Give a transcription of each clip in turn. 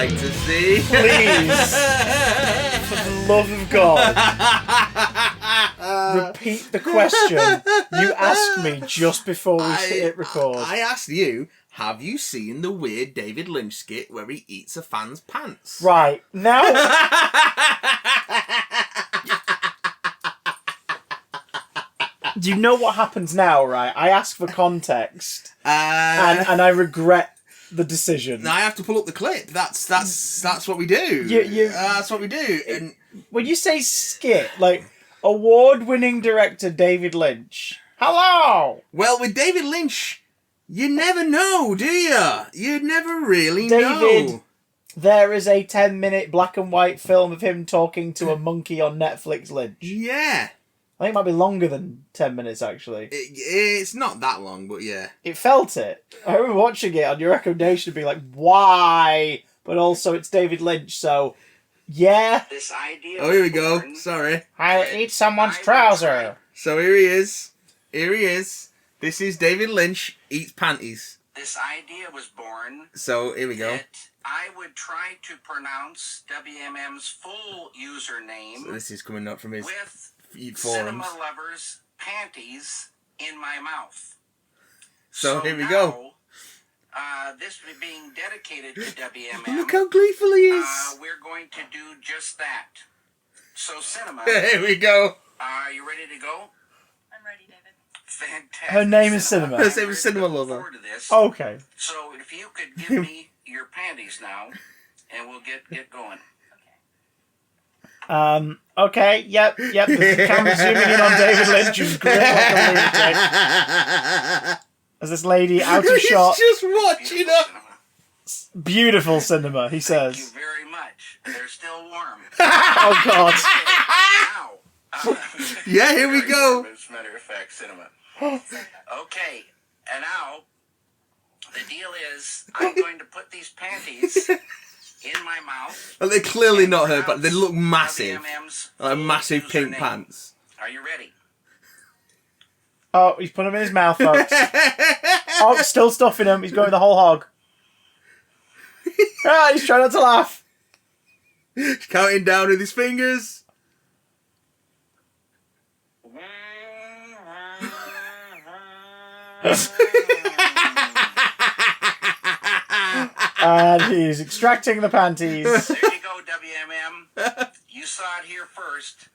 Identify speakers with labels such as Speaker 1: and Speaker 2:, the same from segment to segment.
Speaker 1: like to see?
Speaker 2: Please, for the love of God, repeat the question you asked me just before we hit record.
Speaker 1: I asked you, have you seen the weird David Lynch skit where he eats a fan's pants?
Speaker 2: Right, now... Do you know what happens now, right? I ask for context, and I regret the decision.
Speaker 1: Now I have to pull up the clip. That's what we do. That's what we do. And
Speaker 2: when you say skit, like award-winning director David Lynch. Hello.
Speaker 1: Well, with David Lynch, you never know, do you? You never really
Speaker 2: David,
Speaker 1: know.
Speaker 2: There is a 10-minute black and white film of him talking to a monkey on Netflix. Lynch.
Speaker 1: Yeah.
Speaker 2: I think it might be longer than 10 minutes, actually.
Speaker 1: It's not that long, but yeah.
Speaker 2: It felt it. I remember watching it on your recommendation and being like, why? But also, it's David Lynch, so, yeah.
Speaker 3: This idea
Speaker 1: here we go. Sorry.
Speaker 2: I'll eat someone's trouser.
Speaker 1: So here he is. This is David Lynch eats panties.
Speaker 3: This idea was born.
Speaker 1: So here we go.
Speaker 3: That I would try to pronounce WMM's full username.
Speaker 1: So this is coming up from his...
Speaker 3: with
Speaker 1: forums.
Speaker 3: cinema lovers' panties in my mouth.
Speaker 1: So here we go.
Speaker 3: This being dedicated to WMM.
Speaker 1: Look how gleeful he is.
Speaker 3: We're going to do just that. So cinema.
Speaker 1: Here we go.
Speaker 3: Are you ready to go?
Speaker 4: I'm ready, David.
Speaker 3: Fantastic.
Speaker 2: Her name is Cinema.
Speaker 1: Her name is Cinema Lover.
Speaker 2: Okay.
Speaker 3: So if you could give me your panties now, and we'll get going.
Speaker 2: Okay, yep. The camera zooming in on David Lynch, who's grinning like a lunatic. As this lady out of shot.
Speaker 1: Just watching her.
Speaker 2: Beautiful cinema, he says.
Speaker 3: Thank you very much. They're still warm.
Speaker 2: Oh, God.
Speaker 3: Now.
Speaker 1: Yeah, here we go.
Speaker 3: As a matter of fact, cinema. Okay, and now, the deal is, I'm going to put these panties in my mouth.
Speaker 1: Well, they're clearly not her, but they look massive.
Speaker 3: WMM's
Speaker 1: Like massive pink
Speaker 3: username.
Speaker 1: pants.
Speaker 3: Are you ready?
Speaker 2: Oh, he's putting them in his mouth, folks. Oh, still stuffing him. He's going the whole hog. He's trying not to laugh.
Speaker 1: He's counting down with his fingers.
Speaker 2: And he's extracting the panties.
Speaker 3: There you go, WMM. You saw it here first.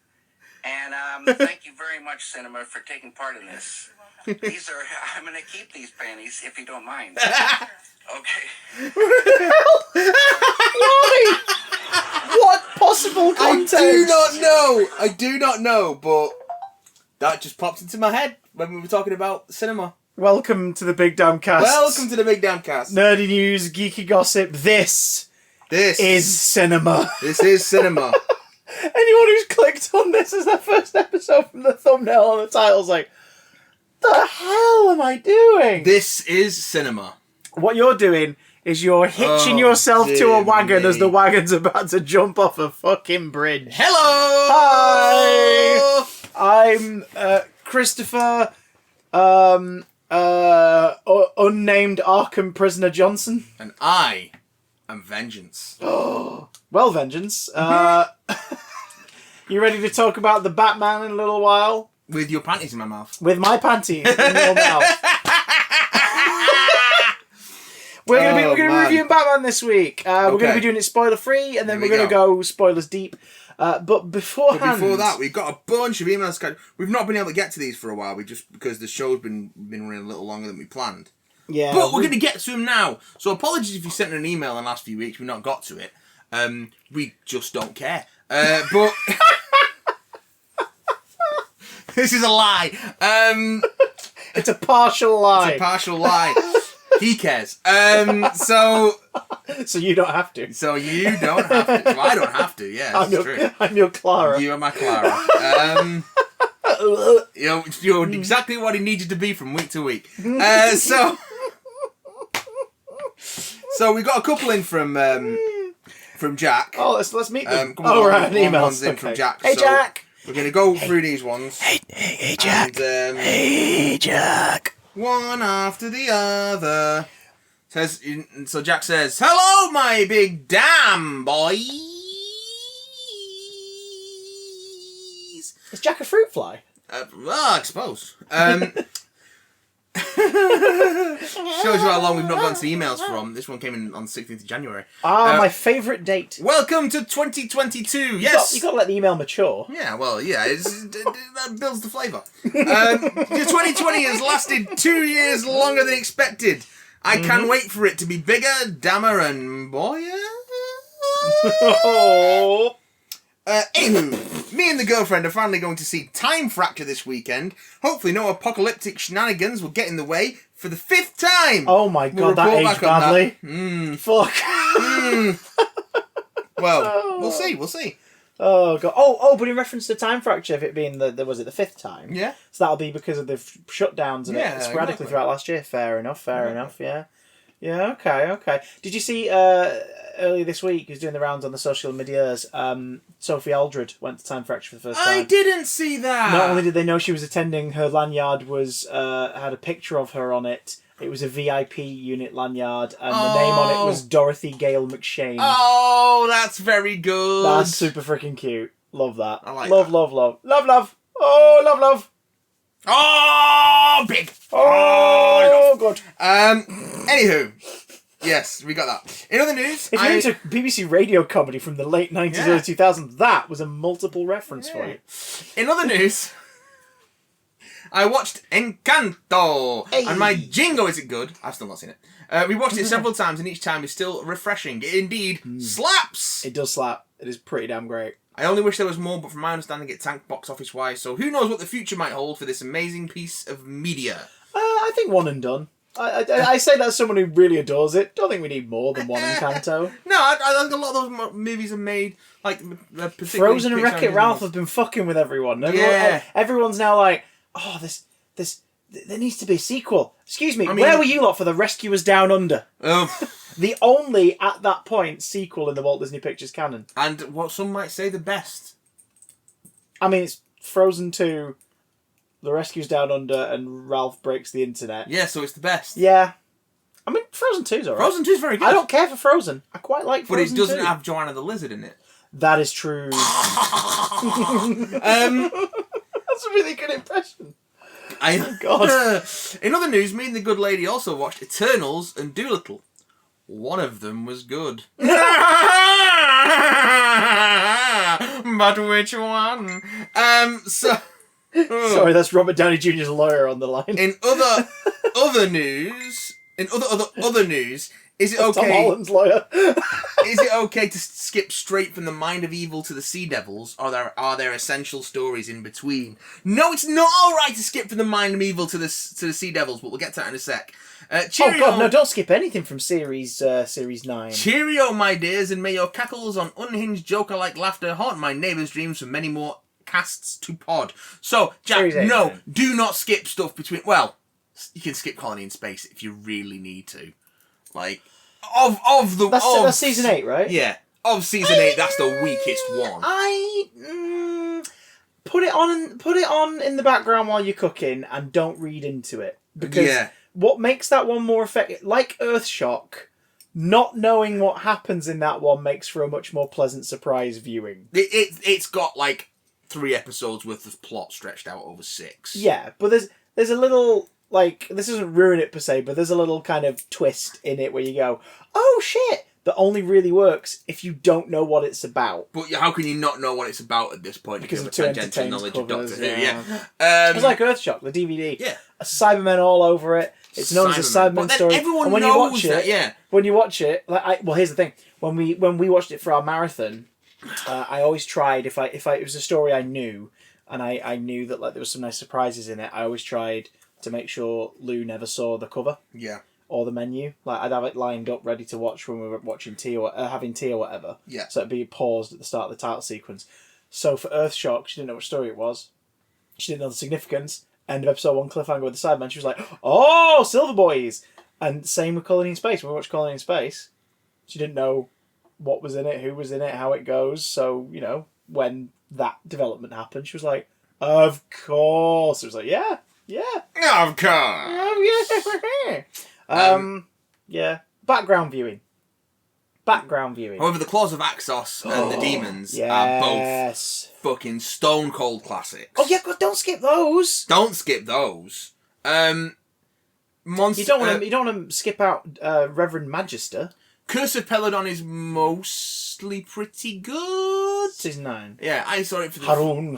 Speaker 3: And thank you very much, Cinema, for taking part in this. These are, I'm going to keep these panties, if you don't mind. Okay.
Speaker 2: Why? What possible context?
Speaker 1: I do not know, but that just popped into my head when we were talking about cinema.
Speaker 2: Welcome to the Big Damn Cast.
Speaker 1: Welcome to the Big Damn Cast.
Speaker 2: Nerdy news, geeky gossip. This is cinema.
Speaker 1: This is cinema.
Speaker 2: Anyone who's clicked on this as their first episode from the thumbnail and the title's like, the hell am I doing?
Speaker 1: This is cinema.
Speaker 2: What you're doing is you're hitching yourself to a wagon as the wagon's about to jump off a fucking bridge.
Speaker 1: Hello!
Speaker 2: Hi! I'm Christopher, unnamed Arkham Prisoner Johnson.
Speaker 1: And I am Vengeance.
Speaker 2: Well, Vengeance. You ready to talk about the Batman in a little while?
Speaker 1: With your panties in my mouth.
Speaker 2: With my panties in your mouth. We're going to be reviewing Batman this week. We're going to be doing it spoiler free, and then we're going to go spoilers deep. But before
Speaker 1: that, we've got a bunch of emails. We've not been able to get to these for a while, because the show's been running a little longer than we planned.
Speaker 2: Yeah,
Speaker 1: but we're going to get to them now. So apologies if you sent an email in the last few weeks, we've not got to it. We just don't care. But this is a lie.
Speaker 2: It's a partial lie.
Speaker 1: It's a partial lie. He cares. So
Speaker 2: you don't have to.
Speaker 1: So you don't have to. So I don't have to. Yeah,
Speaker 2: I'm your Clara.
Speaker 1: You are my Clara. You're exactly what he needs you to be from week to week. So we got a couple in from Jack.
Speaker 2: Oh, let's meet them.
Speaker 1: Right, an email in from Jack.
Speaker 2: Hey, Jack.
Speaker 1: We're gonna go through these ones.
Speaker 2: Hey, Jack.
Speaker 1: And,
Speaker 2: hey, Jack.
Speaker 1: One after the other. So Jack says, "Hello, my big damn boys."
Speaker 2: Is Jack a fruit fly?
Speaker 1: Well, I suppose. Shows you how long we've not gone to the emails from. This one came in on the 16th of January.
Speaker 2: My favourite date.
Speaker 1: Welcome to 2022. Yes.
Speaker 2: You got to let the email mature.
Speaker 1: Yeah, well, yeah, that builds the flavour. 2020 has lasted 2 years longer than expected. I can't wait for it to be bigger, dammer, and boyer.
Speaker 2: Oh.
Speaker 1: Anywho, me and the girlfriend are finally going to see Time Fracture this weekend. Hopefully no apocalyptic shenanigans will get in the way for the 5th time.
Speaker 2: Oh my god, that aged badly. Fuck.
Speaker 1: Well, we'll see.
Speaker 2: Oh god. Oh, but in reference to Time Fracture, if it being the 5th time.
Speaker 1: Yeah.
Speaker 2: So that'll be because of the shutdowns and it sporadically
Speaker 1: exactly.
Speaker 2: throughout last year. Fair enough, yeah. Yeah, okay. Did you see earlier this week, who's doing the rounds on the social medias, Sophie Aldred went to Time Fracture for the first time.
Speaker 1: I didn't see that.
Speaker 2: Not only did they know she was attending, her lanyard was had a picture of her on it. It was a VIP unit lanyard, and the name on it was Dorothy Gale McShane.
Speaker 1: Oh, that's very good.
Speaker 2: That's super freaking cute. Love that.
Speaker 1: I like
Speaker 2: love,
Speaker 1: that.
Speaker 2: love. Oh, love.
Speaker 1: Oh, big.
Speaker 2: Oh, good.
Speaker 1: Anywho, yes, we got that. In other news,
Speaker 2: If you're into BBC radio comedy from the late 90s, early 2000s, that was a multiple reference for you.
Speaker 1: In other news, I watched Encanto, and my jingo, is it good? I've still not seen it. We watched it several times, and each time is still refreshing. It indeed slaps.
Speaker 2: It does slap. It is pretty damn great.
Speaker 1: I only wish there was more, but from my understanding, it tanked box office wise. So who knows what the future might hold for this amazing piece of media?
Speaker 2: I think one and done. I say that as someone who really adores it. Don't think we need more than one Encanto.
Speaker 1: No, I think a lot of those movies are made like
Speaker 2: Frozen and Wreck-It Ralph have been fucking with everyone. Everyone's now like, oh, there needs to be a sequel. Excuse me, where were you lot for The Rescuers Down Under? The only, at that point, sequel in the Walt Disney Pictures canon.
Speaker 1: And what some might say the best.
Speaker 2: I mean, it's Frozen 2, The Rescuers Down Under, and Ralph Breaks the Internet.
Speaker 1: Yeah, so it's the best.
Speaker 2: Yeah. I mean, Frozen 2's alright.
Speaker 1: Frozen 2's very good.
Speaker 2: I don't care for Frozen. I quite like Frozen 2.
Speaker 1: But it doesn't have Joanna the Lizard in it.
Speaker 2: That is true. That's a really good impression. Oh, God.
Speaker 1: In other news, me and the good lady also watched Eternals and Dolittle. One of them was good. But which one?
Speaker 2: Sorry, that's Robert Downey Jr.'s lawyer on the line.
Speaker 1: In other news, is it okay?
Speaker 2: Tom Holland's lawyer.
Speaker 1: Is it okay to skip straight from the mind of evil to the Sea Devils? Or are there essential stories in between? No, it's not all right to skip from the mind of evil to the Sea Devils, but we'll get to that in a sec. Cheerio,
Speaker 2: oh God, no! Don't skip anything from series 9.
Speaker 1: Cheerio, my dears, and may your cackles on unhinged Joker-like laughter haunt my neighbours' dreams for many more casts to pod. So, Jack, no, do not skip stuff between. Well, you can skip Colony in Space if you really need to. Like, that's
Speaker 2: season 8, right?
Speaker 1: Yeah, of season 8, that's the weakest one.
Speaker 2: Put it on in the background while you're cooking, and don't read into it, because what makes that one more effective, like Earthshock, not knowing what happens in that one makes for a much more pleasant surprise viewing.
Speaker 1: It's got like 3 episodes worth of plot stretched out over 6.
Speaker 2: Yeah, but there's a little, like, this doesn't ruin it per se, but there's a little kind of twist in it where you go, oh shit, that only really works if you don't know what it's about.
Speaker 1: But how can you not know what it's about at this point?
Speaker 2: Because of
Speaker 1: tangential knowledge of Doctor Who.
Speaker 2: It's like Earthshock, the DVD.
Speaker 1: Yeah.
Speaker 2: Cybermen all over it. It's known as a Cybermen story.
Speaker 1: Everyone knows that,
Speaker 2: When you watch it, well, here's the thing. When we watched it for our marathon, I always tried, if it was a story I knew, and I knew that like there was some nice surprises in it, I always tried to make sure Lou never saw the cover.
Speaker 1: Yeah.
Speaker 2: Or the menu. Like, I'd have it lined up ready to watch when we were watching tea or having tea or whatever.
Speaker 1: Yeah.
Speaker 2: So it'd be paused at the start of the title sequence. So for Earthshock, she didn't know what story it was. She didn't know the significance. End of episode 1, cliffhanger with the Sidemen. She was like, oh, Silver Boys! And same with Colony in Space. When we watched Colony in Space, she didn't know what was in it, who was in it, how it goes. So, when that development happened, she was like, of course. It was like, yeah.
Speaker 1: Of course.
Speaker 2: Yeah. Background viewing.
Speaker 1: However, the Claws of Axos and the Demons are both fucking stone cold classics.
Speaker 2: Oh yeah, God, don't skip those.
Speaker 1: Don't skip those.
Speaker 2: You don't want to skip out Reverend Magister.
Speaker 1: Curse of Peladon is mostly pretty good.
Speaker 2: Season 9.
Speaker 1: Yeah, I saw it for the
Speaker 2: Harun.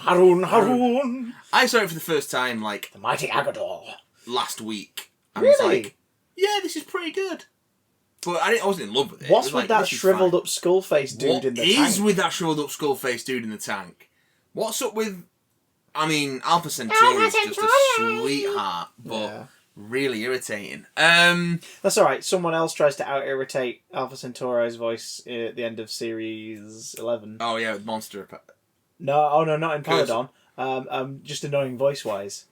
Speaker 1: I saw it for the first time like
Speaker 2: The Mighty Agador.
Speaker 1: last week.
Speaker 2: Really?
Speaker 1: Was like, yeah, this is pretty good. But I wasn't in love with it.
Speaker 2: What's
Speaker 1: it
Speaker 2: with that shriveled up skull face dude in the tank?
Speaker 1: What is with that shriveled up skull face dude in the tank? What's up with... I mean, Alpha Centauri is just a sweetheart, but really irritating.
Speaker 2: That's alright. Someone else tries to out-irritate Alpha Centauri's voice at the end of Series 11.
Speaker 1: Oh yeah, with Monster.
Speaker 2: No, not in Paladon. Just annoying voice-wise.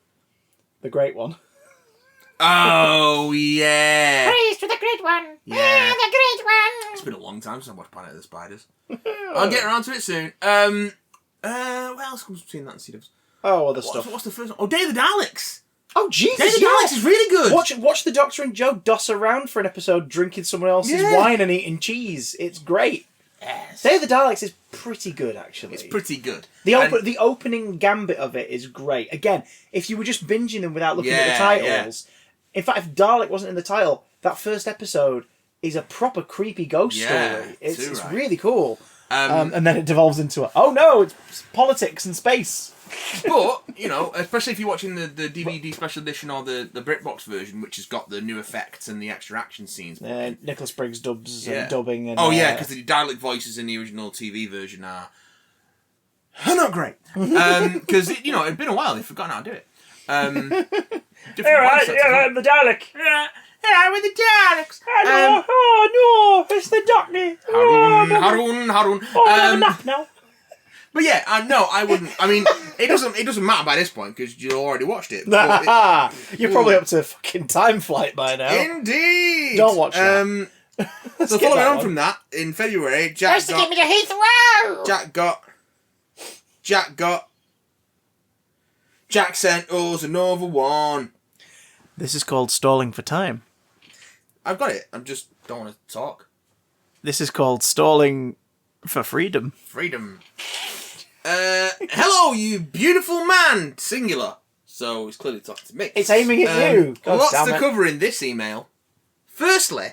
Speaker 2: The Great One.
Speaker 1: Oh, yeah.
Speaker 4: Praise to the Great One.
Speaker 1: Yeah.
Speaker 4: The Great One.
Speaker 1: It's been a long time since I watched Planet of the Spiders. I'll get around to it soon. What else comes between that and CWs?
Speaker 2: Oh, other stuff.
Speaker 1: What's the first one? Oh, Day of the Daleks.
Speaker 2: Oh, Jesus,
Speaker 1: Day of the Daleks is really good.
Speaker 2: Watch the Doctor and Joe doss around for an episode drinking someone else's wine and eating cheese. It's great.
Speaker 1: Yes.
Speaker 2: Day of the Daleks is pretty good, actually.
Speaker 1: It's pretty good.
Speaker 2: The opening gambit of it is great. Again, if you were just binging them without looking at the titles... Yeah. In fact, if Dalek wasn't in the title, that first episode is a proper creepy ghost story. It's really cool. And then it devolves into it's politics and space.
Speaker 1: But, especially if you're watching the DVD special edition or the BritBox version, which has got the new effects and the extra action scenes.
Speaker 2: Nicholas Briggs dubs and dubbing. And,
Speaker 1: because the Dalek voices in the original TV version are not great. Because, it'd been a while, they've forgotten how to do it.
Speaker 2: The Dalek.
Speaker 1: Yeah, with the Daleks.
Speaker 2: No, it's the Doctor.
Speaker 1: Harun.
Speaker 2: Oh, I have a nap now.
Speaker 1: But yeah, I wouldn't. I mean, it doesn't matter by this point because you already watched it.
Speaker 2: You're probably up to fucking Time Flight by now.
Speaker 1: Indeed.
Speaker 2: Don't watch that.
Speaker 1: So following on from that, in February,
Speaker 4: Just to get me to Heathrow.
Speaker 1: Jack sent us another one.
Speaker 2: This is called Stalling for Time.
Speaker 1: I've got it. I just don't want to talk.
Speaker 2: This is called Stalling for Freedom.
Speaker 1: Hello, you beautiful man. Singular. So it's clearly talking to me.
Speaker 2: It's aiming at you.
Speaker 1: Lots to cover in this email. Firstly,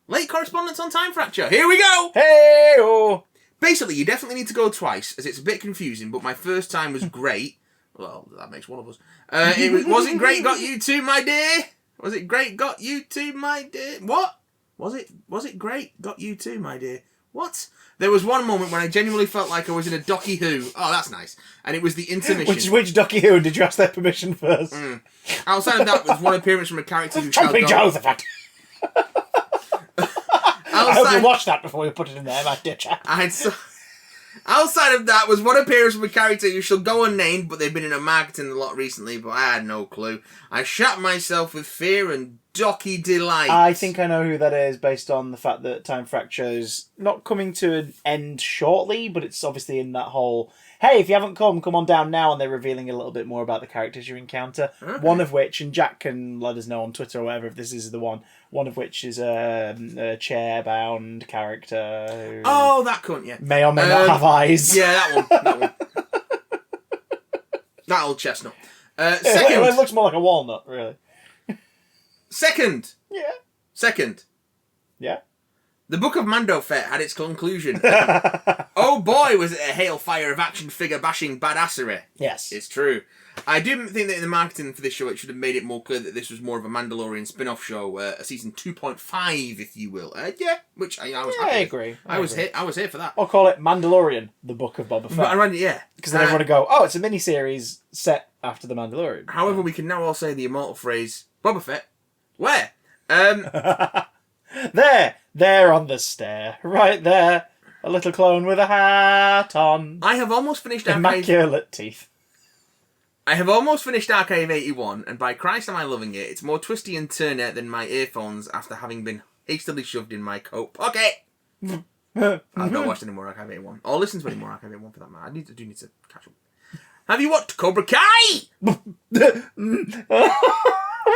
Speaker 1: late correspondence on Time Fracture. Here we go.
Speaker 2: Hey-oh.
Speaker 1: Basically, you definitely need to go twice, as it's a bit confusing, but my first time was great. Well, that makes one of us. Was it great got you too, my dear? Was it great got you too, my dear? What? Was it great got you too, my dear? What? There was one moment when I genuinely felt like I was in a Docky Who. Oh, that's nice. And it was the intermission.
Speaker 2: Which Docky Who? Did you ask their permission first?
Speaker 1: Outside of that was one appearance from a character who
Speaker 2: Jumping Joseph. I hope you watched that before you put it in there, my dear chap.
Speaker 1: Outside of that was one appearance from a character who shall go unnamed, but they've been in a marketing a lot recently, but I had no clue. I shat myself with fear and docky delight.
Speaker 2: I think I know who that is based on the fact that Time Fracture's not coming to an end shortly, but it's obviously in that whole, hey, if you haven't come on down now, and they're revealing a little bit more about the characters you encounter. Okay. One of which, and Jack can let us know on Twitter or whatever if this is the one of which is a chair-bound character who
Speaker 1: that cunt, yeah.
Speaker 2: May or may not have eyes.
Speaker 1: Yeah, that one. That old chestnut. Second.
Speaker 2: It looks more like a walnut, really.
Speaker 1: Second.
Speaker 2: Yeah.
Speaker 1: Second.
Speaker 2: Yeah.
Speaker 1: The Book of Mando Fett had its conclusion. Oh boy, was it a hailfire of action figure bashing badassery.
Speaker 2: Yes.
Speaker 1: It's true. I do think that in the marketing for this show, it should have made it more clear that this was more of a Mandalorian spin-off show, a season 2.5, if you will. Which I was happy.
Speaker 2: I agree.
Speaker 1: I was here for that.
Speaker 2: Or call it Mandalorian, the Book of Boba Fett.
Speaker 1: Yeah.
Speaker 2: Because then everyone would go, it's a mini-series set after the Mandalorian.
Speaker 1: However, we can now all say the immortal phrase, Boba Fett, where?
Speaker 2: There on the stair, right there. A little clone with a hat on.
Speaker 1: I have almost finished
Speaker 2: Immaculate teeth.
Speaker 1: I have almost finished Archive 81, and by Christ am I loving it. It's more twisty and turny than my earphones after having been hastily shoved in my coat pocket. I've not watched any more Archive 81. Or listened to any more Archive 81 for that matter. I do need to catch up. Have you watched Cobra Kai?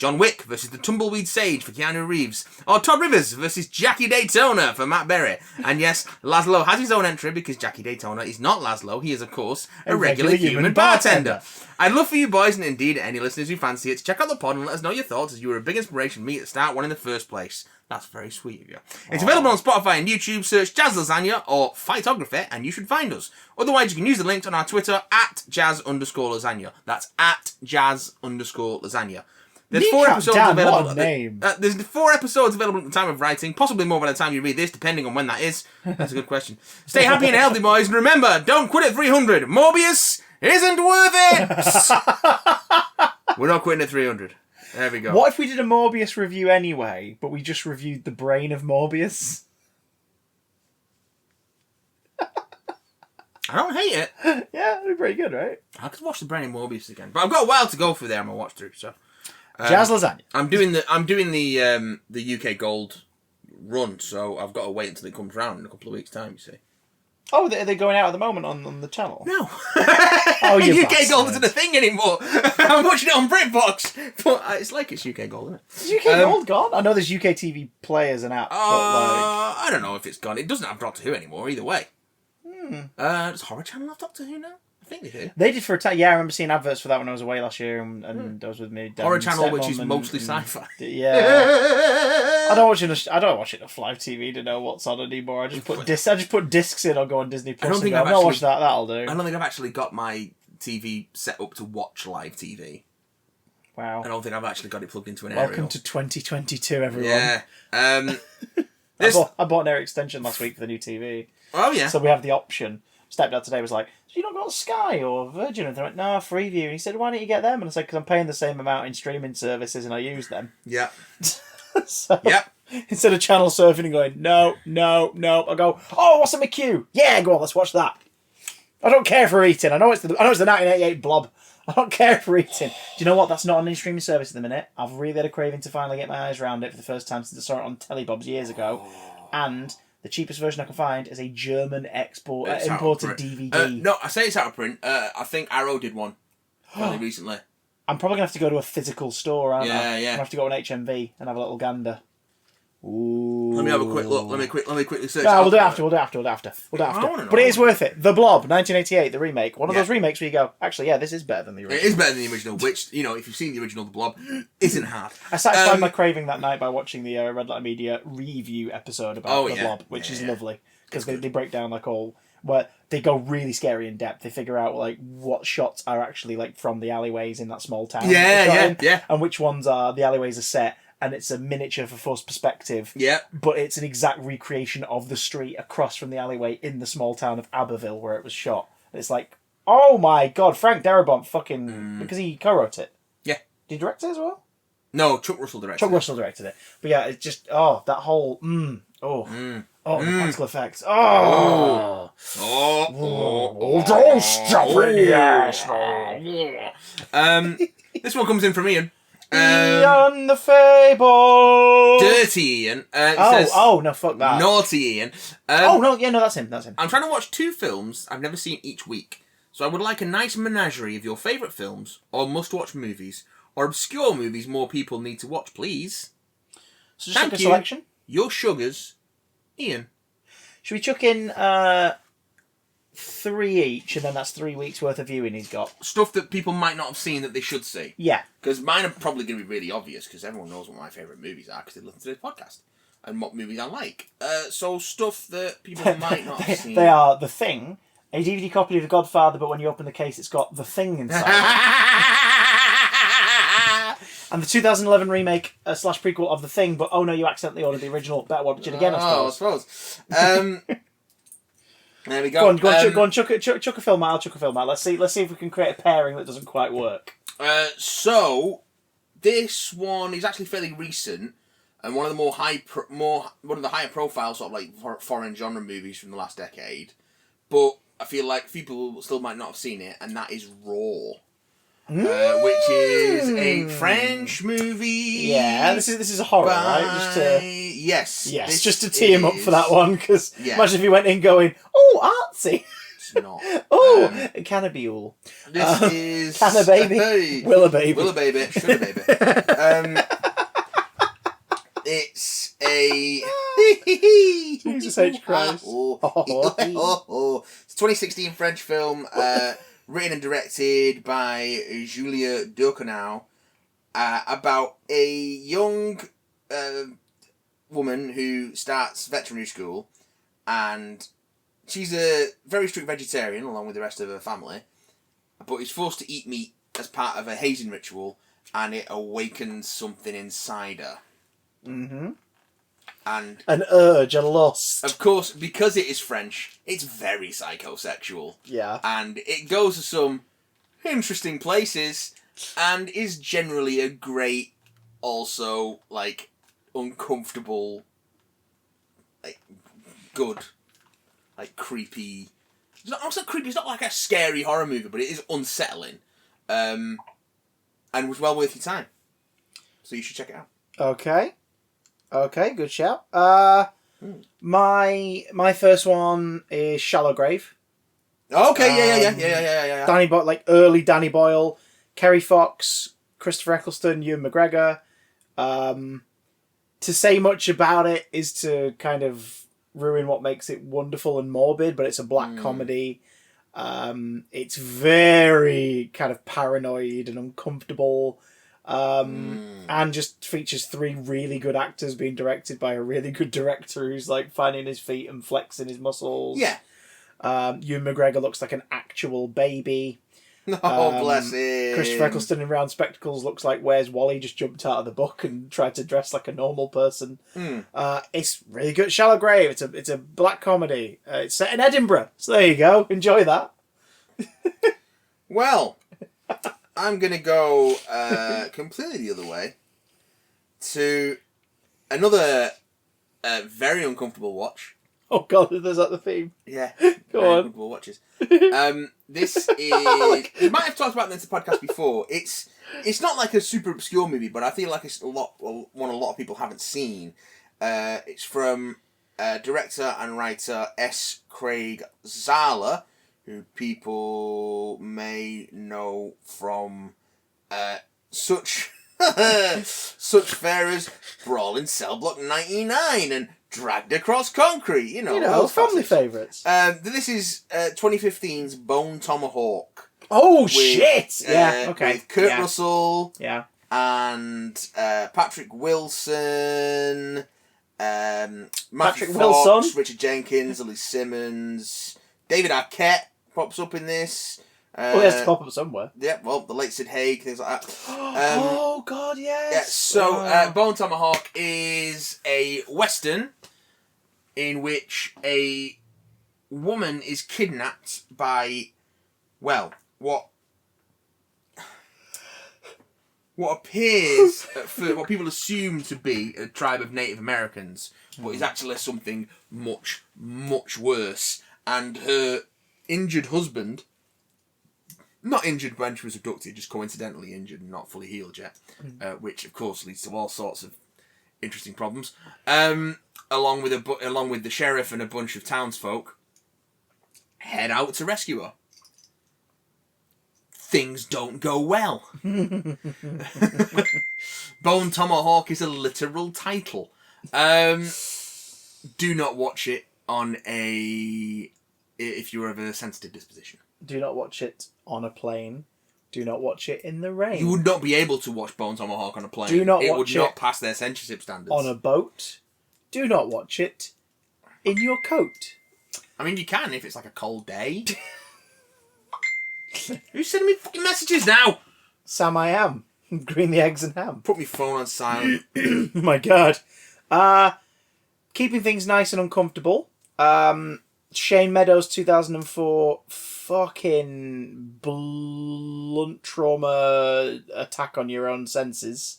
Speaker 1: John Wick versus the Tumbleweed Sage for Keanu Reeves, or Todd Rivers versus Jackie Daytona for Matt Berry. And yes, Laszlo has his own entry because Jackie Daytona is not Laszlo. He is, of course, a regular human bartender. I'd love for you boys, and indeed any listeners who fancy it, to check out the pod and let us know your thoughts, as you were a big inspiration for me to start one in the first place. That's very sweet of you. It's available on Spotify and YouTube. Search Jazz Lasagna or Fightography and you should find us. Otherwise, you can use the links on our Twitter at Jazz_Lasagna. That's at Jazz_Lasagna. There's 4 episodes available. There's 4 episodes available at the time of writing, possibly more by the time you read this, depending on when that is. That's a good question. Stay happy and healthy, boys, and remember, don't quit at 300. Morbius isn't worth it. We're not quitting at 300. There we go.
Speaker 2: What if we did a Morbius review anyway, but we just reviewed the brain of Morbius?
Speaker 1: I don't hate it.
Speaker 2: Yeah, that'd be pretty good, right?
Speaker 1: I could watch the brain of Morbius again, but I've got a while to go through there. I'm gonna watch through. So,
Speaker 2: Jazz Lasagna.
Speaker 1: I'm doing the UK Gold run, so I've got to wait until it comes round in a couple of weeks' time. You see.
Speaker 2: Oh, are they going out at the moment on the channel?
Speaker 1: No.
Speaker 2: Oh, you
Speaker 1: UK
Speaker 2: bastard.
Speaker 1: Gold isn't a thing anymore. I'm watching it on BritBox, but it's like it's UK Gold, isn't it?
Speaker 2: Is UK Gold gone? I know there's UK TV Play as an app, but
Speaker 1: I don't know if it's gone. It doesn't have Doctor Who anymore, either way. Does Horror Channel have Doctor Who now? I think they do.
Speaker 2: They did for a time. Yeah, I remember seeing adverts for that when I was away last year, and I was with me.
Speaker 1: Horror Channel, which is mostly sci-fi.
Speaker 2: Yeah. I don't watch enough live TV to know what's on anymore. I just put discs in or go on Disney Plus.
Speaker 1: I don't think
Speaker 2: I've
Speaker 1: I've
Speaker 2: not
Speaker 1: actually
Speaker 2: watched that. That'll do.
Speaker 1: I don't think I've actually got my TV set up to watch live TV.
Speaker 2: Wow.
Speaker 1: I don't think I've actually got it plugged into an
Speaker 2: Welcome
Speaker 1: aerial.
Speaker 2: to 2022, everyone.
Speaker 1: Yeah.
Speaker 2: I bought an air extension last week for the new TV.
Speaker 1: Oh yeah.
Speaker 2: So we have the option. Stepdad today was like, "So you not got Sky or Virgin?" And I went, "No, Freeview." And he said, "Why don't you get them?" And I said, "Because I'm paying the same amount in streaming services and I use them."
Speaker 1: Yeah.
Speaker 2: So,
Speaker 1: Yep.
Speaker 2: Instead of channel surfing and going, no, I go, "Oh, what's in my queue? Yeah, go on, let's watch that." I don't care for eating. I know it's the 1988 blob. I don't care for eating. Do you know what? That's not on any streaming service at the minute. I've really had a craving to finally get my eyes around it for the first time since I saw it on Telebobs years ago. And the cheapest version I can find is a German imported DVD.
Speaker 1: No, I say it's out of print. I think Arrow did one fairly recently.
Speaker 2: I'm probably going to have to go to a physical store, aren't I?
Speaker 1: Yeah.
Speaker 2: I'm going to have to go on HMV and have a little gander. Ooh.
Speaker 1: Let me have a quick look. Let me quickly search.
Speaker 2: No, we'll do it after. But it is worth it. The Blob, 1988, the remake. One of those remakes where you go, actually, yeah, this is better than the original.
Speaker 1: It is better than the original, which, you know, if you've seen the original, The Blob, isn't hard.
Speaker 2: I satisfied my craving that night by watching the Red Letter Media review episode about The Blob, which is lovely. Because they break down, like, all... Where they go really scary in depth. They figure out, like, what shots are actually, like, from the alleyways in that small town.
Speaker 1: Yeah.
Speaker 2: And which ones are... The alleyways are set... And it's a miniature for forced perspective.
Speaker 1: Yeah.
Speaker 2: But it's an exact recreation of the street across from the alleyway in the small town of Abbeville where it was shot. And it's like, oh my god, Frank Darabont fucking... Because he co-wrote it.
Speaker 1: Yeah.
Speaker 2: Did he direct it as well?
Speaker 1: No, Chuck Russell directed
Speaker 2: Chuck Russell directed it. But yeah, it's just... Oh, that whole... the practical effects. Don't stop it, yes.
Speaker 1: This one comes in from Ian.
Speaker 2: Ian the Fable.
Speaker 1: Dirty Ian.
Speaker 2: Says, no, fuck that.
Speaker 1: Naughty Ian.
Speaker 2: That's him.
Speaker 1: I'm trying to watch 2 films I've never seen each week. So I would like a nice menagerie of your favourite films, or must-watch movies, or obscure movies more people need to watch, please.
Speaker 2: So just like a selection?
Speaker 1: Your sugars, Ian.
Speaker 2: Should we chuck in 3 each, and then that's 3 weeks worth of viewing he's got?
Speaker 1: Stuff that people might not have seen that they should see.
Speaker 2: Yeah.
Speaker 1: Because mine are probably going to be really obvious, because everyone knows what my favourite movies are, because they listen to this podcast, and what movies I like. So stuff that people might not have seen.
Speaker 2: They are The Thing, a DVD copy of The Godfather, but when you open the case, it's got The Thing inside. And the 2011 remake / prequel of The Thing, but oh no, you accidentally ordered the original. Better watch it again, I suppose.
Speaker 1: There we go.
Speaker 2: Go on, chuck a film out. I'll chuck a film out. Let's see if we can create a pairing that doesn't quite work.
Speaker 1: So this one is actually fairly recent, and one of the one of the higher profile sort of like foreign genre movies from the last decade. But I feel like people still might not have seen it, and that is Raw. Which is a French movie.
Speaker 2: Yeah, this is a horror, right?
Speaker 1: Yes,
Speaker 2: just to tee him up for that one. Because imagine if he went in going, "Oh, artsy."
Speaker 1: it's not.
Speaker 2: Cannabule.
Speaker 1: This is...
Speaker 2: Canna baby. Willa baby.
Speaker 1: Willa baby. Sugar baby. It's a...
Speaker 2: Jesus H. Christ.
Speaker 1: It's a 2016 French film, written and directed by Julia Ducournau, about a young woman who starts veterinary school, and she's a very strict vegetarian along with the rest of her family, but is forced to eat meat as part of a hazing ritual, and it awakens something inside her.
Speaker 2: Mm-hmm.
Speaker 1: And
Speaker 2: an urge, a lust.
Speaker 1: Of course, because it is French, it's very psychosexual.
Speaker 2: Yeah.
Speaker 1: And it goes to some interesting places, and is generally a great, also, like, uncomfortable, like, good, like, creepy... It's not also creepy, it's not like a scary horror movie, but it is unsettling. And was well worth your time. So you should check it out.
Speaker 2: Okay, good shout. My first one is Shallow Grave.
Speaker 1: Okay, yeah.
Speaker 2: Danny Boyle, like early Danny Boyle, Kerry Fox, Christopher Eccleston, Ewan McGregor. To say much about it is to kind of ruin what makes it wonderful and morbid, but it's a black comedy. It's very kind of paranoid and uncomfortable. And just features 3 really good actors being directed by a really good director who's like finding his feet and flexing his muscles.
Speaker 1: Yeah.
Speaker 2: Ewan McGregor looks like an actual baby.
Speaker 1: Oh, bless him.
Speaker 2: Christopher Eccleston in round spectacles looks like Where's Wally just jumped out of the book and tried to dress like a normal person. It's really good. Shallow Grave. It's a black comedy. It's set in Edinburgh. So there you go. Enjoy that.
Speaker 1: Well, I'm going to go completely the other way to another very uncomfortable watch.
Speaker 2: Oh, God, is that the theme?
Speaker 1: Yeah.
Speaker 2: Go on.
Speaker 1: Uncomfortable watches. This is... We might have talked about this in the podcast before. It's not like a super obscure movie, but I feel like it's one a lot of people haven't seen. It's from director and writer S. Craig Zahler, who people may know from such fare as Brawl in Cell Block 99 and Dragged Across Concrete, you know
Speaker 2: family favourites.
Speaker 1: This is 2015's Bone Tomahawk.
Speaker 2: Oh, shit! Yeah, okay.
Speaker 1: With Kurt Russell.
Speaker 2: Yeah.
Speaker 1: And Patrick Wilson. Matthew
Speaker 2: Patrick
Speaker 1: Fox,
Speaker 2: Wilson?
Speaker 1: Richard Jenkins, Elise Simmons. David Arquette pops up in this.
Speaker 2: He has to pop up somewhere.
Speaker 1: Yeah, well, the late Sid Haig, things like that.
Speaker 2: Oh, God, yes!
Speaker 1: Yeah, so Bone Tomahawk is a Western in which a woman is kidnapped by, well, what appears, what people assume to be a tribe of Native Americans, but is actually something much, much worse. And her injured husband, not injured when she was abducted, just coincidentally injured and not fully healed yet, which of course leads to all sorts of interesting problems. Along with the sheriff and a bunch of townsfolk, head out to rescue her. Things don't go well. Bone Tomahawk is a literal title. Do not watch it if you're of a sensitive disposition.
Speaker 2: Do not watch it on a plane. Do not watch it in the rain.
Speaker 1: You would not be able to watch Bone Tomahawk on a plane.
Speaker 2: Do not
Speaker 1: it
Speaker 2: watch
Speaker 1: would not pass their censorship standards.
Speaker 2: On a boat. Do not watch it in your coat.
Speaker 1: I mean, you can if it's like a cold day. Who's sending me fucking messages now?
Speaker 2: Sam I am. Green the eggs and ham.
Speaker 1: Put my phone on silent.
Speaker 2: My God. Keeping things nice and uncomfortable. Shane Meadows' 2004 fucking blunt trauma attack on your own senses.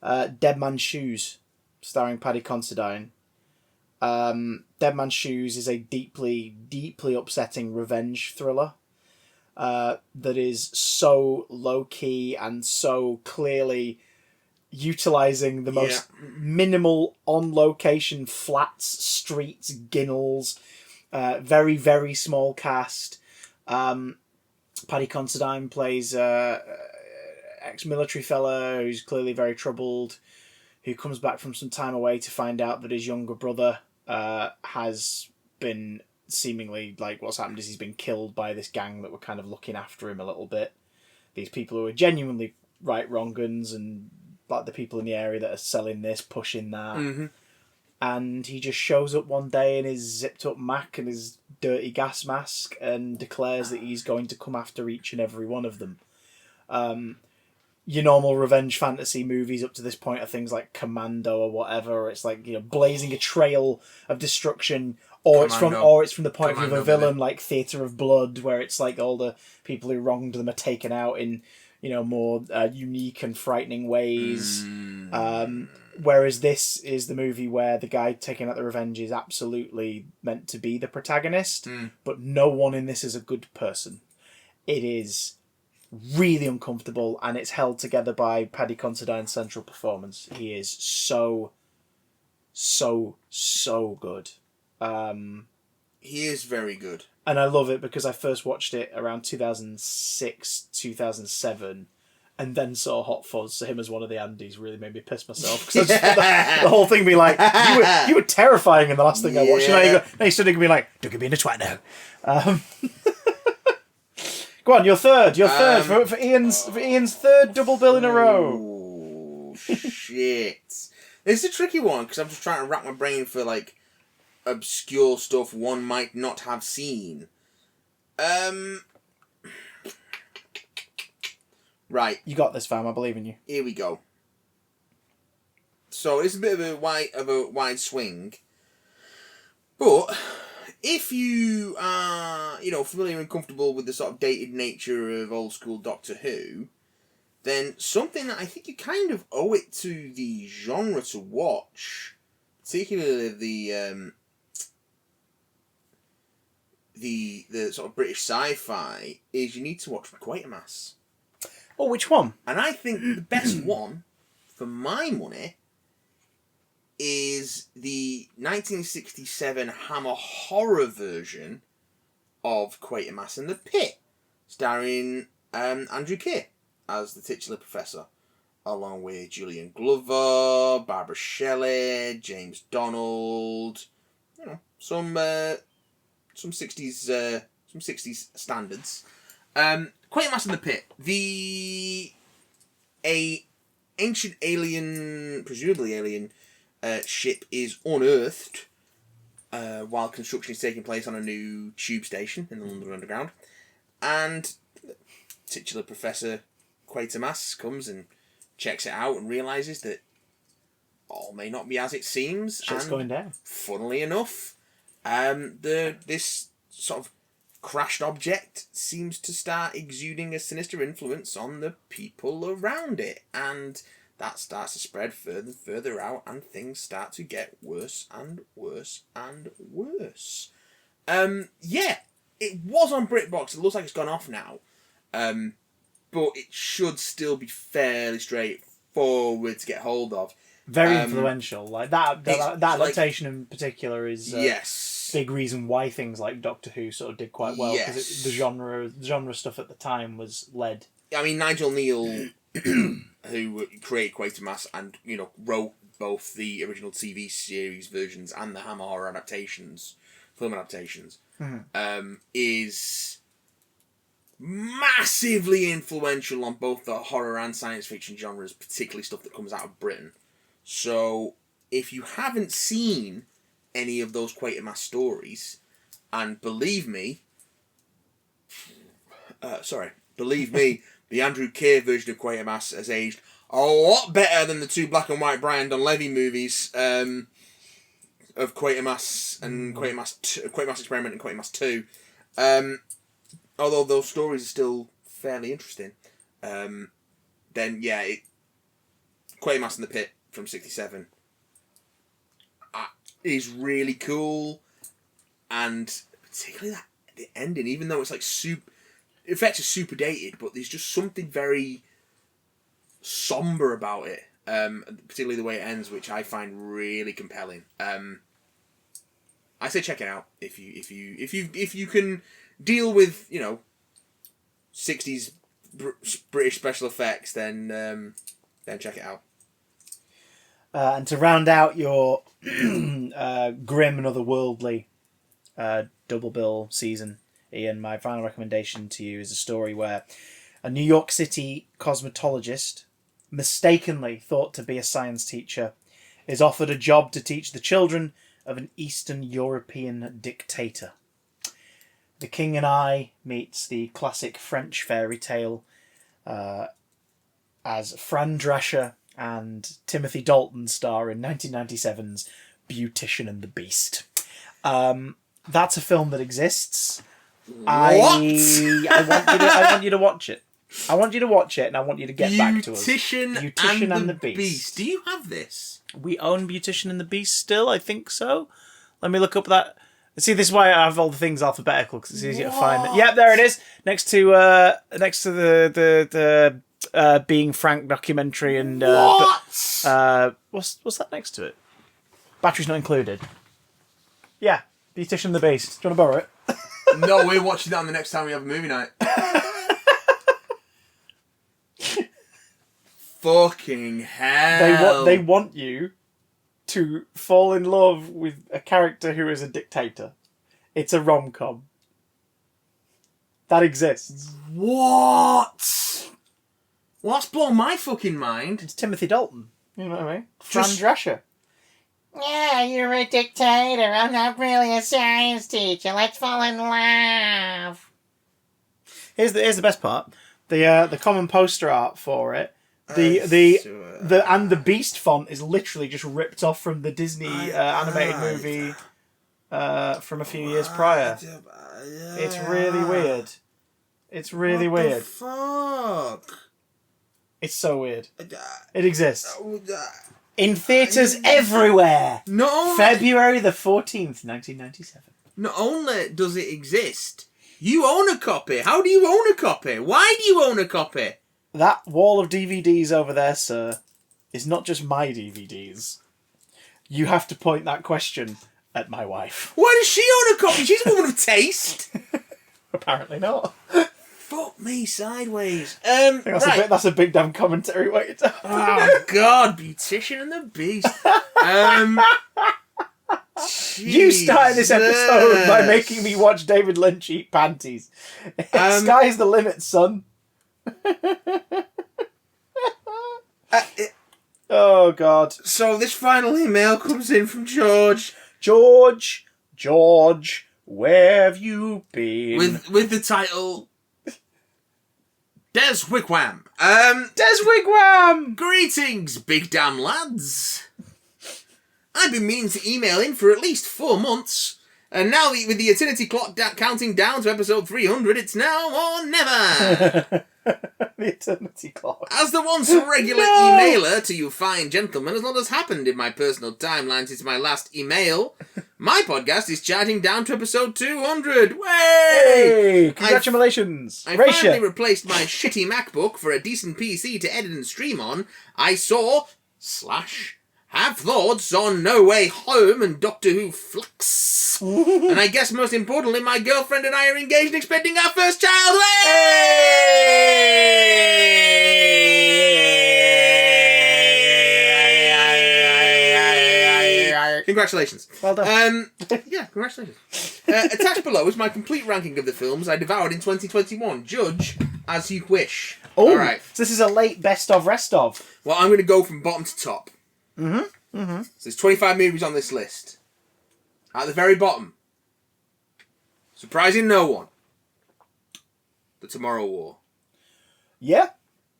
Speaker 2: Dead Man's Shoes, starring Paddy Considine. Dead Man's Shoes is a deeply, deeply upsetting revenge thriller that is so low-key and so clearly utilising the most minimal on-location flats, streets, ginnels, Very, very small cast. Paddy Considine plays ex-military fella who's clearly very troubled, who comes back from some time away to find out that his younger brother has been seemingly, like, what's happened is he's been killed by this gang that were kind of looking after him a little bit. These people who are genuinely right wrong-uns and like the people in the area that are selling this, pushing that.
Speaker 1: Mm-hmm.
Speaker 2: And he just shows up one day in his zipped-up Mac and his dirty gas mask and declares that he's going to come after each and every one of them. Your normal revenge fantasy movies up to this point are things like Commando or whatever, or it's like, you know, blazing a trail of destruction, or
Speaker 1: Commando.
Speaker 2: it's from the point of view of a
Speaker 1: Commando,
Speaker 2: villain like Theatre of Blood, where it's like all the people who wronged them are taken out in, you know, more unique and frightening ways. Whereas this is the movie where the guy taking out the revenge is absolutely meant to be the protagonist, but no one in this is a good person. It is really uncomfortable, and it's held together by Paddy Considine's central performance. He is so good.
Speaker 1: He is very good.
Speaker 2: And I love it because I first watched it around 2006, 2007, and then saw Hot Fuzz. So him as one of the Andys really made me piss myself. Because the whole thing being like, you were terrifying in the last thing I watched.
Speaker 1: Yeah.
Speaker 2: Now you're sitting and being like, don't give me in a twat now. Go on, your third for Ian's third double bill in a row.
Speaker 1: Oh, shit. This is a tricky one because I'm just trying to rack my brain for like obscure stuff one might not have seen. Right.
Speaker 2: You got this, fam. I believe in you.
Speaker 1: Here we go. So it's a bit of a wide swing, but if you are, you know, familiar and comfortable with the sort of dated nature of old school Doctor Who, then something that I think you kind of owe it to the genre to watch, particularly the sort of British sci-fi, is you need to watch Quatermass.
Speaker 2: Oh, which one?
Speaker 1: And I think the best one, for my money, is the 1967 Hammer horror version of Quatermass and the Pit, starring Andrew Keir as the titular professor, along with Julian Glover, Barbara Shelley, James Donald, you know, some 60s standards. Quatermass and the Pit. Ancient alien, presumably alien, ship is unearthed while construction is taking place on a new tube station in the London Underground, and titular Professor Quatermass comes and checks it out and realises that all may not be as it seems.
Speaker 2: Shit's going down.
Speaker 1: Funnily enough, this sort of crashed object seems to start exuding a sinister influence on the people around it, and that starts to spread further and further out, and things start to get worse and worse and worse. Yeah, it was on BritBox. It looks like it's gone off now, but it should still be fairly straightforward to get hold of.
Speaker 2: Very influential. Like that adaptation
Speaker 1: like,
Speaker 2: in particular is
Speaker 1: yes.
Speaker 2: Big reason why things like Doctor Who sort of did quite well, because
Speaker 1: Yes.
Speaker 2: the genre stuff at the time was led.
Speaker 1: I mean, Nigel Neal, who created Quatermass and, you know, wrote both the original TV series versions and the Hammer horror adaptations, film adaptations, is massively influential on both the horror and science fiction genres, particularly stuff that comes out of Britain. So, if you haven't seen any of those Quatermass stories, and believe me, the Andrew Keir version of Quatermass has aged a lot better than the two black and white Brian Donlevy movies of Quatermass and Quatermass Experiment and Quatermass 2. Although those stories are still fairly interesting, then yeah, Quatermass in the Pit from '67 is really cool, and particularly the ending, even though it's like effects are super dated, but there's just something very somber about it, particularly the way it ends, which I find really compelling. I I say check it out if you can deal with 60s British special effects, then check it out.
Speaker 2: And to round out your grim and otherworldly double bill season, Ian, my final recommendation to you is a story where a New York City cosmetologist, mistakenly thought to be a science teacher, is offered a job to teach the children of an Eastern European dictator. The King and I meets the classic French fairy tale as Fran Drescher and Timothy Dalton star in 1997's Beautician and the Beast. That's a film that exists.
Speaker 1: What?
Speaker 2: I want you to watch it. I want you to watch it, and I want you to get back to us.
Speaker 1: Beautician and the Beast. Do you have this?
Speaker 2: We own Beautician and the Beast still, I think so. Let me look up that. See, this is why I have all the things alphabetical, because it's easier to find it. Yep, there it is. Next to the Being Frank documentary and what's that next to it? Batteries not included. Yeah, Beautician and the Beast. Do you want to borrow it?
Speaker 1: No, we're watching that on the next time we have a movie night. Fucking hell.
Speaker 2: They want you to fall in love with a character who is a dictator. It's a rom-com. That exists.
Speaker 1: What? Well, that's blown my fucking mind.
Speaker 2: It's Timothy Dalton. You know what I mean? Fran Drescher.
Speaker 4: Yeah, you're a dictator. I'm not really a science teacher. Let's fall in love.
Speaker 2: Here's the best part. The common poster art for it. The Beast font is literally just ripped off from the Disney animated movie from a few years prior. It's really weird. It's really
Speaker 1: what
Speaker 2: weird.
Speaker 1: The fuck?
Speaker 2: It's so weird. It exists. In theatres everywhere. February the 14th, 1997.
Speaker 1: Not only does it exist, you own a copy. How do you own a copy? Why do you own a copy?
Speaker 2: That wall of DVDs over there, sir, is not just my DVDs. You have to point that question at my wife.
Speaker 1: Why does she own a copy? She's a woman of taste.
Speaker 2: Apparently not.
Speaker 1: Fuck me sideways.
Speaker 2: I think that's a big damn commentary waiting to
Speaker 1: Oh God, Beautician and the Beast.
Speaker 2: You started this episode by making me watch David Lynch eat panties. Sky's the limit, son. Oh God.
Speaker 1: So this final email comes in from George,
Speaker 2: where have you been?
Speaker 1: With the title Des Wigwam.
Speaker 2: Des Wigwam!
Speaker 1: Greetings, big damn lads. I've been meaning to email in for at least 4 months, and now with the eternity clock counting down to episode 300, it's now or never.
Speaker 2: The eternity clock.
Speaker 1: As the once regular emailer to you fine gentlemen, a lot has happened in my personal timeline since my last email. My podcast is charging down to episode 200.
Speaker 2: Hey! Congratulations!
Speaker 1: I finally replaced my shitty MacBook for a decent PC to edit and stream on. I saw / have thoughts on No Way Home and Doctor Who Flux. And I guess most importantly, my girlfriend and I are engaged and expecting our first child. Congratulations.
Speaker 2: Well done.
Speaker 1: Yeah, congratulations. Attached below is my complete ranking of the films I devoured in 2021. Judge as you wish.
Speaker 2: Oh,
Speaker 1: all right.
Speaker 2: So this is a late best of rest of.
Speaker 1: Well, I'm going to go from bottom to top.
Speaker 2: Mm-hmm. Mm-hmm.
Speaker 1: So there's 25 movies on this list. At the very bottom, surprising no one, The Tomorrow War.
Speaker 2: Yeah.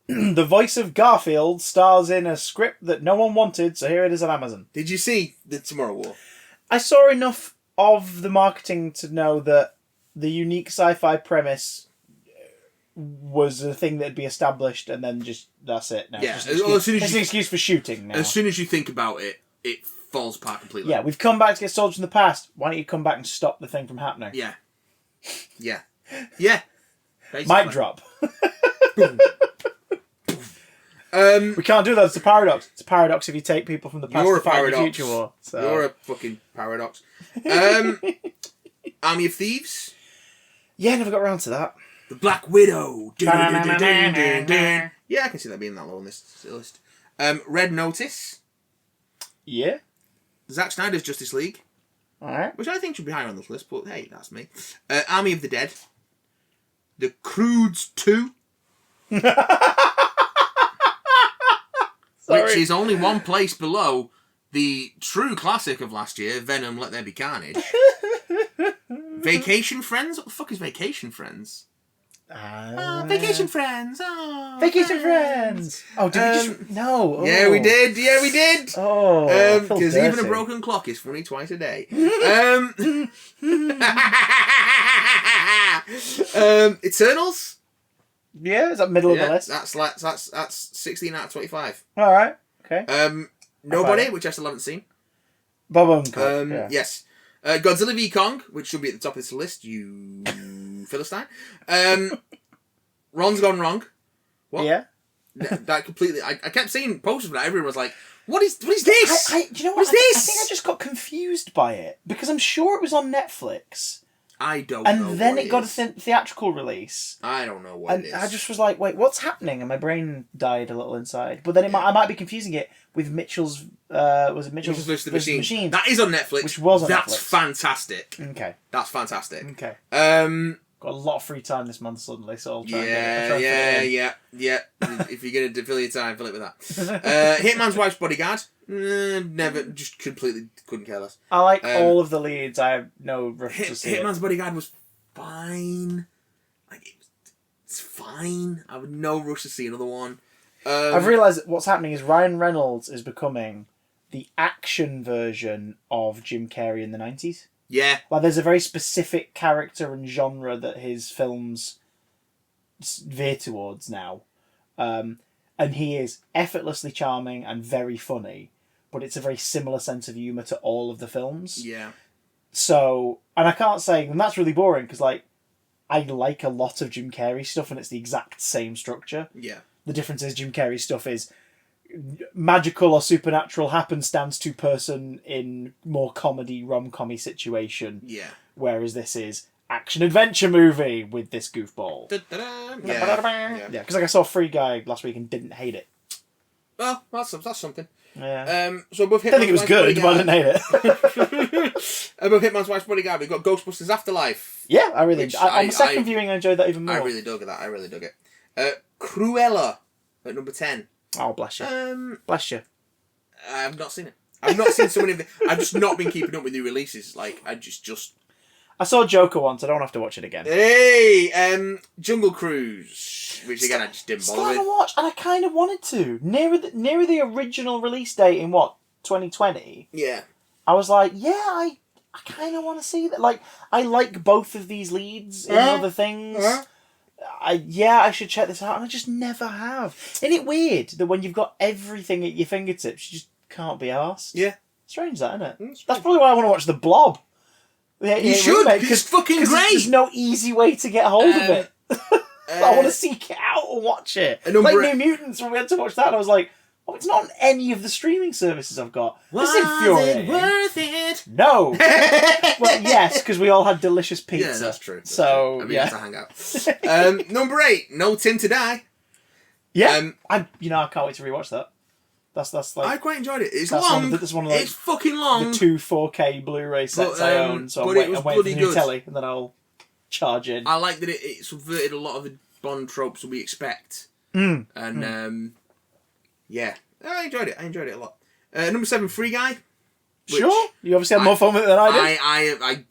Speaker 2: The voice of Garfield stars in a script that no one wanted, so here it is on Amazon.
Speaker 1: Did you see The Tomorrow War?
Speaker 2: I saw enough of the marketing to know that the unique sci-fi premise was a thing that'd be established, and then just that's it. No,
Speaker 1: yeah,
Speaker 2: it's an excuse for shooting now.
Speaker 1: As soon as you think about it, it falls apart completely.
Speaker 2: Yeah, we've come back to get soldiers from the past. Why don't you come back and stop the thing from happening?
Speaker 1: Yeah. Yeah. Yeah.
Speaker 2: Mic drop. We can't do that. It's a paradox. It's a paradox if you take people from the past
Speaker 1: You're
Speaker 2: to
Speaker 1: a
Speaker 2: fight in the
Speaker 1: paradox.
Speaker 2: future war. So.
Speaker 1: You're a fucking paradox. Army of Thieves.
Speaker 2: Yeah, never got around to that.
Speaker 1: The Black Widow. Yeah, I can see that being that low on this list. Red Notice.
Speaker 2: Yeah.
Speaker 1: Zack Snyder's Justice League.
Speaker 2: Alright.
Speaker 1: Which I think should be higher on this list, but hey, that's me. Army of the Dead. The Croods 2. Which is only one place below the true classic of last year, Venom, Let There Be Carnage. Vacation Friends? What the fuck is Vacation Friends? Vacation Friends. Oh,
Speaker 2: Vacation Friends. Oh, did we just... No. Oh.
Speaker 1: Yeah, we did. Yeah, we did.
Speaker 2: Oh,
Speaker 1: because even a broken clock is funny twice a day. Eternals.
Speaker 2: Yeah, is that middle of the list?
Speaker 1: That's 16 out of 25.
Speaker 2: All right. Okay.
Speaker 1: Nobody, which I still haven't seen.
Speaker 2: Bob Uncle.
Speaker 1: Yes. Godzilla v Kong, which should be at the top of this list. You Philistine. Ron's Gone Wrong. What?
Speaker 2: Yeah.
Speaker 1: That completely. I kept seeing posters for that. Everyone was like, "What is this?
Speaker 2: Do you know what?
Speaker 1: What is this?"
Speaker 2: I think I just got confused by it because I'm sure it was on Netflix.
Speaker 1: I don't know.
Speaker 2: And then
Speaker 1: what
Speaker 2: it got
Speaker 1: is.
Speaker 2: a theatrical release.
Speaker 1: I don't know what
Speaker 2: And
Speaker 1: it is.
Speaker 2: I just was like, wait, what's happening? And my brain died a little inside. But then I might be confusing it with Mitchell's... was it Mitchell's
Speaker 1: versus the
Speaker 2: versus
Speaker 1: Machine. That is on Netflix.
Speaker 2: Which was on
Speaker 1: That's
Speaker 2: Netflix.
Speaker 1: fantastic.
Speaker 2: Okay.
Speaker 1: That's fantastic.
Speaker 2: Okay.
Speaker 1: Got
Speaker 2: a lot of free time this month suddenly, so I'll try
Speaker 1: Yeah. If you're gonna fill your time, fill it with that. Hitman's Wife's Bodyguard. Never, just completely couldn't care less.
Speaker 2: I like all of the leads. I have no rush to see
Speaker 1: Hitman's Bodyguard was fine. It's fine. I have no rush to see another one.
Speaker 2: I've realised that what's happening is Ryan Reynolds is becoming the action version of Jim Carrey in the 90s.
Speaker 1: Yeah.
Speaker 2: Like, there's a very specific character and genre that his films veer towards now. And he is effortlessly charming and very funny, but it's a very similar sense of humour to all of the films.
Speaker 1: Yeah.
Speaker 2: So, and I can't say, and that's really boring, because, like, I like a lot of Jim Carrey stuff, and it's the exact same structure.
Speaker 1: Yeah.
Speaker 2: The difference is Jim Carrey stuff is magical or supernatural happenstance to person in more comedy rom-commy situation.
Speaker 1: Yeah.
Speaker 2: Whereas this is action-adventure movie with this goofball.
Speaker 1: Yeah.
Speaker 2: Yeah, because like I saw Free Guy last week and didn't hate it.
Speaker 1: Well, that's something.
Speaker 2: Yeah.
Speaker 1: So above Hitman's
Speaker 2: I don't think it was good, but I didn't hate it.
Speaker 1: Above Hitman's Wife's Bodyguard, we've got Ghostbusters Afterlife.
Speaker 2: Yeah, I really... on the second viewing, I enjoyed that even more.
Speaker 1: I really dug it. Cruella at number 10.
Speaker 2: Oh, bless you. Bless you.
Speaker 1: I have not seen it. I've not seen so many of the... I've just not been keeping up with new releases. Like, I just...
Speaker 2: I saw Joker once, I don't have to watch it again.
Speaker 1: Hey! Jungle Cruise. Which, again, I just didn't bother
Speaker 2: Still
Speaker 1: with.
Speaker 2: watch, and I kind of wanted to. Nearer the original release date in, 2020?
Speaker 1: Yeah.
Speaker 2: I was like, yeah, I kind of want to see that. Like, I like both of these leads in other things. I should check this out, and I just never have. Isn't it weird that when you've got everything at your fingertips, you just can't be arsed?
Speaker 1: Yeah.
Speaker 2: Strange that, isn't it? That's probably why I want to watch The Blob.
Speaker 1: You should, because it's fucking great.
Speaker 2: There's no easy way to get hold of it. I want to seek it out and watch it. Like New Mutants, when we had to watch that, and I was like, oh, it's not on any of the streaming services I've got. This is infuriating.
Speaker 1: Was it worth it?
Speaker 2: No. Well, yes, because we all had delicious pizza.
Speaker 1: Yeah, that's true.
Speaker 2: So,
Speaker 1: I mean,
Speaker 2: yeah.
Speaker 1: that's a hangout. Number 8, No Tim to Die.
Speaker 2: Yeah. I can't wait to rewatch that. That's like...
Speaker 1: I quite enjoyed it. It's
Speaker 2: that's
Speaker 1: long.
Speaker 2: That's one of like,
Speaker 1: it's fucking long.
Speaker 2: The 2 4K Bluray sets I own, so I'm waiting for the new telly, and then I'll charge in.
Speaker 1: I like that it subverted a lot of the Bond tropes that we expect. And, yeah. I enjoyed it a lot. Number 7, Free Guy.
Speaker 2: Sure. You obviously had more fun with it than I did.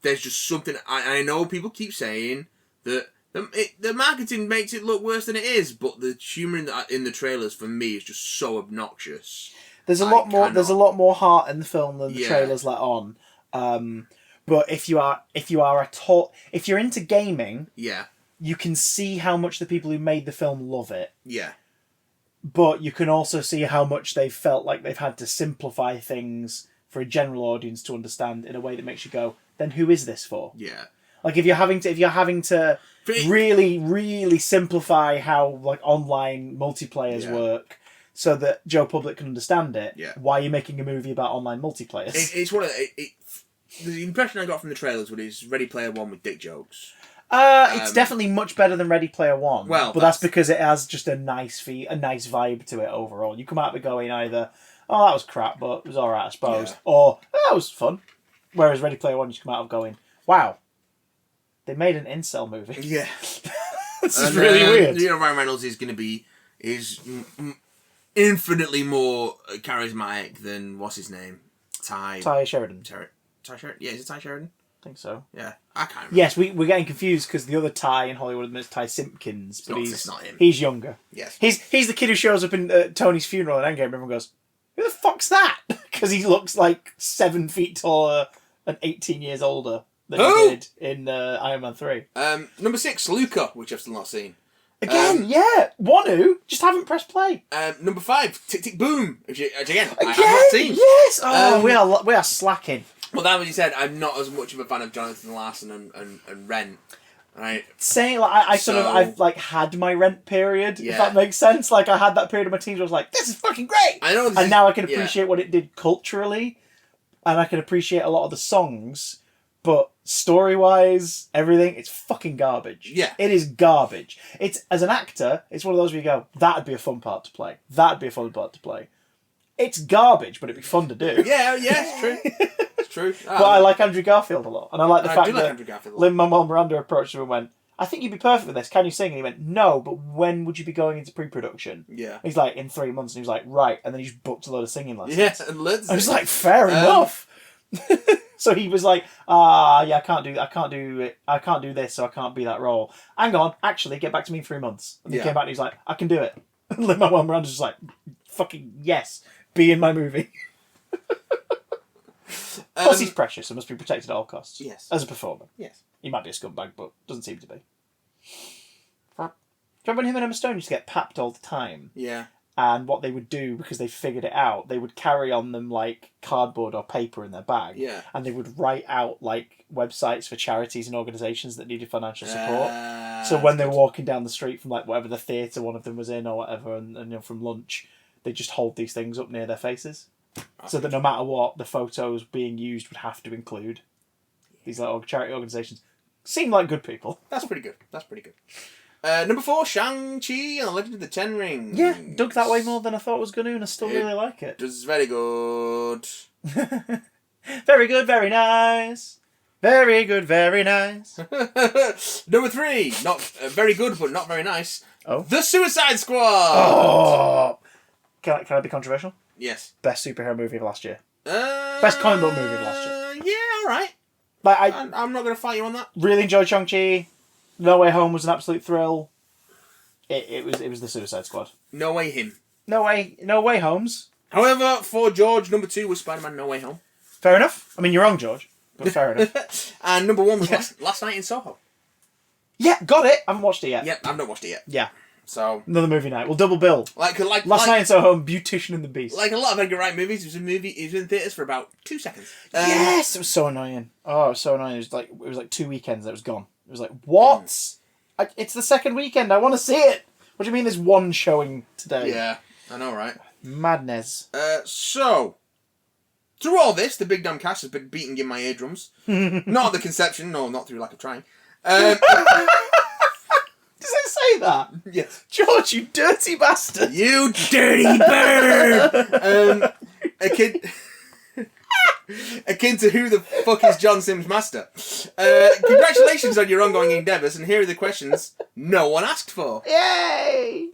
Speaker 1: There's just something... I know people keep saying that the marketing makes it look worse than it is, but the humour in the trailers, for me, is just so obnoxious.
Speaker 2: There's a lot more heart in the film than the trailers let on. But if you're into gaming, you can see how much the people who made the film love it.
Speaker 1: Yeah.
Speaker 2: But you can also see how much they've felt like they've had to simplify things for a general audience to understand in a way that makes you go, then who is this for?
Speaker 1: Yeah.
Speaker 2: Like if you're having to really, really simplify how like online multiplayers work, so that Joe Public can understand it.
Speaker 1: Yeah.
Speaker 2: Why are you making a movie about online multiplayers?
Speaker 1: It's one of the impression I got from the trailers was Ready Player One with dick jokes.
Speaker 2: It's definitely much better than Ready Player One.
Speaker 1: Well,
Speaker 2: but that's because it has just a nice vibe to it overall. You come out of it going either, oh, that was crap, but it was alright, I suppose, or oh, that was fun. Whereas Ready Player One, you come out of going, wow, they made an incel movie.
Speaker 1: Yeah.
Speaker 2: This is really weird.
Speaker 1: Ryan Reynolds is going to be infinitely more charismatic than what's his name, Ty
Speaker 2: Sheridan.
Speaker 1: Ty Sheridan. Yeah, is it Ty Sheridan?
Speaker 2: I think so.
Speaker 1: Yeah, I can't remember.
Speaker 2: Yes, we're getting confused because the other Ty in Hollywood is Ty Simpkins, but
Speaker 1: it's not him.
Speaker 2: He's younger.
Speaker 1: Yes,
Speaker 2: he's the kid who shows up in Tony's funeral in Endgame. Everyone goes, "Who the fuck's that?" Because he looks like 7 feet taller and 18 years older than he did in Iron Man 3.
Speaker 1: Number 6, Luca, which I've still not seen.
Speaker 2: Again, Wanu, just haven't pressed play.
Speaker 1: Number 5, Tick Tick Boom, which again I have not seen.
Speaker 2: Yes, we are slacking.
Speaker 1: Well, that was you said. I'm not as much of a fan of Jonathan Larson and Rent. Right.
Speaker 2: Saying like I've like had my Rent period.
Speaker 1: Yeah.
Speaker 2: If that makes sense. Like I had that period of my teens where I was like, this is fucking great.
Speaker 1: I know.
Speaker 2: And now I can appreciate what it did culturally, and I can appreciate a lot of the songs. But story-wise, everything, it's fucking garbage.
Speaker 1: Yeah.
Speaker 2: It is garbage. It's, as an actor, it's one of those where you go, that'd be a fun part to play. That'd be a fun part to play. It's garbage, but it'd be fun to do.
Speaker 1: Yeah, it's true. It's true.
Speaker 2: But I like Andrew Garfield a lot. And I like the fact that
Speaker 1: Andrew Garfield
Speaker 2: Lin-Manuel Miranda approached him and went, I think you'd be perfect for this. Can you sing? And he went, no, but when would you be going into pre-production?
Speaker 1: Yeah.
Speaker 2: He's like, in 3 months. And he was like, right. And then he's booked a load of singing lessons.
Speaker 1: Yes, and learns
Speaker 2: I was like, fair enough. So he was like, I can't do this, so I can't be that role. Hang on, actually, get back to me in 3 months. And he came back and he was like, I can do it. And Lin-Manuel Miranda's just like, fucking yes, be in my movie. Plus he's precious and must be protected at all costs.
Speaker 1: Yes.
Speaker 2: As a performer.
Speaker 1: Yes.
Speaker 2: He might be a scumbag, but doesn't seem to be. Do you remember when him and Emma Stone used to get papped all the time?
Speaker 1: Yeah.
Speaker 2: And what they would do, because they figured it out, they would carry on them like cardboard or paper in their bag.
Speaker 1: Yeah.
Speaker 2: And they would write out like websites for charities and organisations that needed financial support. So when they were walking down the street from like whatever the theatre one of them was in or whatever, and you know, from lunch, they just hold these things up near their faces. So that no matter what, the photos being used would have to include these like charity organisations. Seem like good people.
Speaker 1: That's pretty good. Number 4, Shang-Chi and the Legend of the Ten Rings.
Speaker 2: Yeah, dug that way more than I thought it was going to, and I still really like it.
Speaker 1: Does very good.
Speaker 2: Very good, very nice. Very good, very nice.
Speaker 1: Number 3, not very good, but not very nice.
Speaker 2: Oh.
Speaker 1: The Suicide Squad.
Speaker 2: Oh. Can I be controversial?
Speaker 1: Yes.
Speaker 2: Best superhero movie of last year. Best comic book movie of last year.
Speaker 1: Yeah, all right.
Speaker 2: Like
Speaker 1: I'm not going to fight you on that.
Speaker 2: Really enjoyed Shang-Chi. No Way Home was an absolute thrill. It was the Suicide Squad.
Speaker 1: No Way Him.
Speaker 2: No Way Homes.
Speaker 1: However, for George, number 2 was Spider-Man No Way Home.
Speaker 2: Fair enough. I mean, you're wrong, George, but fair enough.
Speaker 1: And number 1 was Last Night in Soho.
Speaker 2: Yeah, got it. I haven't watched it yet.
Speaker 1: Yep, I've not watched it yet.
Speaker 2: Yeah.
Speaker 1: So
Speaker 2: another movie night. We'll double bill.
Speaker 1: Like
Speaker 2: Last Night in Soho and Beautician and the Beast.
Speaker 1: Like a lot of Edgar Wright movies, it was in theatres for about 2 seconds.
Speaker 2: Yes, it was so annoying. Oh, it was so annoying. It was like 2 weekends. It was gone. It was like, what? It's the second weekend. I want to see it. What do you mean? There's one showing today?
Speaker 1: Yeah, I know, right?
Speaker 2: Madness.
Speaker 1: So through all this, the big damn cast has been beating in my eardrums. Not at the conception, no, not through lack of trying.
Speaker 2: Does it say that?
Speaker 1: Yes.
Speaker 2: George, you dirty bastard.
Speaker 1: You dirty bird! Akin to who the fuck is John Sims' master? Congratulations on your ongoing endeavours, and here are the questions no one asked for.
Speaker 2: Yay!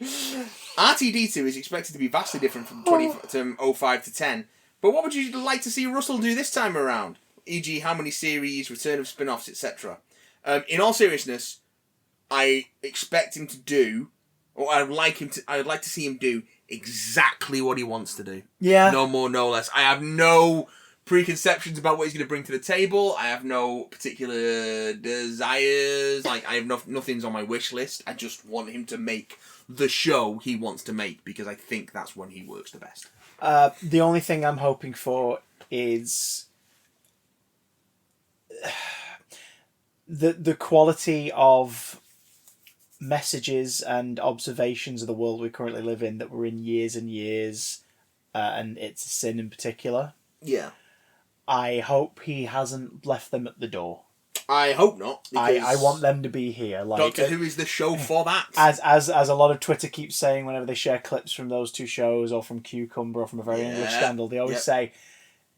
Speaker 1: RTD2 is expected to be vastly different from 05 to 10, but what would you like to see Russell do this time around? E.g., how many series, return of spin-offs, etc. In all seriousness, I expect him to do, or I would like to see him do exactly what he wants to do.
Speaker 2: Yeah.
Speaker 1: No more, no less. I have no preconceptions about what he's going to bring to the table. I have no particular desires. Like, I have nothing's on my wish list. I just want him to make the show he wants to make, because I think that's when he works the best.
Speaker 2: The only thing I'm hoping for is the quality of messages and observations of the world we currently live in that were in years and years, and It's a Sin in particular.
Speaker 1: Yeah.
Speaker 2: I hope he hasn't left them at the door.
Speaker 1: I hope not.
Speaker 2: I want them to be here. Like,
Speaker 1: Doctor Who is the show for that.
Speaker 2: As a lot of Twitter keeps saying whenever they share clips from those two shows or from Cucumber or from A Very English Scandal, they always say,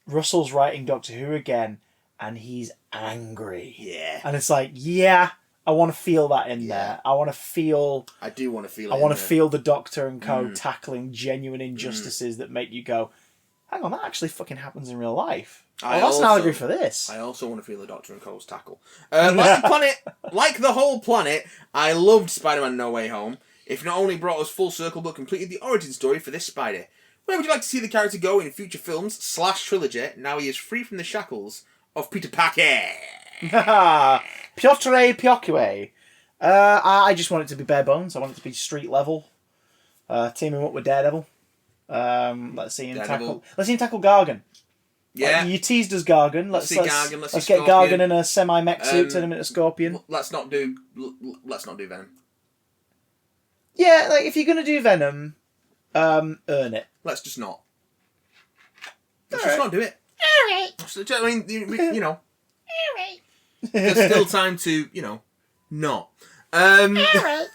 Speaker 2: Russell's writing Doctor Who again and he's angry.
Speaker 1: Yeah.
Speaker 2: And it's like, yeah, I want to feel that in there. I want to feel...
Speaker 1: I do want to feel it.
Speaker 2: I want to feel the Doctor and co tackling genuine injustices that make you go, hang on, that actually fucking happens in real life. That's an allegory for this.
Speaker 1: I also want to feel the Doctor and Cole's tackle. Like the whole planet, I loved Spider-Man No Way Home. It not only brought us full circle, but completed the origin story for this Spider. Where would you like to see the character go in future films / trilogy? Now he is free from the shackles of Peter Parker.
Speaker 2: Piotr Piocue. I just want it to be bare bones. I want it to be street level. Team him up with Daredevil. Let's see him tackle Gargan.
Speaker 1: Yeah,
Speaker 2: you teased us Gargan. Let's
Speaker 1: Gargan.
Speaker 2: Let's get Gargan in a semi-mech suit, turn him into a Scorpion.
Speaker 1: Let's not do Venom.
Speaker 2: Yeah, like if you're gonna do Venom, earn it.
Speaker 1: Let's just not. Let's just not do it.
Speaker 4: Alright.
Speaker 1: I mean, you know,
Speaker 4: Alright.
Speaker 1: there's still time to, you know, not.
Speaker 4: Alright.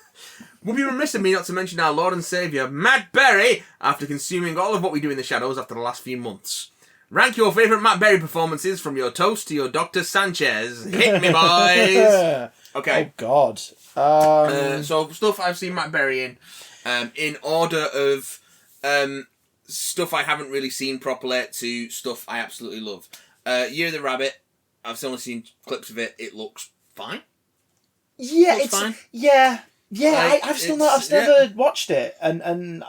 Speaker 1: Would be remiss of me not to mention our Lord and Saviour, Matt Berry, after consuming all of what we do in the shadows after the last few months. Rank your favourite Matt Berry performances from your toast to your Dr. Sanchez. Hit me, boys! Okay.
Speaker 2: Oh, God.
Speaker 1: So, stuff I've seen Matt Berry in order of stuff I haven't really seen properly to stuff I absolutely love. Year of the Rabbit, I've only seen clips of it. It looks fine.
Speaker 2: Yeah,
Speaker 1: it's fine.
Speaker 2: Yeah.
Speaker 1: Like,
Speaker 2: I've never watched it, and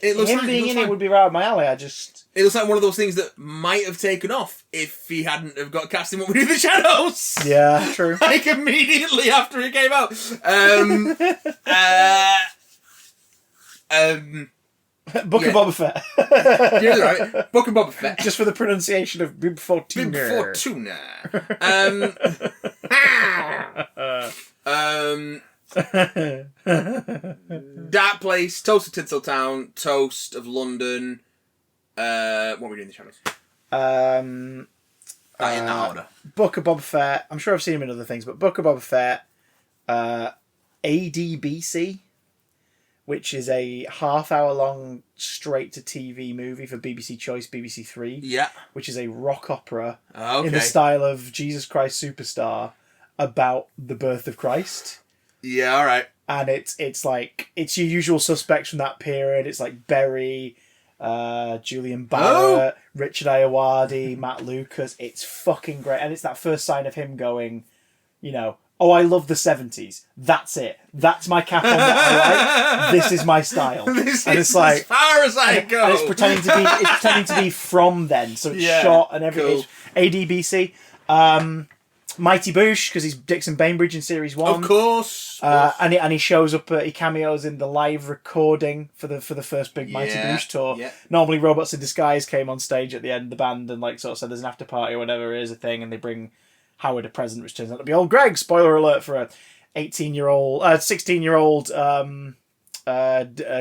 Speaker 1: it looks
Speaker 2: him
Speaker 1: fine,
Speaker 2: being in
Speaker 1: fine.
Speaker 2: it would be right up my alley.
Speaker 1: It looks like one of those things that might have taken off if he hadn't have got cast in What We Do in the Shadows.
Speaker 2: Yeah, true.
Speaker 1: Like immediately after it came out.
Speaker 2: Book of Boba Fett.
Speaker 1: You're right. Book of Boba Fett.
Speaker 2: Just for the pronunciation of Bib Fortuna.
Speaker 1: Dark Place, Toast of Tinseltown, Toast of London. What Were We Doing in the Shadows? In that order.
Speaker 2: Book of Boba Fett. I'm sure I've seen him in other things, but Book of Boba Fett. ADBC, which is a half-hour-long straight-to-TV movie for BBC Choice, BBC Three.
Speaker 1: Yeah.
Speaker 2: Which is a rock opera
Speaker 1: Okay.
Speaker 2: in the style of Jesus Christ Superstar about the birth of Christ.
Speaker 1: Yeah, alright.
Speaker 2: And it's like, it's your usual suspects from that period. It's like Berry, Julian Barrett, Richard Ayoade, Matt Lucas. It's fucking great. And it's that first sign of him going, you know, oh, I love the 70s. That's it. That's my cap on what I like. This is my style.
Speaker 1: This
Speaker 2: and
Speaker 1: is
Speaker 2: it's like,
Speaker 1: as far as I go.
Speaker 2: And it's pretending to be from then. So it's shot and everything.
Speaker 1: Cool.
Speaker 2: ADBC. Mighty Boosh, because he's Dixon Bainbridge in Series 1.
Speaker 1: Of course.
Speaker 2: And he shows up, he cameos in the live recording for the first big Mighty Boosh tour.
Speaker 1: Yeah.
Speaker 2: Normally Robots in Disguise came on stage at the end of the band and like sort of said there's an after party or whatever it is a thing, and they bring Howard a present, which turns out to be old Greg. Spoiler alert for a 16-year-old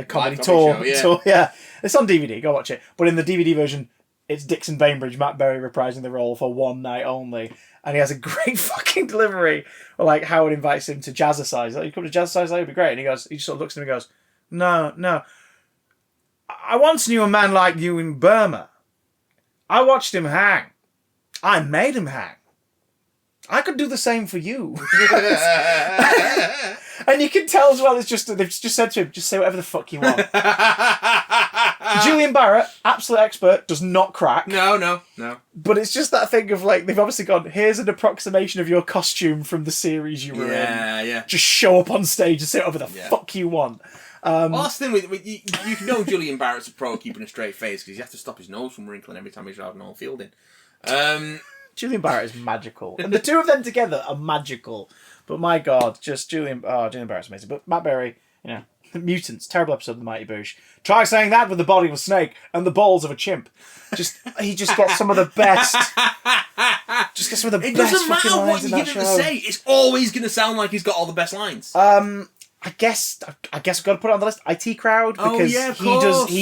Speaker 2: comedy tour.
Speaker 1: show, yeah.
Speaker 2: Tour, yeah. It's on DVD, go watch it. But in the DVD version, it's Dixon Bainbridge, Matt Berry reprising the role for one night only. And he has a great fucking delivery. Or like Howard invites him to Jazzercise. Like, you come to Jazzercise, that would be great. And he just sort of looks at him and goes, No. I once knew a man like you in Burma. I watched him hang. I made him hang. I could do the same for you. And you can tell as well, it's just they've just said to him, just say whatever the fuck you want. Julian Barrett, absolute expert, does not crack.
Speaker 1: No.
Speaker 2: But it's just that thing of like, they've obviously gone, here's an approximation of your costume from the series you were in.
Speaker 1: Yeah.
Speaker 2: Just show up on stage and say whatever the fuck you want.
Speaker 1: Well, that's the thing with you can know Julian Barrett's a pro at keeping a straight face because you have to stop his nose from wrinkling every time he's out on fielding.
Speaker 2: Julian Barrett is magical. And the two of them together are magical. But my God, just Julian Barrett's amazing. But Matt Berry, you know, Mutants, terrible episode of The Mighty Boosh. Try saying that with the body of a snake and the balls of a chimp. He just gets some of the best. Just get some of the
Speaker 1: It
Speaker 2: best
Speaker 1: doesn't
Speaker 2: fucking
Speaker 1: matter what
Speaker 2: lines
Speaker 1: you
Speaker 2: in
Speaker 1: give
Speaker 2: that
Speaker 1: him to
Speaker 2: show.
Speaker 1: say. It's always going to sound like he's got all the best lines.
Speaker 2: I guess I've got to put it on the list. IT Crowd,
Speaker 1: Oh,
Speaker 2: because
Speaker 1: yeah, of
Speaker 2: he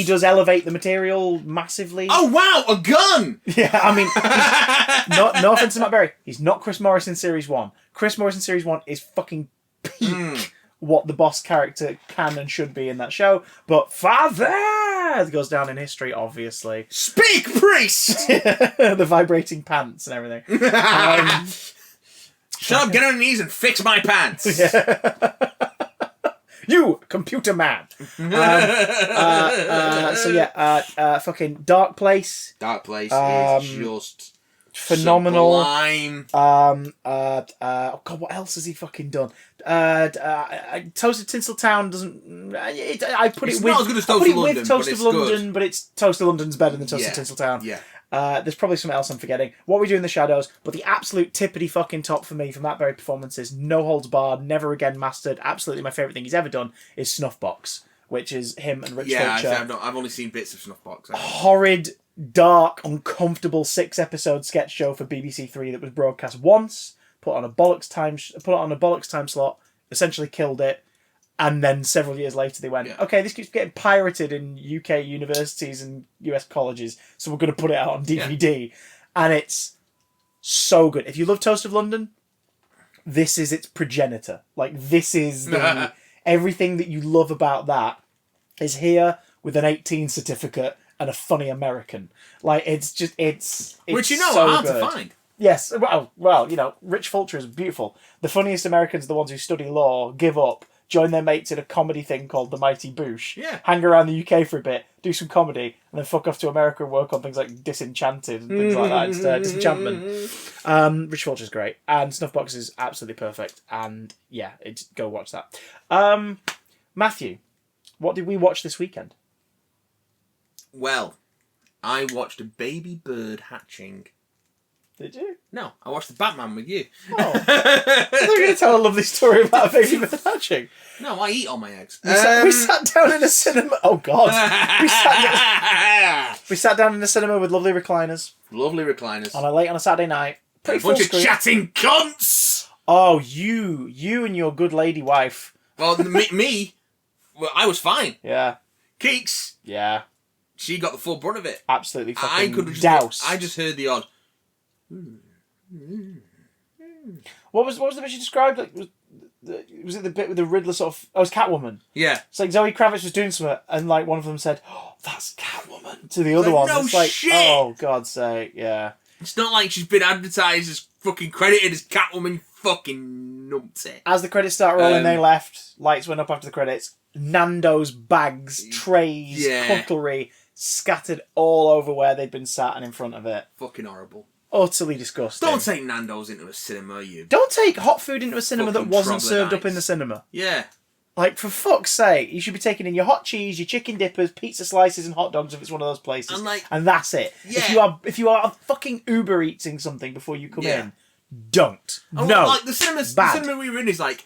Speaker 2: does
Speaker 1: course.
Speaker 2: elevate the material massively.
Speaker 1: Oh wow, a gun!
Speaker 2: Yeah, I mean, no offense to Matt Berry, he's not Chris Morris in Series 1. Chris Morris in Series 1 is fucking peak what the boss character can and should be in that show. But Father goes down in history, obviously.
Speaker 1: Speak, priest!
Speaker 2: The vibrating pants and everything.
Speaker 1: Shut up, get on your knees and fix my pants!
Speaker 2: You, computer man! Fucking Dark Place.
Speaker 1: Dark Place is just
Speaker 2: phenomenal.
Speaker 1: sublime.
Speaker 2: Oh God, what else has he fucking done? Toast of Tinseltown doesn't. I put
Speaker 1: It's
Speaker 2: it with.
Speaker 1: not as good as
Speaker 2: I put
Speaker 1: Toast
Speaker 2: it
Speaker 1: of
Speaker 2: with
Speaker 1: London,
Speaker 2: Toast
Speaker 1: but
Speaker 2: of
Speaker 1: it's
Speaker 2: London,
Speaker 1: good.
Speaker 2: but it's Toast of London's better than Toast of Tinseltown.
Speaker 1: Yeah.
Speaker 2: There's probably something else I'm forgetting. What We Do in the Shadows, but the absolute tippity fucking top for me for Matt Berry performances, no holds barred, never again mastered. Absolutely my favourite thing he's ever done is Snuffbox, which is him and Rich Fulcher.
Speaker 1: I've only seen bits of Snuffbox.
Speaker 2: Horrid, dark, uncomfortable 6-episode sketch show for BBC Three that was broadcast once, put on a bollocks time slot, essentially killed it, and then several years later they went, okay, this keeps getting pirated in UK universities and US colleges, so we're going to put it out on DVD. And it's so good. If you love Toast of London, this is its progenitor. Like, this is the everything that you love about that is here with an 18 certificate and a funny American. Like, it's
Speaker 1: Which
Speaker 2: so
Speaker 1: are hard
Speaker 2: good.
Speaker 1: to find.
Speaker 2: Yes, well, Rich Fulcher is beautiful. The funniest Americans are the ones who study law, give up, join their mates in a comedy thing called The Mighty Boosh, hang around the UK for a bit, do some comedy, and then fuck off to America and work on things like Disenchanted and things like that instead. Disenchantment. Rich Fulcher's great, and Snuffbox is absolutely perfect, and go watch that. Matthew, what did we watch this weekend?
Speaker 1: Well, I watched a baby bird hatching.
Speaker 2: Did you?
Speaker 1: No, I watched the Batman with you.
Speaker 2: Oh. I thought you were going to tell a lovely story about a baby bird hatching.
Speaker 1: No, I eat all my eggs.
Speaker 2: We sat down in a cinema. Oh God! We sat down in a cinema with lovely recliners.
Speaker 1: Lovely recliners.
Speaker 2: On a late on a Saturday night. Pretty full
Speaker 1: bunch of
Speaker 2: screen.
Speaker 1: chatting cunts.
Speaker 2: Oh, you and your good lady wife.
Speaker 1: Well, me. Well, I was fine.
Speaker 2: Yeah.
Speaker 1: Keeks.
Speaker 2: Yeah.
Speaker 1: She got the full brunt of it.
Speaker 2: Absolutely fucking
Speaker 1: I could
Speaker 2: douse.
Speaker 1: I just heard the odd.
Speaker 2: What was the bit she described? Like, was it the bit with the Riddler sort of? Oh, it was Catwoman.
Speaker 1: Yeah.
Speaker 2: It's like Zoe Kravitz was doing something, and like one of them said, "Oh, that's Catwoman," to the other
Speaker 1: Like,
Speaker 2: one.
Speaker 1: no
Speaker 2: It's like,
Speaker 1: shit.
Speaker 2: oh God's sake, yeah.
Speaker 1: It's not like she's been advertised as fucking credited as Catwoman. Fucking numpty.
Speaker 2: As the credits start rolling, they left. Lights went up after the credits. Nando's bags, trays, cutlery scattered all over where they'd been sat and in front of it.
Speaker 1: Fucking horrible.
Speaker 2: Utterly disgusting.
Speaker 1: Don't take Nando's into a cinema, you.
Speaker 2: Don't take hot food into a cinema that
Speaker 1: fucking
Speaker 2: wasn't served up
Speaker 1: troglodytes.
Speaker 2: in the cinema.
Speaker 1: Yeah.
Speaker 2: Like, for fuck's sake, you should be taking in your hot cheese, your chicken dippers, pizza slices, and hot dogs if it's one of those places. And that's it.
Speaker 1: Yeah.
Speaker 2: If you are fucking Uber eating something before you come in, don't.
Speaker 1: Oh,
Speaker 2: no.
Speaker 1: Like the cinema we were in is like,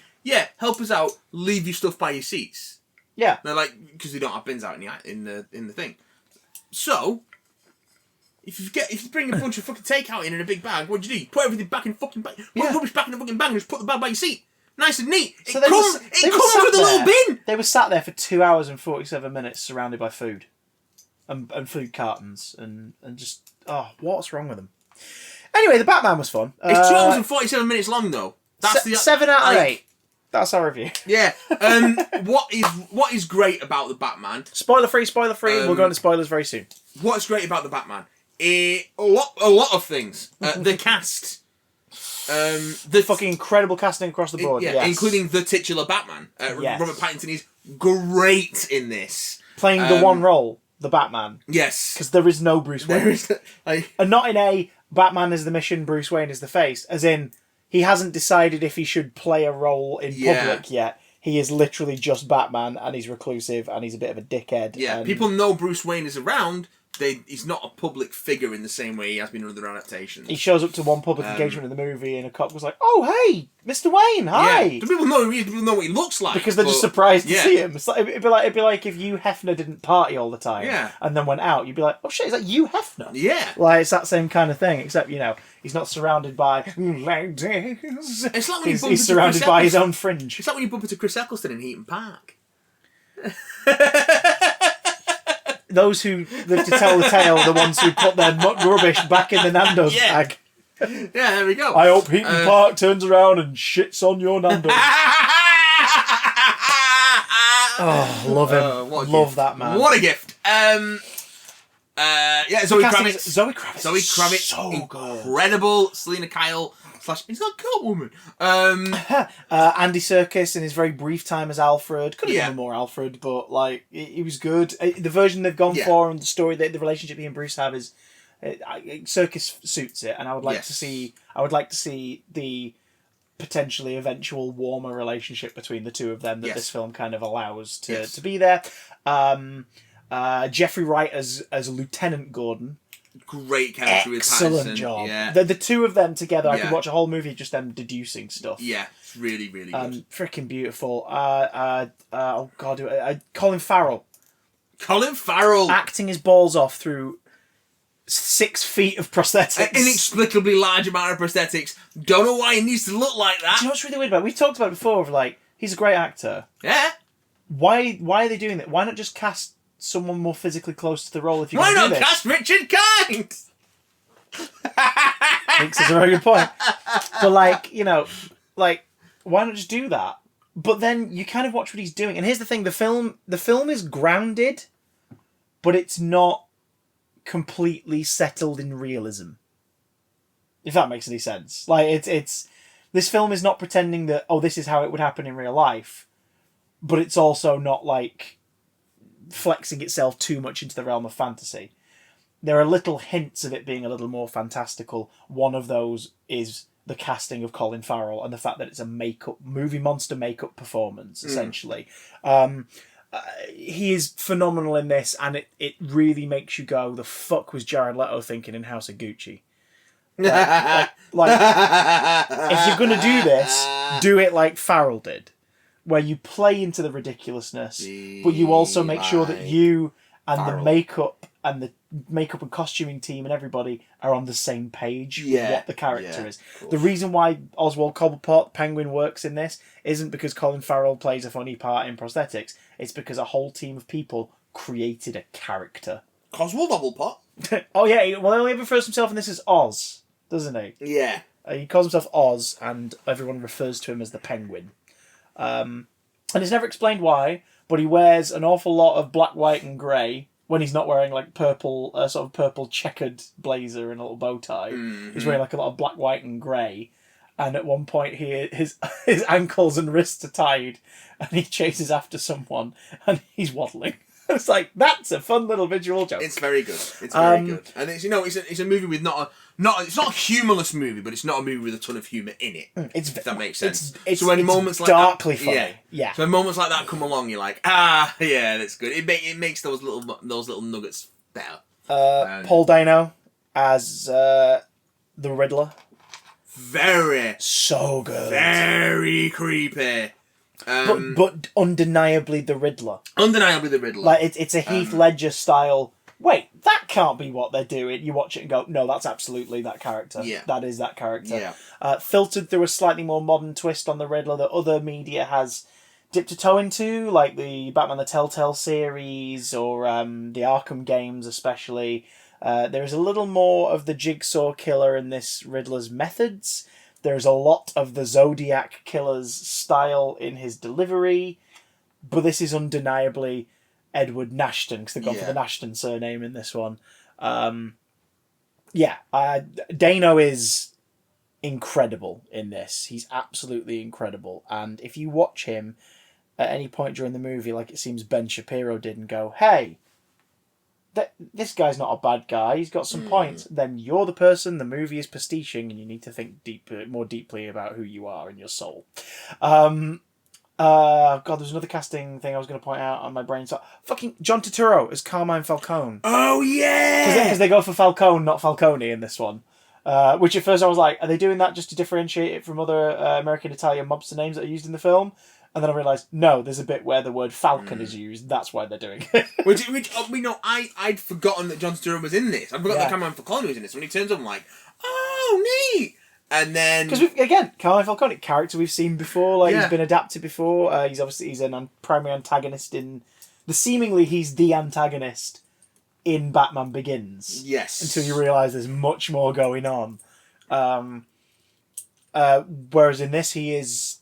Speaker 1: help us out. Leave your stuff by your seats.
Speaker 2: Yeah.
Speaker 1: They're like, because they don't have bins out in the thing. So, if you bring a bunch of fucking takeout in a big bag, what do? You put everything back in the fucking bag. Put rubbish back in the fucking bag and just put the bag by your seat. Nice and neat.
Speaker 2: So
Speaker 1: it comes with a little bin.
Speaker 2: They were sat there for 2 hours and 47 minutes surrounded by food. And food cartons. And just, what's wrong with them? Anyway, the Batman was fun.
Speaker 1: It's 2 hours and 47 minutes long, though. That's
Speaker 2: 7 out of 8. That's our review.
Speaker 1: Yeah. What is great about the Batman?
Speaker 2: Spoiler free. We'll go into spoilers very soon.
Speaker 1: What's great about the Batman? A lot of things. The cast.
Speaker 2: The fucking incredible casting across the board. Yes.
Speaker 1: Including the titular Batman.
Speaker 2: Yes.
Speaker 1: Robert Pattinson is great in this.
Speaker 2: Playing the one role, the Batman.
Speaker 1: Yes.
Speaker 2: Because there is no Bruce Wayne.
Speaker 1: There is,
Speaker 2: and not in a Batman is the mission, Bruce Wayne is the face. As in, he hasn't decided if he should play a role in public yet. He is literally just Batman, and he's reclusive, and he's a bit of a dickhead.
Speaker 1: Yeah, people know Bruce Wayne is around, he's not a public figure in the same way he has been in other adaptations.
Speaker 2: He shows up to one public engagement in the movie, and a cop was like, "Oh, hey, Mr. Wayne, hi."
Speaker 1: Yeah. Do people know what he looks like?
Speaker 2: Because they're just surprised to see him. It's like, it'd be like if Hugh Hefner didn't party all the time, and then went out. You'd be like, "Oh shit, is that Hugh Hefner?"
Speaker 1: Yeah,
Speaker 2: like it's that same kind of thing. Except he's not surrounded by ladies.
Speaker 1: It's like when
Speaker 2: he's surrounded by his own fringe.
Speaker 1: It's like when you bump into Chris Eccleston in Heaton Park.
Speaker 2: Those who live to tell the tale are the ones who put their rubbish back in the Nando's bag.
Speaker 1: Yeah, there we go.
Speaker 2: I hope Heaton Park turns around and shits on your Nando's. Oh, love him. Love that man.
Speaker 1: What a gift. Zoe Kravitz.
Speaker 2: Zoe Kravitz. So
Speaker 1: incredible. Selena Kyle. He's not Catwoman.
Speaker 2: Andy Serkis in his very brief time as Alfred. Could have done more Alfred, but he was good. The version they've gone for and the story, the relationship he and Bruce have is Serkis suits it, and I would like to see. I would like to see the potentially eventual warmer relationship between the two of them that this film kind of allows to be there. Jeffrey Wright as Lieutenant Gordon.
Speaker 1: Great chemistry with Pattinson.
Speaker 2: Excellent job.
Speaker 1: Yeah.
Speaker 2: The two of them together, I could watch a whole movie just them deducing stuff.
Speaker 1: Yeah, it's really, really good.
Speaker 2: Freaking beautiful. Colin Farrell.
Speaker 1: Colin Farrell.
Speaker 2: Acting his balls off through 6 feet of prosthetics.
Speaker 1: An inexplicably large amount of prosthetics. Don't know why he needs to look like that.
Speaker 2: Do you know what's really weird about it? We've talked about it before, of he's a great actor.
Speaker 1: Yeah.
Speaker 2: Why are they doing that? Why not just cast someone more physically close to the role if you're going to do this?
Speaker 1: Why not cast Richard Kind?
Speaker 2: I think that's a very good point. But why not just do that? But then you kind of watch what he's doing. And here's the thing, the film is grounded, but it's not completely settled in realism. If that makes any sense. It's this film is not pretending that, this is how it would happen in real life, but it's also not flexing itself too much into the realm of fantasy. There are little hints of it being a little more fantastical. One of those is the casting of Colin Farrell and the fact that it's a movie monster makeup performance, essentially. He is phenomenal in this, and it really makes you go, the fuck was Jared Leto thinking in House of Gucci? If you're going to do this, do it like Farrell did, where you play into the ridiculousness, but you also make sure that you and
Speaker 1: Farrell.
Speaker 2: the makeup and costuming team and everybody are on the same page with what the character is. The reason why Oswald Cobblepot Penguin works in this isn't because Colin Farrell plays a funny part in prosthetics. It's because a whole team of people created a character.
Speaker 1: Oswald Cobblepot?
Speaker 2: Oh yeah, he only refers to himself in this as Oz, doesn't he?
Speaker 1: Yeah.
Speaker 2: He calls himself Oz, and everyone refers to him as the Penguin. And it's never explained why, but he wears an awful lot of black, white, and grey when he's not wearing purple, sort of purple checkered blazer and a little bow tie. Mm-hmm. He's wearing a lot of black, white, and grey. And at one point, his ankles and wrists are tied, and he chases after someone, and he's waddling. It's that's a fun little visual joke.
Speaker 1: It's very good. It's very good, and it's a movie with it's not a humorless movie, but it's not a movie with a ton of humour in it. If that makes sense.
Speaker 2: It's
Speaker 1: moments like
Speaker 2: darkly
Speaker 1: that,
Speaker 2: funny. Yeah.
Speaker 1: So when moments like that come along, you're like, that's good. It makes those little nuggets better.
Speaker 2: Paul Dano as the Riddler.
Speaker 1: Very
Speaker 2: so good.
Speaker 1: Very creepy.
Speaker 2: But undeniably the Riddler.
Speaker 1: Undeniably the Riddler.
Speaker 2: It's a Heath Ledger style. Wait, that can't be what they're doing. You watch it and go, no, that's absolutely that character.
Speaker 1: Yeah.
Speaker 2: That is that character.
Speaker 1: Yeah.
Speaker 2: Filtered through a slightly more modern twist on the Riddler that other media has dipped a toe into, like the Batman the Telltale series or the Arkham games especially. There is a little more of the Jigsaw killer in this Riddler's methods. There's a lot of the Zodiac killer's style in his delivery, but this is undeniably Edward Nashton, because they've gone for the Nashton surname in this one. Dano is incredible in this. He's absolutely incredible. And if you watch him at any point during the movie, like it seems Ben Shapiro did, and go, hey, this guy's not a bad guy, he's got some points, then you're the person the movie is pastiching, and you need to think more deeply about who you are and your soul. God, there's another casting thing I was going to point out on my brain. So, fucking John Turturro as Carmine Falcone.
Speaker 1: Oh yeah,
Speaker 2: Because they go for Falcone, not Falcone in this one. Which at first I was like, are they doing that just to differentiate it from other American Italian mobster names that are used in the film? And then I realised, no, there's a bit where the word Falcon is used. That's why they're doing it.
Speaker 1: which I'd forgotten that John Turturro was in this. I'd forgotten that Carmine Falcone was in this. When he turns up, I'm like, oh, neat. And then
Speaker 2: because again, Carmine Falcone, character we've seen before, he's been adapted before. He's a primary antagonist in seemingly he's the antagonist in Batman Begins.
Speaker 1: Yes.
Speaker 2: Until you realise there's much more going on. Whereas in this, he's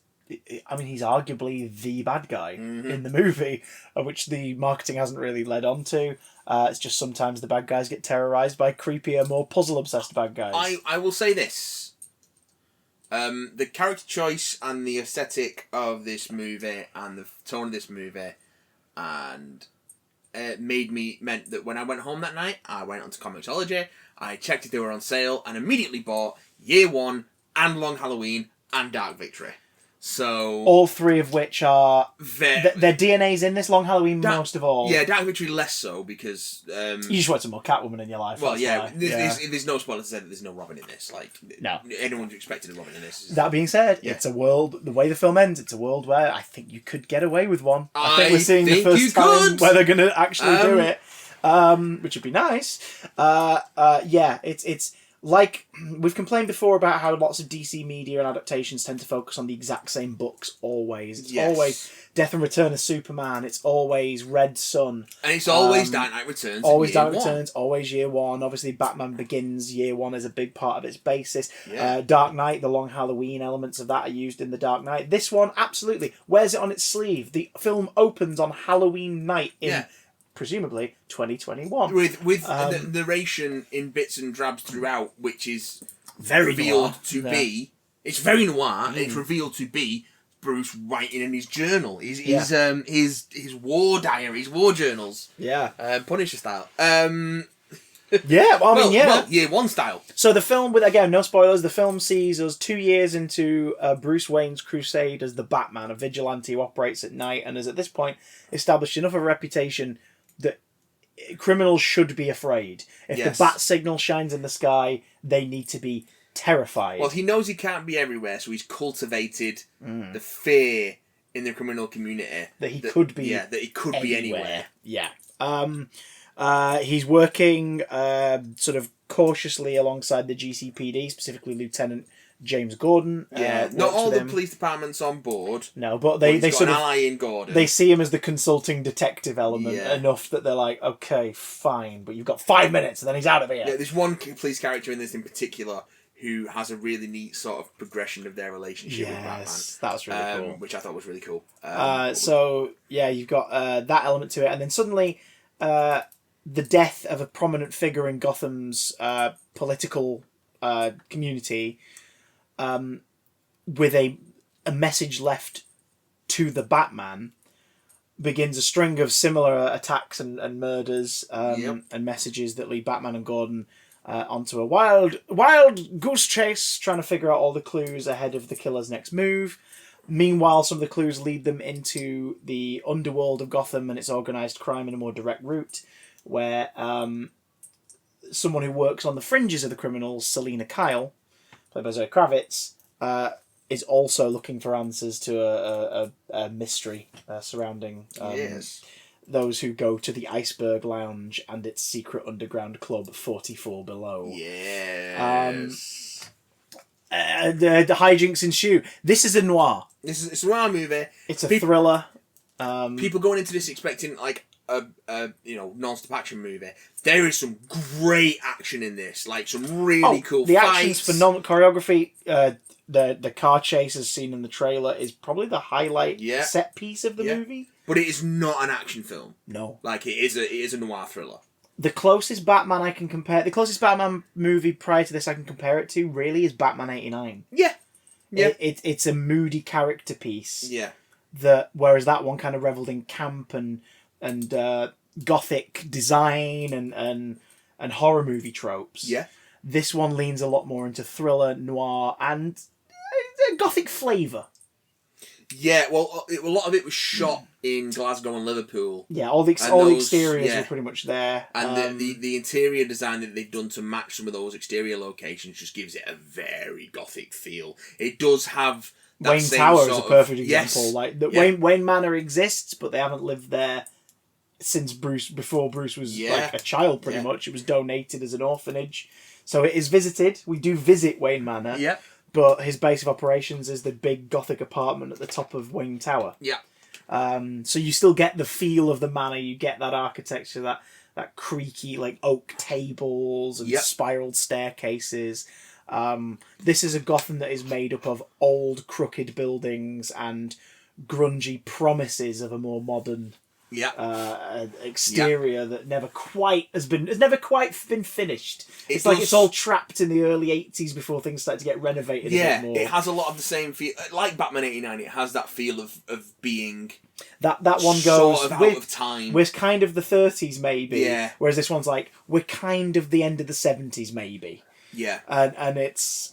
Speaker 2: arguably the bad guy in the movie, which the marketing hasn't really led on to. It's just sometimes the bad guys get terrorised by creepier, more puzzle-obsessed bad guys.
Speaker 1: I will say this. The character choice and the aesthetic of this movie and the tone of this movie and meant that when I went home that night, I went onto Comixology, I checked if they were on sale, and immediately bought Year One and Long Halloween and Dark Victory. So
Speaker 2: all three of which are their DNA's in this. Long Halloween most of all.
Speaker 1: Yeah, Dark Victory less so because
Speaker 2: you just want some more Catwoman in your life.
Speaker 1: Well, there's no spoiler to say that there's no Robin in this. No, anyone who expected a Robin in this.
Speaker 2: That being said, it's a world. The way the film ends, it's a world where I think you could get away with one. I think we're seeing the first time where they're going to actually do it, which would be nice. It's. Like, we've complained before about how lots of DC media and adaptations tend to focus on the exact same books always. It's always Death and Return of Superman. It's always Red Son.
Speaker 1: And it's always Dark Knight Returns.
Speaker 2: Always Dark Knight Returns. Always Year One. Obviously, Batman Begins. Year One is a big part of its basis. Yeah. Dark Knight, the Long Halloween elements of that are used in the Dark Knight. This one, absolutely, wears it on its sleeve. The film opens on Halloween night in... presumably 2021
Speaker 1: with the narration in bits and drabs throughout, which is
Speaker 2: very
Speaker 1: revealed
Speaker 2: noir.
Speaker 1: to be it's very noir. It's revealed to be Bruce writing in his journal, his war diary, his war journals, Punisher style. Year One style.
Speaker 2: So the film, with again no spoilers, the film sees us 2 years into Bruce Wayne's crusade as the Batman, a vigilante who operates at night and has at this point established enough of a reputation that criminals should be afraid. If the bat signal shines in the sky, they need to be terrified.
Speaker 1: Well, he knows he can't be everywhere, so he's cultivated the fear in the criminal community
Speaker 2: that he could be.
Speaker 1: Yeah, that he could be anywhere.
Speaker 2: Yeah. He's working sort of cautiously alongside the GCPD, specifically Lieutenant James Gordon.
Speaker 1: Not all the police departments on board.
Speaker 2: No, but they sort of
Speaker 1: ally in Gordon.
Speaker 2: They see him as the consulting detective element enough that they're like, okay, fine, but you've got 5 minutes and then he's out of here.
Speaker 1: Yeah, there's one police character in this in particular who has a really neat sort of progression of their relationship with Batman.
Speaker 2: That was really cool.
Speaker 1: Which I thought was really cool.
Speaker 2: You've got that element to it, and then suddenly the death of a prominent figure in Gotham's political community, with a message left to the Batman, begins a string of similar attacks and murders and messages that lead Batman and Gordon onto a wild goose chase, trying to figure out all the clues ahead of the killer's next move. Meanwhile, some of the clues lead them into the underworld of Gotham and its organised crime in a more direct route, where someone who works on the fringes of the criminals, Selina Kyle, played by Zoe Kravitz, is also looking for answers to a mystery surrounding those who go to the Iceberg Lounge and its secret underground club 44 Below.
Speaker 1: Yes.
Speaker 2: The hijinks ensue. This is a noir.
Speaker 1: It's a noir movie.
Speaker 2: It's a thriller.
Speaker 1: People going into this expecting like a non-stop action movie. There is some great action in this, like some really cool
Speaker 2: the
Speaker 1: fights.
Speaker 2: action's phenomenal. Choreography, the car chase as seen in the trailer is probably the highlight set piece of the movie.
Speaker 1: But it is not an action film.
Speaker 2: No.
Speaker 1: Like it is a noir thriller.
Speaker 2: The closest Batman movie prior to this I can compare it to really is Batman 89.
Speaker 1: Yeah.
Speaker 2: It's a moody character piece.
Speaker 1: Yeah.
Speaker 2: Whereas that one kind of revelled in camp and gothic design and horror movie tropes.
Speaker 1: Yeah.
Speaker 2: This one leans a lot more into thriller, noir, and gothic flavour.
Speaker 1: Yeah, well, a lot of it was shot in Glasgow and Liverpool.
Speaker 2: Yeah, all the exteriors were pretty much there.
Speaker 1: And the interior design that they've done to match some of those exterior locations just gives it a very gothic feel. It does have that
Speaker 2: Wayne
Speaker 1: same
Speaker 2: Tower
Speaker 1: sort
Speaker 2: is a
Speaker 1: of,
Speaker 2: perfect example.
Speaker 1: Yes,
Speaker 2: Like Wayne Manor exists, but they haven't lived there since before Bruce was like a child. Pretty much, it was donated as an orphanage, so it is visited. We do visit Wayne Manor.
Speaker 1: Yeah.
Speaker 2: But his base of operations is the big Gothic apartment at the top of Wayne Tower.
Speaker 1: Yeah.
Speaker 2: So you still get the feel of the manor. You get that architecture, that creaky like oak tables and spiraled staircases. This is a Gotham that is made up of old, crooked buildings and grungy promises of a more modern exterior that has never quite been finished. It's all trapped in the early 80s before things started to get renovated a bit more.
Speaker 1: It has a lot of the same feel. Like Batman 89, it has that feel of being...
Speaker 2: That one goes...
Speaker 1: sort of out of time.
Speaker 2: We're kind of the 30s, maybe.
Speaker 1: Yeah.
Speaker 2: Whereas this one's like, we're kind of the end of the 70s, maybe.
Speaker 1: Yeah.
Speaker 2: And it's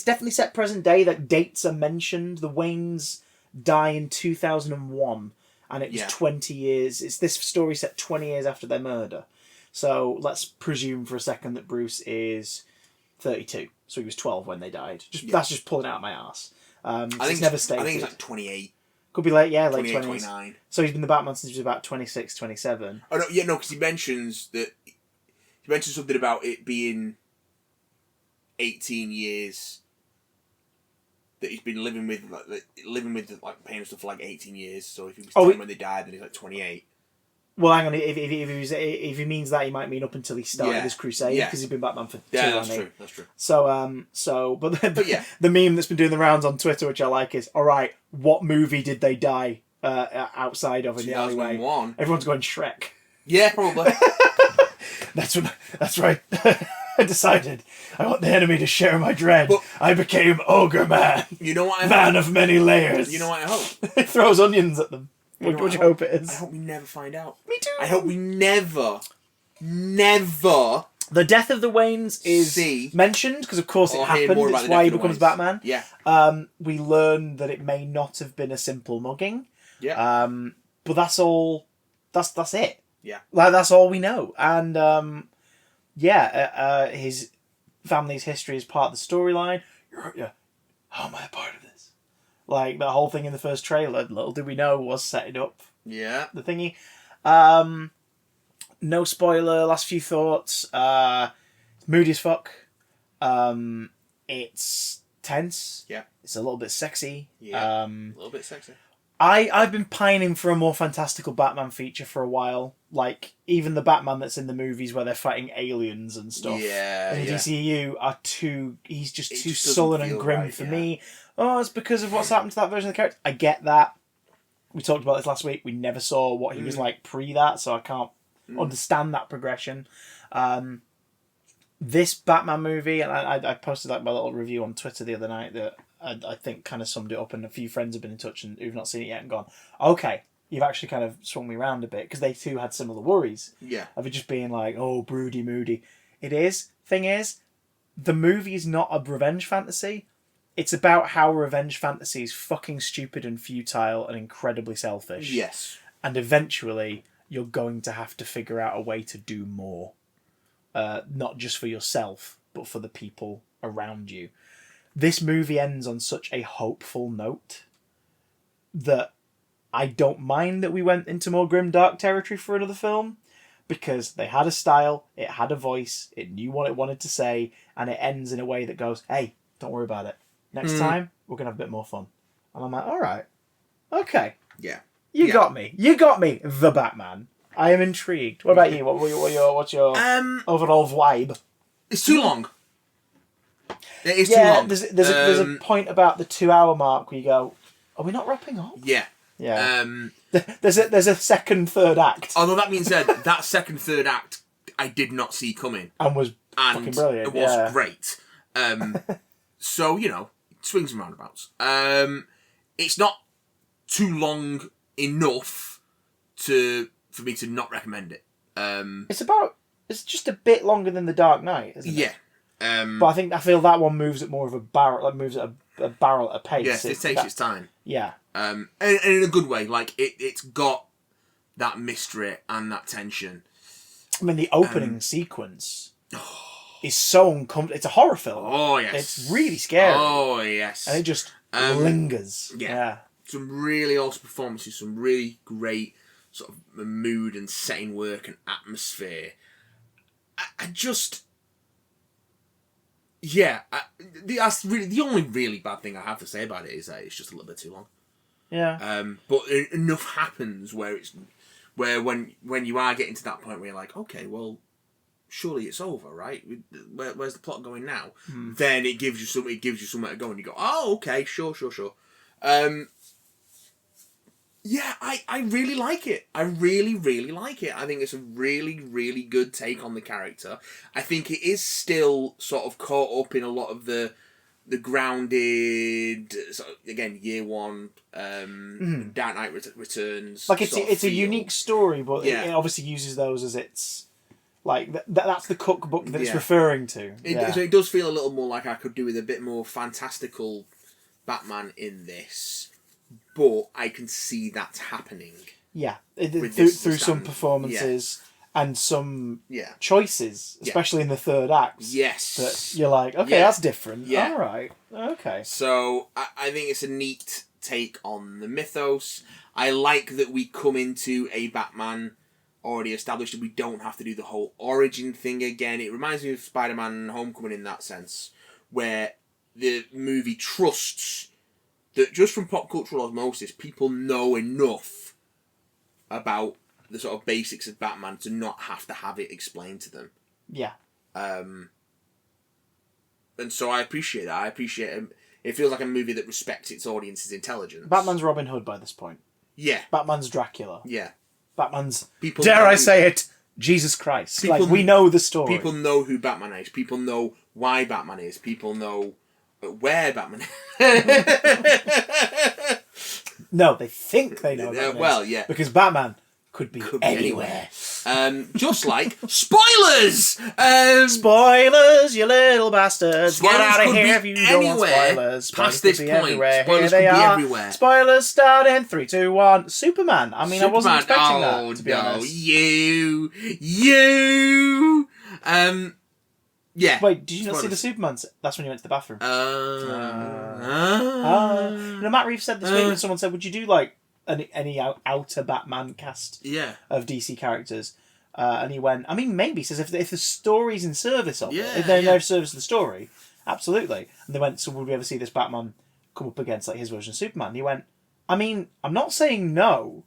Speaker 2: definitely set present day. That dates are mentioned. The Waynes die in 2001, and it was 20 years. It's this story set 20 years after their murder. So let's presume for a second that Bruce is 32. So he was 12 when they died. That's just pulling out my ass. I think it's never stated.
Speaker 1: I think it's like 28.
Speaker 2: Could be late
Speaker 1: 28,
Speaker 2: 20s.
Speaker 1: 29.
Speaker 2: So he's been the Batman since he was about 26, 27.
Speaker 1: Oh, no, because he mentions something about it being 18 years that he's been living with pain and stuff for like 18 years. So if he was 10 when they died, then he's like 28.
Speaker 2: Well, hang on. If he means that, he might mean up until he started his crusade, because he's been Batman for 2
Speaker 1: that's true. That's true.
Speaker 2: But the meme that's been doing the rounds on Twitter, which I like, is all right. What movie did they die outside of in the alleyway? Everyone's going Shrek.
Speaker 1: Yeah, probably.
Speaker 2: That's right. I decided I want the enemy to share my dread. But I became Ogre Man.
Speaker 1: You know what?
Speaker 2: Man of many layers.
Speaker 1: You know what I hope?
Speaker 2: He throws onions at them. What do you hope it is?
Speaker 1: I hope we never find out.
Speaker 2: Me too.
Speaker 1: I hope we never.
Speaker 2: The death of the Waynes is mentioned because, of course, it happened. It's why he becomes Batman.
Speaker 1: Yeah.
Speaker 2: We learn that it may not have been a simple mugging.
Speaker 1: Yeah.
Speaker 2: But that's all. That's it.
Speaker 1: Yeah.
Speaker 2: Like that's all we know, and his family's history is part of the storyline. How am I a part of this? Like that whole thing in the first trailer. Little did we know was setting up.
Speaker 1: Yeah.
Speaker 2: The thingy. No spoiler. Last few thoughts. Moody as fuck. It's tense.
Speaker 1: Yeah.
Speaker 2: It's a little bit sexy.
Speaker 1: Yeah. A little bit sexy.
Speaker 2: I've been pining for a more fantastical Batman feature for a while. Like, even the Batman that's in the movies where they're fighting aliens and stuff.
Speaker 1: Yeah.
Speaker 2: In the DCU are he's just too sullen and grim for me. Oh, it's because of what's happened to that version of the character. I get that. We talked about this last week. We never saw what he was like pre that, so I can't understand that progression. This Batman movie, and I posted like my little review on Twitter the other night that I think kind of summed it up, and a few friends have been in touch and who've not seen it yet and gone, okay, you've actually kind of swung me around a bit, because they too had similar worries.
Speaker 1: Yeah.
Speaker 2: Of it just being like, oh, broody, moody. It is. Thing is, the movie is not a revenge fantasy. It's about how revenge fantasy is fucking stupid and futile and incredibly selfish.
Speaker 1: Yes.
Speaker 2: And eventually, you're going to have to figure out a way to do more. Not just for yourself, but for the people around you. This movie ends on such a hopeful note that I don't mind that we went into more grim dark territory for another film, because they had a style, it had a voice, it knew what it wanted to say, and it ends in a way that goes, hey, don't worry about it. Next time, we're going to have a bit more fun. And I'm like, all right. Okay.
Speaker 1: Yeah.
Speaker 2: You got me. You got me, the Batman. I am intrigued. What about you? What's your overall vibe?
Speaker 1: It's too long. It is too long.
Speaker 2: There's a point about the 2-hour mark where you go, are we not wrapping up?
Speaker 1: Yeah.
Speaker 2: Yeah. There's a second, third act.
Speaker 1: Although that being said, that second, third act I did not see coming.
Speaker 2: And was fucking brilliant.
Speaker 1: It was great. So, swings and roundabouts. It's not too long enough for me to not recommend it.
Speaker 2: It's just a bit longer than The Dark Knight, isn't it?
Speaker 1: Yeah.
Speaker 2: But I feel that one moves at more of a barrel. Like moves at a barrel at a pace.
Speaker 1: Yes, it takes its time.
Speaker 2: Yeah.
Speaker 1: And in a good way. Like it's got that mystery and that tension.
Speaker 2: I mean, the opening sequence is so uncomfortable. It's a horror film.
Speaker 1: Oh yes,
Speaker 2: it's really scary.
Speaker 1: Oh yes,
Speaker 2: and it just lingers.
Speaker 1: Yeah. Some really awesome performances. Some really great sort of mood and setting work and atmosphere. I just. Yeah, that's really the only really bad thing I have to say about it is that it's just a little bit too long.
Speaker 2: Yeah.
Speaker 1: But enough happens where when you are getting to that point where you're like, okay, well, surely it's over, right? Where's the plot going now? Then it gives you something to go, and you go, oh, okay, sure. Yeah, I really like it. I really, really like it. I think it's a really, really good take on the character. I think it is still sort of caught up in a lot of the grounded, sort of, again, year one, Dark Knight Returns.
Speaker 2: Like it's a unique story, but it obviously uses those as its like that's the cookbook that it's referring to.
Speaker 1: So it does feel a little more like I could do with a bit more fantastical Batman in this. But I can see that happening. Yeah,
Speaker 2: through some performances and some choices, especially in the third act.
Speaker 1: Yes.
Speaker 2: That you're like, okay, that's different. Yeah. All right. Okay.
Speaker 1: So I think it's a neat take on the mythos. I like that we come into a Batman already established and we don't have to do the whole origin thing again. It reminds me of Spider-Man Homecoming in that sense, where the movie trusts that just from pop cultural osmosis, people know enough about the sort of basics of Batman to not have to have it explained to them.
Speaker 2: Yeah.
Speaker 1: And so I appreciate that. I appreciate it. It feels like a movie that respects its audience's intelligence.
Speaker 2: Batman's Robin Hood by this point.
Speaker 1: Yeah.
Speaker 2: Batman's Dracula.
Speaker 1: Yeah.
Speaker 2: Batman's... Dare I say it? Jesus Christ. Like, we know the story.
Speaker 1: People know who Batman is. People know why Batman is. People know where Batman is.
Speaker 2: No, they think they know Batman
Speaker 1: well, yeah.
Speaker 2: Because Batman could be anywhere.
Speaker 1: Just like spoilers!
Speaker 2: Spoilers, you little bastards. Get out of here if you don't want spoilers.
Speaker 1: Past this point, spoilers could be everywhere.
Speaker 2: Spoilers start in 3, 2, 1. Superman. I mean, I wasn't expecting that, to be honest.
Speaker 1: You. Yeah.
Speaker 2: Wait, did you not see the Superman? That's when you went to the bathroom. Matt Reeves said this week when someone said, would you do like any outer Batman cast of DC characters? And he went, I mean, maybe. He says if the story's in service of it, if they're in service of the story, absolutely. And they went, so would we ever see this Batman come up against like his version of Superman? And he went, I mean, I'm not saying no,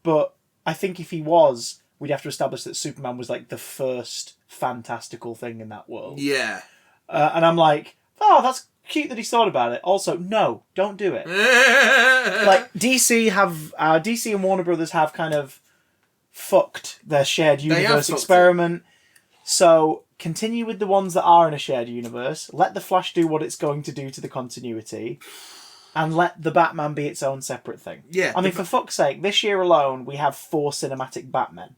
Speaker 2: but I think if he was, we'd have to establish that Superman was like the first fantastical thing in that world.
Speaker 1: Yeah.
Speaker 2: And I'm like, oh, that's cute that he's thought about it. Also, no, don't do it. Like DC and Warner Brothers have kind of fucked their shared universe experiment. So continue with the ones that are in a shared universe. Let the Flash do what it's going to do to the continuity. And let the Batman be its own separate thing.
Speaker 1: Yeah.
Speaker 2: I mean, for fuck's sake, this year alone, we have 4 cinematic Batmen.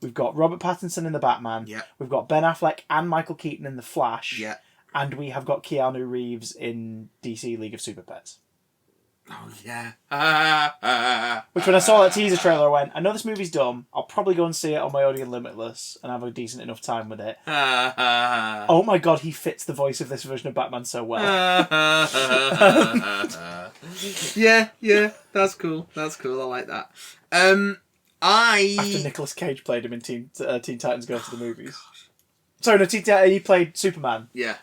Speaker 2: We've got Robert Pattinson in the Batman.
Speaker 1: Yeah.
Speaker 2: We've got Ben Affleck and Michael Keaton in the Flash.
Speaker 1: Yeah.
Speaker 2: And we have got Keanu Reeves in DC League of Super Pets.
Speaker 1: Oh, yeah.
Speaker 2: Which when I saw that teaser trailer, I went, I know this movie's dumb. I'll probably go and see it on my Odeon Limitless and have a decent enough time with it. Oh my god, he fits the voice of this version of Batman so well.
Speaker 1: Yeah, that's cool. That's cool. I like that.
Speaker 2: After Nicolas Cage played him in Teen Titans Go to the Movies. Sorry, no, he played Superman.
Speaker 1: Yeah.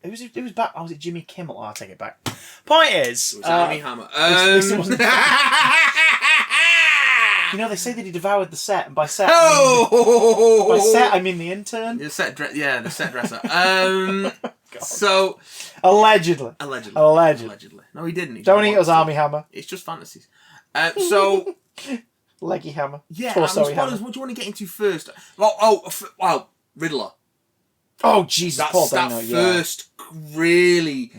Speaker 2: It was back. Oh, was it Jimmy Kimmel? Oh, I'll take it back. Point is,
Speaker 1: it was Armie Hammer.
Speaker 2: This wasn't you know, they say that he devoured the set, and by set, I mean the intern.
Speaker 1: The set dresser. So
Speaker 2: allegedly.
Speaker 1: No, he didn't.
Speaker 2: Don't eat us, Armie Hammer.
Speaker 1: It's just fantasies. So.
Speaker 2: Leggy Hammer.
Speaker 1: Yeah, what do you want to get into first? Riddler.
Speaker 2: Oh, Jesus, Paul
Speaker 1: Dano, that first really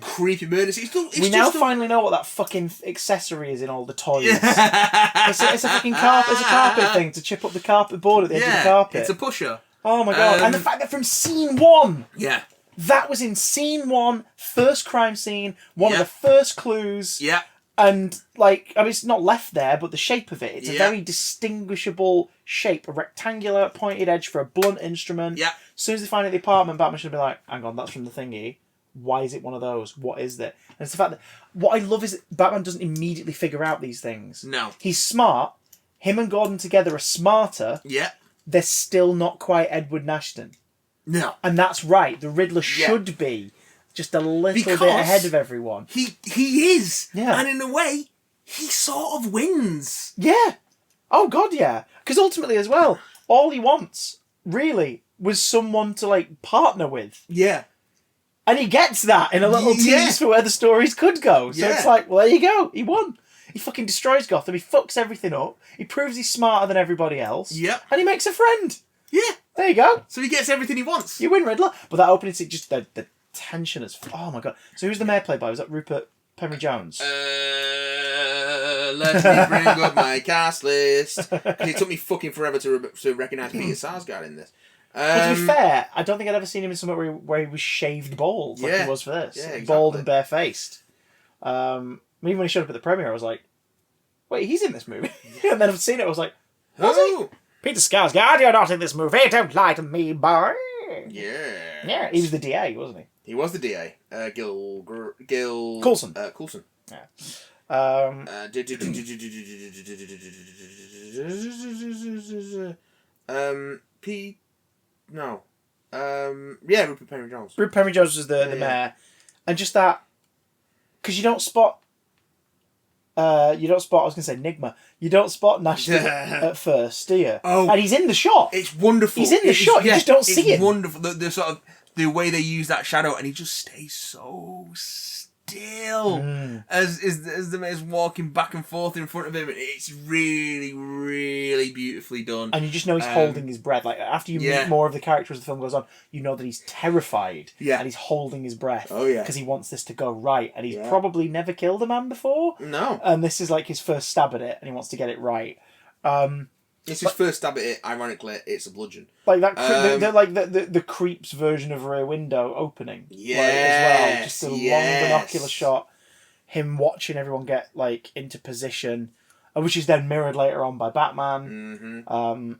Speaker 1: creepy murder. We
Speaker 2: now finally know what that fucking accessory is in all the toys. It's a fucking carpet. It's a carpet thing to chip up the carpet board at the edge of the carpet.
Speaker 1: It's a pusher.
Speaker 2: Oh my god! And the fact that from scene 1,
Speaker 1: Yeah.
Speaker 2: that was in scene 1, first crime scene, one of the first clues.
Speaker 1: Yeah.
Speaker 2: And, like, I mean, it's not left there, but the shape of it, it's a
Speaker 1: Yeah.
Speaker 2: very distinguishable shape. A rectangular pointed edge for a blunt instrument.
Speaker 1: Yeah.
Speaker 2: As soon as they find it at the apartment, Batman should be like, hang on, that's from the thingy. Why is it one of those? What is that? And it's the fact that... What I love is that Batman doesn't immediately figure out these things.
Speaker 1: No.
Speaker 2: He's smart. Him and Gordon together are smarter.
Speaker 1: Yeah.
Speaker 2: They're still not quite Edward Nashton.
Speaker 1: No.
Speaker 2: And that's right. The Riddler should be just a little bit ahead of everyone.
Speaker 1: He is.
Speaker 2: Yeah.
Speaker 1: And in a way, he sort of wins.
Speaker 2: Yeah. Oh, God, yeah. Because ultimately, as well, all he wants, really, was someone to, like, partner with.
Speaker 1: Yeah.
Speaker 2: And he gets that in a little tease for where the stories could go. So it's like, well, there you go. He won. He fucking destroys Gotham. He fucks everything up. He proves he's smarter than everybody else.
Speaker 1: Yep.
Speaker 2: And he makes a friend.
Speaker 1: Yeah.
Speaker 2: There you go.
Speaker 1: So he gets everything he wants.
Speaker 2: You win, Riddler. But that opening scene, just the tension is... Oh, my God. So who's the mayor played by? Was that Rupert Penry Jones?
Speaker 1: Let me bring up my cast list. It took me fucking forever to recognise Peter Sarsgaard in this.
Speaker 2: But to be fair, I don't think I'd ever seen him in somewhere where he was shaved bald like he was for this.
Speaker 1: Yeah, exactly.
Speaker 2: Bald and barefaced. Even when he showed up at the premiere, I was like, wait, he's in this movie? And then I've seen it, I was like, was he? Peter Skarsgård, you're not in this movie. Don't lie to me, boy.
Speaker 1: Yeah.
Speaker 2: Yeah, he was the DA, wasn't he?
Speaker 1: He was the DA. Gil
Speaker 2: Coulson.
Speaker 1: Coulson.
Speaker 2: Yeah.
Speaker 1: Rupert Penry Jones.
Speaker 2: Rupert Penry Jones was the mayor. And just that, because you don't spot, I was going to say Nigma. You don't spot Nash at first, do you?
Speaker 1: Oh.
Speaker 2: And he's in the shot.
Speaker 1: It's wonderful.
Speaker 2: He's in the shot, you just don't see him.
Speaker 1: It's wonderful. The sort of, the way they use that shadow, and he just stays so still as the mayor's walking back and forth in front of him. It's really, really beautifully done.
Speaker 2: And you just know he's holding his breath. Like, after you meet more of the characters as the film goes on, you know that he's terrified.
Speaker 1: Yeah.
Speaker 2: And he's holding his breath.
Speaker 1: Oh, yeah.
Speaker 2: Because he wants this to go right. And he's probably never killed a man before.
Speaker 1: No.
Speaker 2: And this is like his first stab at it, and he wants to get it right.
Speaker 1: It's his first stab at it. Ironically, it's a bludgeon.
Speaker 2: Like that, the Creeps version of Rear Window opening.
Speaker 1: Yeah.
Speaker 2: As well, just a long binocular shot, him watching everyone get like into position, which is then mirrored later on by Batman.
Speaker 1: Mm-hmm.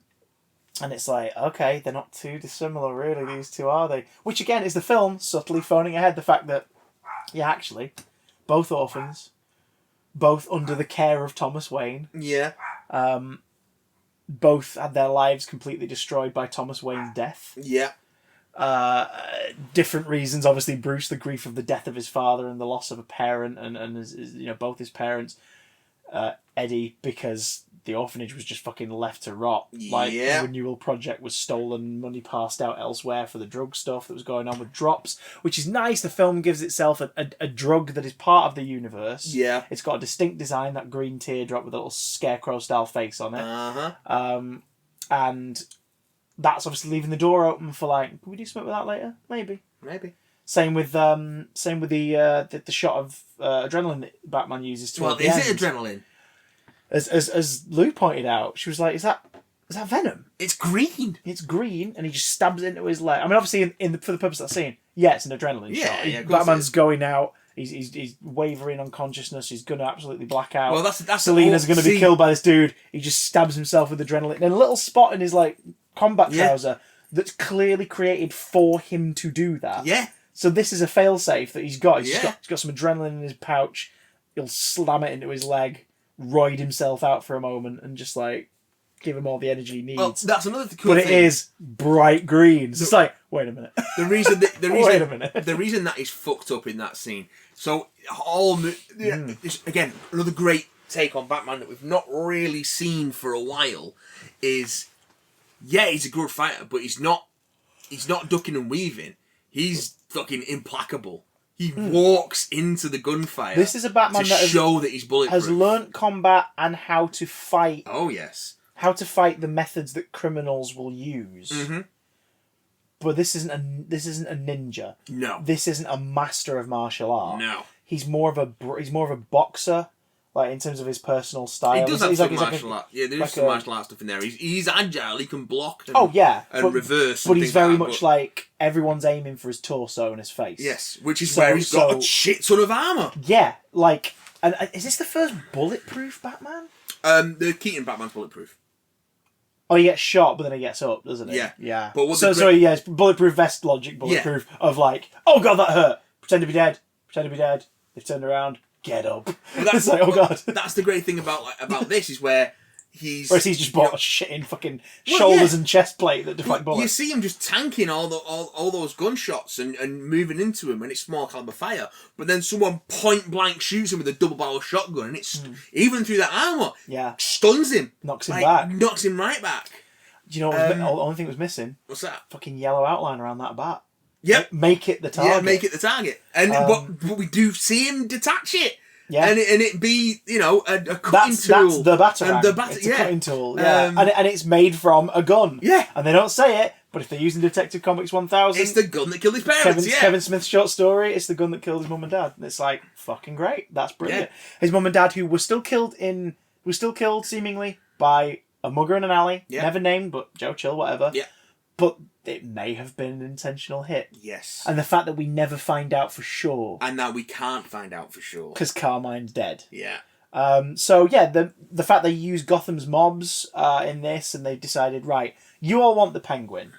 Speaker 2: And it's like, okay, they're not too dissimilar, really. These two, are they? Which again is the film subtly phoning ahead the fact that, actually, both orphans, both under the care of Thomas Wayne.
Speaker 1: Yeah.
Speaker 2: Both had their lives completely destroyed by Thomas Wayne's death.
Speaker 1: Yeah.
Speaker 2: Different reasons. Obviously, Bruce, the grief of the death of his father and the loss of a parent, and both his parents. Eddie, because the orphanage was just fucking left to rot. Like, the renewal project was stolen, money passed out elsewhere for the drug stuff that was going on with drops, which is nice. The film gives itself a drug that is part of the universe.
Speaker 1: Yeah.
Speaker 2: It's got a distinct design, that green teardrop with a little scarecrow-style face on it.
Speaker 1: Uh-huh.
Speaker 2: And that's obviously leaving the door open for, like, can we do something with that later? Maybe. Same with the shot of adrenaline that Batman uses to.
Speaker 1: Well, is it adrenaline?
Speaker 2: As Lou pointed out, she was like, "Is that venom?
Speaker 1: It's green.
Speaker 2: It's green," and he just stabs it into his leg. I mean, obviously, for the purpose of that scene, it's an adrenaline shot.
Speaker 1: Yeah,
Speaker 2: Batman's going out. He's wavering on consciousness. He's gonna absolutely black out.
Speaker 1: Well, that's
Speaker 2: Selina's gonna be killed by this dude. He just stabs himself with adrenaline. And a little spot in his like combat trouser that's clearly created for him to do that.
Speaker 1: Yeah.
Speaker 2: So this is a failsafe that he's got. He's got some adrenaline in his pouch. He'll slam it into his leg, roid himself out for a moment, and just like give him all the energy he needs.
Speaker 1: Well, that's another cool thing.
Speaker 2: But it is bright green. So it's like, wait a minute.
Speaker 1: The reason
Speaker 2: wait a minute.
Speaker 1: The reason that is fucked up in that scene. So again, another great take on Batman that we've not really seen for a while is, he's a good fighter, but he's not ducking and weaving. He's fucking implacable. He walks into the gunfire.
Speaker 2: This is a Batman
Speaker 1: to
Speaker 2: that
Speaker 1: show that he's bulletproof.
Speaker 2: has learnt combat and how to fight.
Speaker 1: Oh yes.
Speaker 2: How to fight the methods that criminals will use.
Speaker 1: Mm-hmm.
Speaker 2: But this isn't a ninja.
Speaker 1: No.
Speaker 2: This isn't a master of martial art.
Speaker 1: No.
Speaker 2: He's more of a boxer, like in terms of his personal style.
Speaker 1: He does have
Speaker 2: he's
Speaker 1: some
Speaker 2: like,
Speaker 1: martial art. Yeah, there is some martial art stuff in there. He's agile. He can block. And, reverse.
Speaker 2: But he's very much like everyone's aiming for his torso and his face.
Speaker 1: Yes, which is where he's got a shit ton of armor.
Speaker 2: Yeah, like, and is this the first bulletproof Batman?
Speaker 1: The Keaton Batman's bulletproof.
Speaker 2: Oh, he gets shot, but then he gets up, doesn't he?
Speaker 1: Yeah.
Speaker 2: Yeah.
Speaker 1: But
Speaker 2: it's bulletproof vest logic, bulletproof of like, oh god, that hurt. Pretend to be dead. They've turned around. Get up. It's like, oh god.
Speaker 1: That's the great thing about this is where he's...
Speaker 2: Whereas he's just bought a shit in fucking shoulders and chest plate that deflect bullets.
Speaker 1: You see him just tanking all those gunshots and moving into him, and it's small caliber fire. But then someone point blank shoots him with a double barrel shotgun, and it's even through that armor, stuns him,
Speaker 2: knocks him back,
Speaker 1: knocks him right back.
Speaker 2: Do you know what the only thing that was missing?
Speaker 1: What's that?
Speaker 2: Fucking yellow outline around that bat.
Speaker 1: Yep.
Speaker 2: Make it the target.
Speaker 1: Yeah, make it the target. And but we do see him detach it.
Speaker 2: Yeah.
Speaker 1: And it be, a cutting tool.
Speaker 2: That's the batarang.
Speaker 1: It's
Speaker 2: a cutting tool. Yeah. And it's made from a gun.
Speaker 1: Yeah.
Speaker 2: And they don't say it, but if they're using Detective Comics 1000...
Speaker 1: It's the gun that killed his parents,
Speaker 2: Kevin Smith's short story, it's the gun that killed his mum and dad. And it's like, fucking great. That's brilliant. Yeah. His mum and dad, who were still killed seemingly by a mugger in an alley. Yeah. Never named, but Joe Chill, whatever.
Speaker 1: Yeah.
Speaker 2: But it may have been an intentional hit.
Speaker 1: Yes.
Speaker 2: And the fact that we never find out for sure.
Speaker 1: And that we can't find out for sure.
Speaker 2: Because Carmine's dead.
Speaker 1: Yeah.
Speaker 2: The fact they use Gotham's mobs in this, and they decided, right, you all want the Penguin,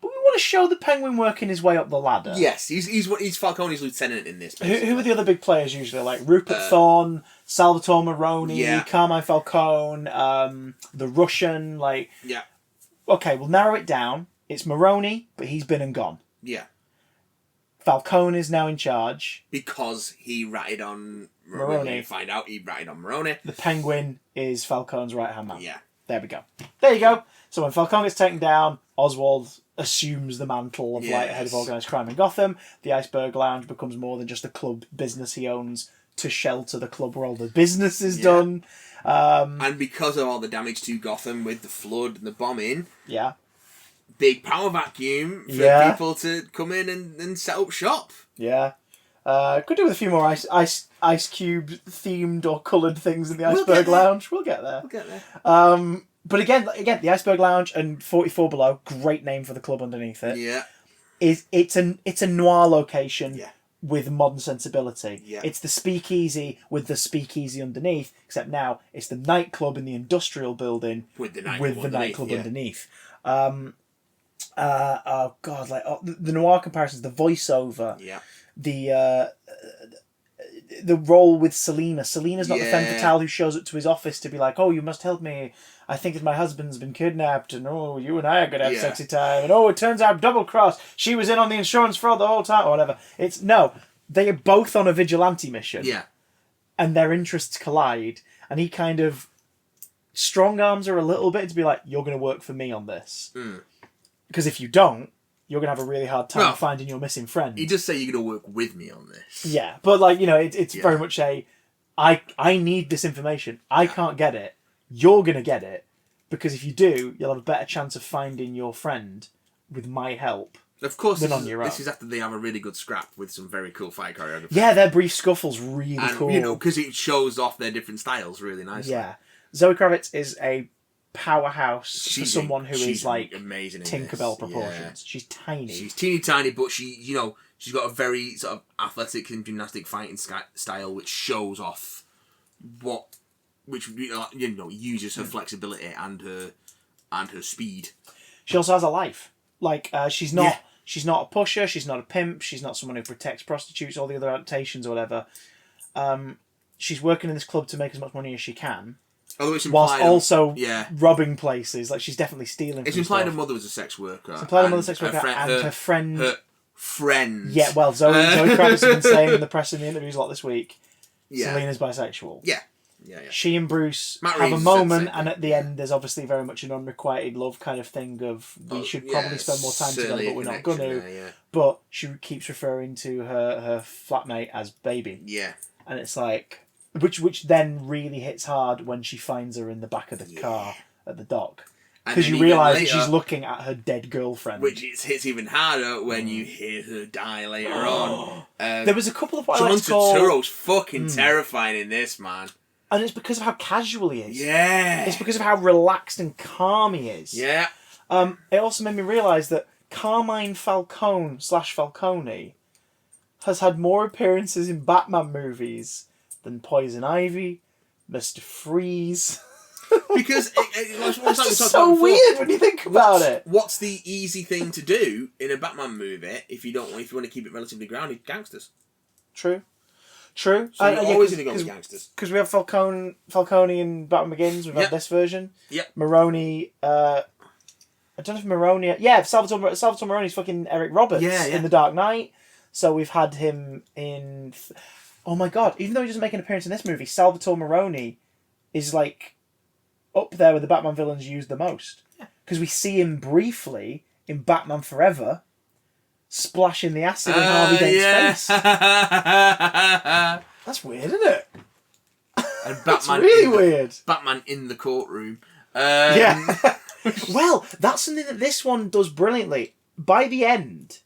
Speaker 2: but we want to show the Penguin working his way up the ladder.
Speaker 1: Yes, he's Falcone's lieutenant in this.
Speaker 2: Who are the other big players usually? Like Rupert Thorne, Salvatore Maroni, Carmine Falcone, the Russian, like...
Speaker 1: Yeah.
Speaker 2: Okay, we'll narrow it down. It's Maroni, but he's been and gone.
Speaker 1: Yeah.
Speaker 2: Falcone is now in charge.
Speaker 1: Because he ratted on Maroni. Find out he ratted on Maroni.
Speaker 2: The Penguin is Falcone's right-hand man.
Speaker 1: Yeah.
Speaker 2: There we go. There you go. So when Falcone gets taken down, Oswald assumes the mantle of head of organised crime in Gotham. The Iceberg Lounge becomes more than just a club business he owns to shelter the club where all the business is done.
Speaker 1: And because of all the damage to Gotham with the flood and the bombing, big power vacuum for people to come in and set up shop. Yeah.
Speaker 2: Could do with a few more ice cube themed or coloured things in the Iceberg Lounge. We'll get there. But again, the Iceberg Lounge and 44 Below, great name for the club underneath it.
Speaker 1: Yeah.
Speaker 2: It's a noir location. Yeah. With modern sensibility. Yeah. It's the speakeasy with the speakeasy underneath, except now it's the nightclub in the industrial building with the nightclub underneath. Oh god, the noir comparisons, the voiceover, the role with Selina. Selina's not the femme fatale who shows up to his office to be like, oh, you must help me. I think my husband's been kidnapped, and oh, you and I are going to have sexy time, and oh, it turns out double cross. She was in on the insurance fraud the whole time, or whatever. They are both on a vigilante mission. Yeah. And their interests collide, and he kind of strong arms her a little bit to be like, you're going to work for me on this. Because if you don't, you're going to have a really hard time finding your missing friend.
Speaker 1: He does say you're going to work with me on this.
Speaker 2: Yeah, but it's very much I need this information. I can't get it. You're going to get it. Because if you do, you'll have a better chance of finding your friend with my help.
Speaker 1: Of course,
Speaker 2: than on your own.
Speaker 1: This is after they have a really good scrap with some very cool fight choreography.
Speaker 2: Yeah, their brief scuffle's really cool.
Speaker 1: Because it shows off their different styles really nicely.
Speaker 2: Yeah. Zoe Kravitz is a powerhouse for someone who is like
Speaker 1: amazing
Speaker 2: Tinkerbell proportions. Yeah. She's tiny.
Speaker 1: She's teeny tiny, but she's got a very sort of athletic and gymnastic fighting style, which shows off which uses her flexibility and her speed.
Speaker 2: She also has a life. Like she's not a pusher. She's not a pimp. She's not someone who protects prostitutes. All the other adaptations or whatever. She's working in this club to make as much money as she can. Whilst also robbing places. Like, she's definitely stealing.
Speaker 1: It's implied her mother was a sex worker.
Speaker 2: It's implied her mother was a sex worker and her friend.
Speaker 1: Her friend.
Speaker 2: Yeah, well, Zoe Kravitz has been saying in the press and the interviews a lot this week, Selena's bisexual.
Speaker 1: Yeah.
Speaker 2: She and Bruce have a moment, and at the end there's obviously very much an unrequited love kind of thing of we should probably spend more time together, but we're not going to. But she keeps referring to her flatmate as baby. Yeah. And it's like... Which then really hits hard when she finds her in the back of the car at the dock. Because you realise that she's looking at her dead girlfriend.
Speaker 1: Which hits even harder when you hear her die later on.
Speaker 2: There was a couple of what
Speaker 1: John
Speaker 2: I like to call...
Speaker 1: Turturro's fucking terrifying in this, man.
Speaker 2: And it's because of how casual he is.
Speaker 1: Yeah.
Speaker 2: It's because of how relaxed and calm he is.
Speaker 1: Yeah.
Speaker 2: It also made me realise that Carmine Falcone / Falcone has had more appearances in Batman movies than Poison Ivy, Mr. Freeze.
Speaker 1: Because it's
Speaker 2: just so weird when you think about it.
Speaker 1: What's the easy thing to do in a Batman movie if you want to keep it relatively grounded? Gangsters.
Speaker 2: True.
Speaker 1: So you're always going to go with gangsters.
Speaker 2: Because we have Falcone in Batman Begins. We've had this version.
Speaker 1: Yep.
Speaker 2: Maroni. I don't know if Maroni. Yeah, Salvatore Maroni's fucking Eric Roberts in The Dark Knight. So we've had him in. Oh my god! Even though he doesn't make an appearance in this movie, Salvatore Maroni is like up there with the Batman villains used the most. Because we see him briefly in Batman Forever, splashing the acid in Harvey Dent's face. That's weird, isn't it?
Speaker 1: And
Speaker 2: That's really weird.
Speaker 1: Batman in the courtroom.
Speaker 2: Yeah. Well, that's something that this one does brilliantly. By the end,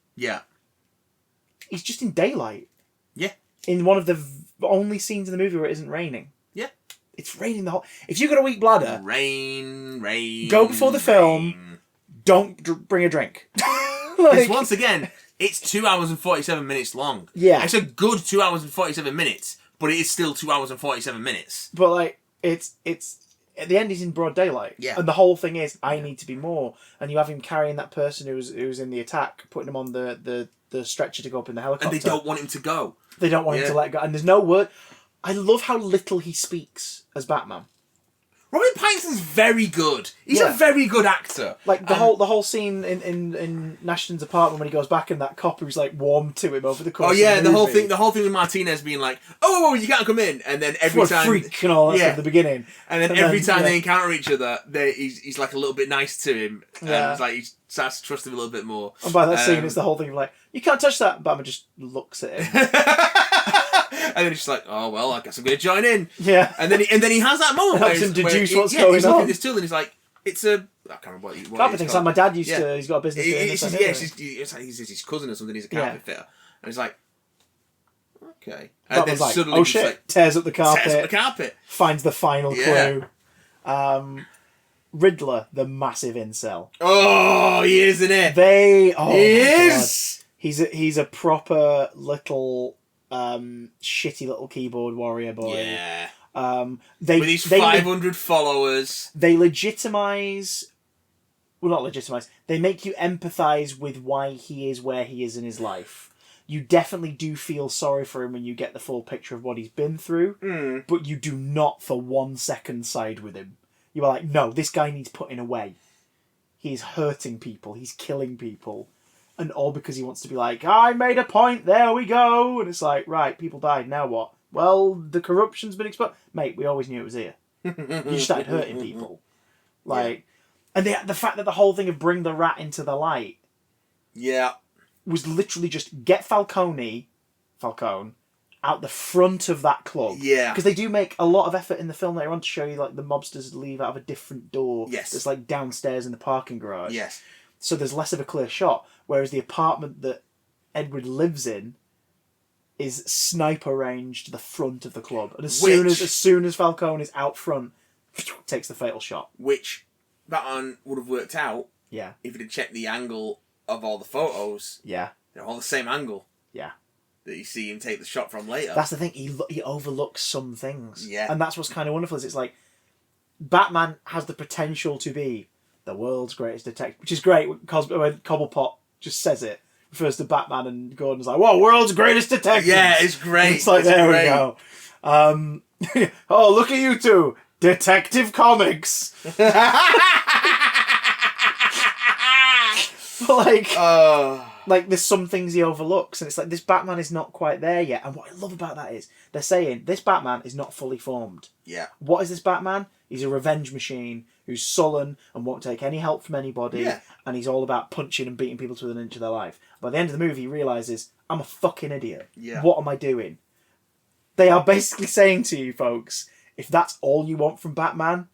Speaker 2: he's just in daylight.
Speaker 1: Yeah.
Speaker 2: In one of the only scenes in the movie where it isn't raining.
Speaker 1: Yeah.
Speaker 2: It's raining the whole... If you've got a weak bladder...
Speaker 1: Rain.
Speaker 2: Go before the film. Don't bring a drink.
Speaker 1: Because once again, it's 2 hours and 47 minutes long.
Speaker 2: Yeah.
Speaker 1: It's a good 2 hours and 47 minutes, but it is still 2 hours and 47 minutes.
Speaker 2: But, like, it's... At the end, he's in broad daylight.
Speaker 1: Yeah.
Speaker 2: And the whole thing is, I need to be more. And you have him carrying that person who's in the attack, putting him on the stretcher to go up in the helicopter.
Speaker 1: And they don't want him to go.
Speaker 2: They don't want him to let go. And there's no word... I love how little he speaks as Batman.
Speaker 1: Robert Pattinson's very good. He's a very good actor.
Speaker 2: Like the whole scene in Nashton's apartment when he goes back and that cop who's like warmed to him over the course. Of the movie.
Speaker 1: the whole thing with Martinez being like, oh, you can't come in, and then every time
Speaker 2: freak and all that stuff at the beginning,
Speaker 1: and then every time they encounter each other, he's like a little bit nice to him, and it's like he starts to trust him a little bit more.
Speaker 2: And by that scene, it's the whole thing of like, you can't touch that. Batman just looks at him.
Speaker 1: And then he's just like, oh well, I guess I'm going to join in.
Speaker 2: Yeah.
Speaker 1: And then he has that moment
Speaker 2: helps him deduce what's going
Speaker 1: he's
Speaker 2: on.
Speaker 1: looking at this tool and he's like, it's a... I can't remember what
Speaker 2: carpet things like my dad used to... He's got a business
Speaker 1: he's his cousin or something. He's a carpet fitter. And he's like, okay. And then
Speaker 2: like,
Speaker 1: suddenly
Speaker 2: oh shit,
Speaker 1: like,
Speaker 2: tears up the carpet. Finds the final clue. Riddler, the massive incel.
Speaker 1: Oh, he is, isn't it?
Speaker 2: He
Speaker 1: is!
Speaker 2: God. He's a proper little... shitty little keyboard warrior boy.
Speaker 1: Yeah.
Speaker 2: With
Speaker 1: his 500 followers.
Speaker 2: They legitimise... Well, not legitimise. They make you empathise with why he is where he is in his life. You definitely do feel sorry for him when you get the full picture of what he's been through, but you do not for 1 second side with him. You are like, no, this guy needs putting away. He's hurting people. He's killing people. And all because he wants to be like, I made a point, there we go. And it's like, right, people died, now what? Well, the corruption's been exposed. Mate, we always knew it was here. You just started hurting people. Like, and the fact that the whole thing of bring the rat into the light was literally just get Falcone out the front of that club.
Speaker 1: Yeah.
Speaker 2: Because they do make a lot of effort in the film later on to show you like the mobsters leave out of a different door.
Speaker 1: Yes.
Speaker 2: That's like downstairs in the parking garage.
Speaker 1: Yes.
Speaker 2: So there's less of a clear shot. Whereas the apartment that Edward lives in is sniper range to the front of the club. And as soon as Falcone is out front, takes the fatal shot.
Speaker 1: Which Batman would have worked out
Speaker 2: if
Speaker 1: he'd have checked the angle of all the photos.
Speaker 2: Yeah.
Speaker 1: They're all the same angle.
Speaker 2: Yeah.
Speaker 1: That you see him take the shot from later.
Speaker 2: That's the thing. He overlooks some things.
Speaker 1: Yeah.
Speaker 2: And that's what's kind of wonderful is it's like Batman has the potential to be the world's greatest detective, which is great when Cobblepot just says it. Refers to Batman and Gordon's like, whoa, world's greatest detective.
Speaker 1: Yeah, it's great.
Speaker 2: And it's like, there we go. Oh, look at you two. Detective Comics. Like, there's some things he overlooks, and it's like, this Batman is not quite there yet. And what I love about that is, they're saying, this Batman is not fully formed.
Speaker 1: Yeah.
Speaker 2: What is this Batman? He's a revenge machine who's sullen and won't take any help from anybody, and he's all about punching and beating people to within an inch of their life. By the end of the movie, he realises, I'm a fucking idiot.
Speaker 1: Yeah.
Speaker 2: What am I doing? They are basically saying to you folks, if that's all you want from Batman,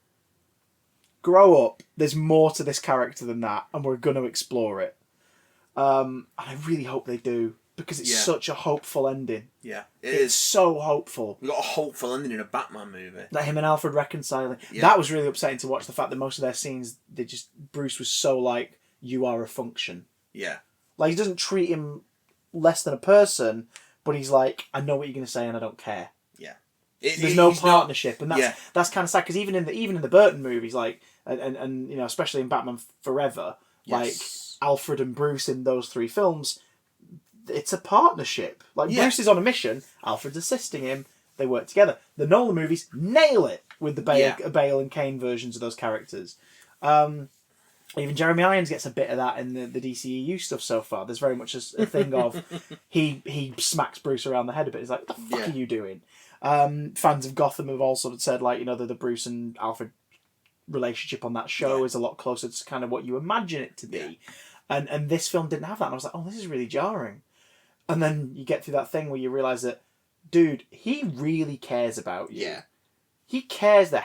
Speaker 2: grow up. There's more to this character than that, and we're going to explore it. And I really hope they do, because it's such a hopeful ending.
Speaker 1: Yeah,
Speaker 2: it's so hopeful.
Speaker 1: We got a hopeful ending in a Batman movie.
Speaker 2: Like him and Alfred reconciling.
Speaker 1: Yeah.
Speaker 2: That was really upsetting to watch. The fact that most of their scenes, Bruce was so like, you are a function.
Speaker 1: Yeah.
Speaker 2: Like, he doesn't treat him less than a person, but he's like, I know what you're going to say, and I don't care.
Speaker 1: Yeah.
Speaker 2: There's no partnership, and that's kind of sad, because even in the Burton movies, like, and you know, especially in Batman Forever, like Alfred and Bruce in those 3 films, it's a partnership. Like, Bruce is on a mission, Alfred's assisting him, they work together. The Nolan movies nail it with the Bale and Kane versions of those characters. Even Jeremy Irons gets a bit of that in the DCEU stuff so far. There's very much a thing of he smacks Bruce around the head a bit. He's like, what the fuck are you doing? Fans of Gotham have all sort of said, like, you know, the Bruce and Alfred relationship on that show is a lot closer to kind of what you imagine it to be. And this film didn't have that. And I was like, oh, this is really jarring. And then you get through that thing where you realise that, dude, he really cares about you.
Speaker 1: Yeah.
Speaker 2: He cares the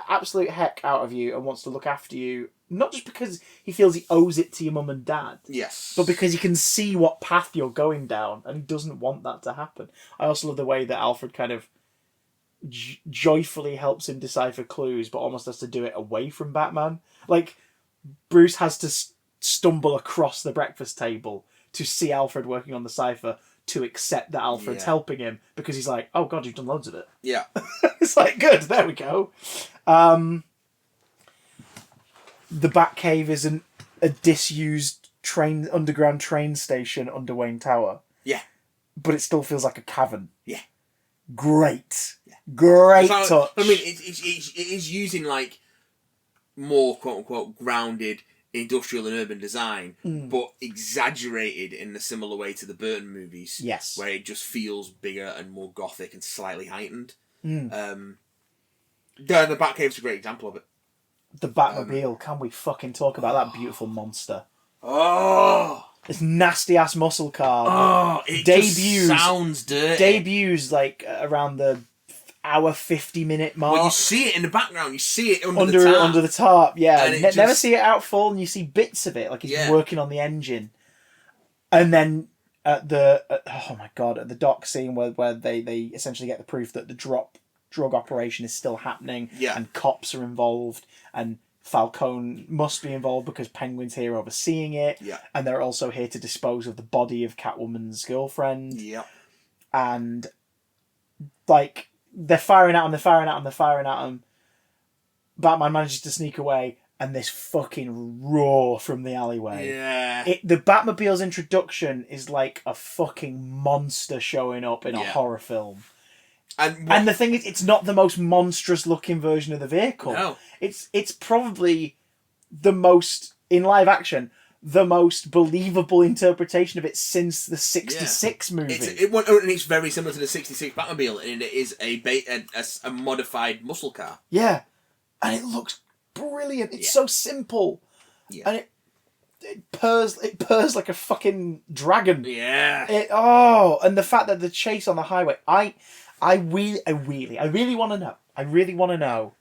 Speaker 2: absolute heck out of you and wants to look after you, not just because he feels he owes it to your mum and dad, but because he can see what path you're going down, and he doesn't want that to happen. I also love the way that Alfred kind of joyfully helps him decipher clues, but almost has to do it away from Batman. Like, Bruce has to stumble across the breakfast table to see Alfred working on the cipher, to accept that Alfred's helping him, because he's like, oh god, you've done loads of it.
Speaker 1: Yeah.
Speaker 2: It's like, good, there we go. The Batcave isn't a disused underground train station under Wayne Tower.
Speaker 1: Yeah.
Speaker 2: But it still feels like a cavern.
Speaker 1: Yeah.
Speaker 2: Great. Yeah. Great touch.
Speaker 1: I mean, it is using, like, more quote-unquote grounded industrial and urban design, but exaggerated in a similar way to the Burton movies.
Speaker 2: Yes.
Speaker 1: Where it just feels bigger and more gothic and slightly heightened. The Batcave's a great example of it.
Speaker 2: The Batmobile, can we fucking talk about that beautiful monster?
Speaker 1: Oh!
Speaker 2: This nasty-ass muscle car.
Speaker 1: Oh, it just sounds dirty.
Speaker 2: Debuts, like, around the hour 50-minute mark.
Speaker 1: Well, you see it in the background. You see it under the tarp.
Speaker 2: Under the tarp, yeah.
Speaker 1: And
Speaker 2: never see it out full, and you see bits of it, like he's working on the engine. And then at the dock scene where they essentially get the proof that the drug operation is still happening, and cops are involved, and Falcone must be involved because Penguin's here overseeing it, and they're also here to dispose of the body of Catwoman's girlfriend.
Speaker 1: Yeah.
Speaker 2: And, like, they're firing at him. Batman manages to sneak away, and this fucking roar from the alleyway.
Speaker 1: Yeah.
Speaker 2: The Batmobile's introduction is like a fucking monster showing up in a horror film. And the thing is, it's not the most monstrous looking version of the vehicle.
Speaker 1: No.
Speaker 2: It's probably the most, in live action, the most believable interpretation of it since the 66 movie.
Speaker 1: And it's very similar to the 66 Batmobile, and it is a modified muscle car.
Speaker 2: Yeah. And it looks brilliant. It's so simple. Yeah. And it purrs like a fucking dragon.
Speaker 1: Yeah.
Speaker 2: And the fact that the chase on the highway, I really want to know. I really want to know,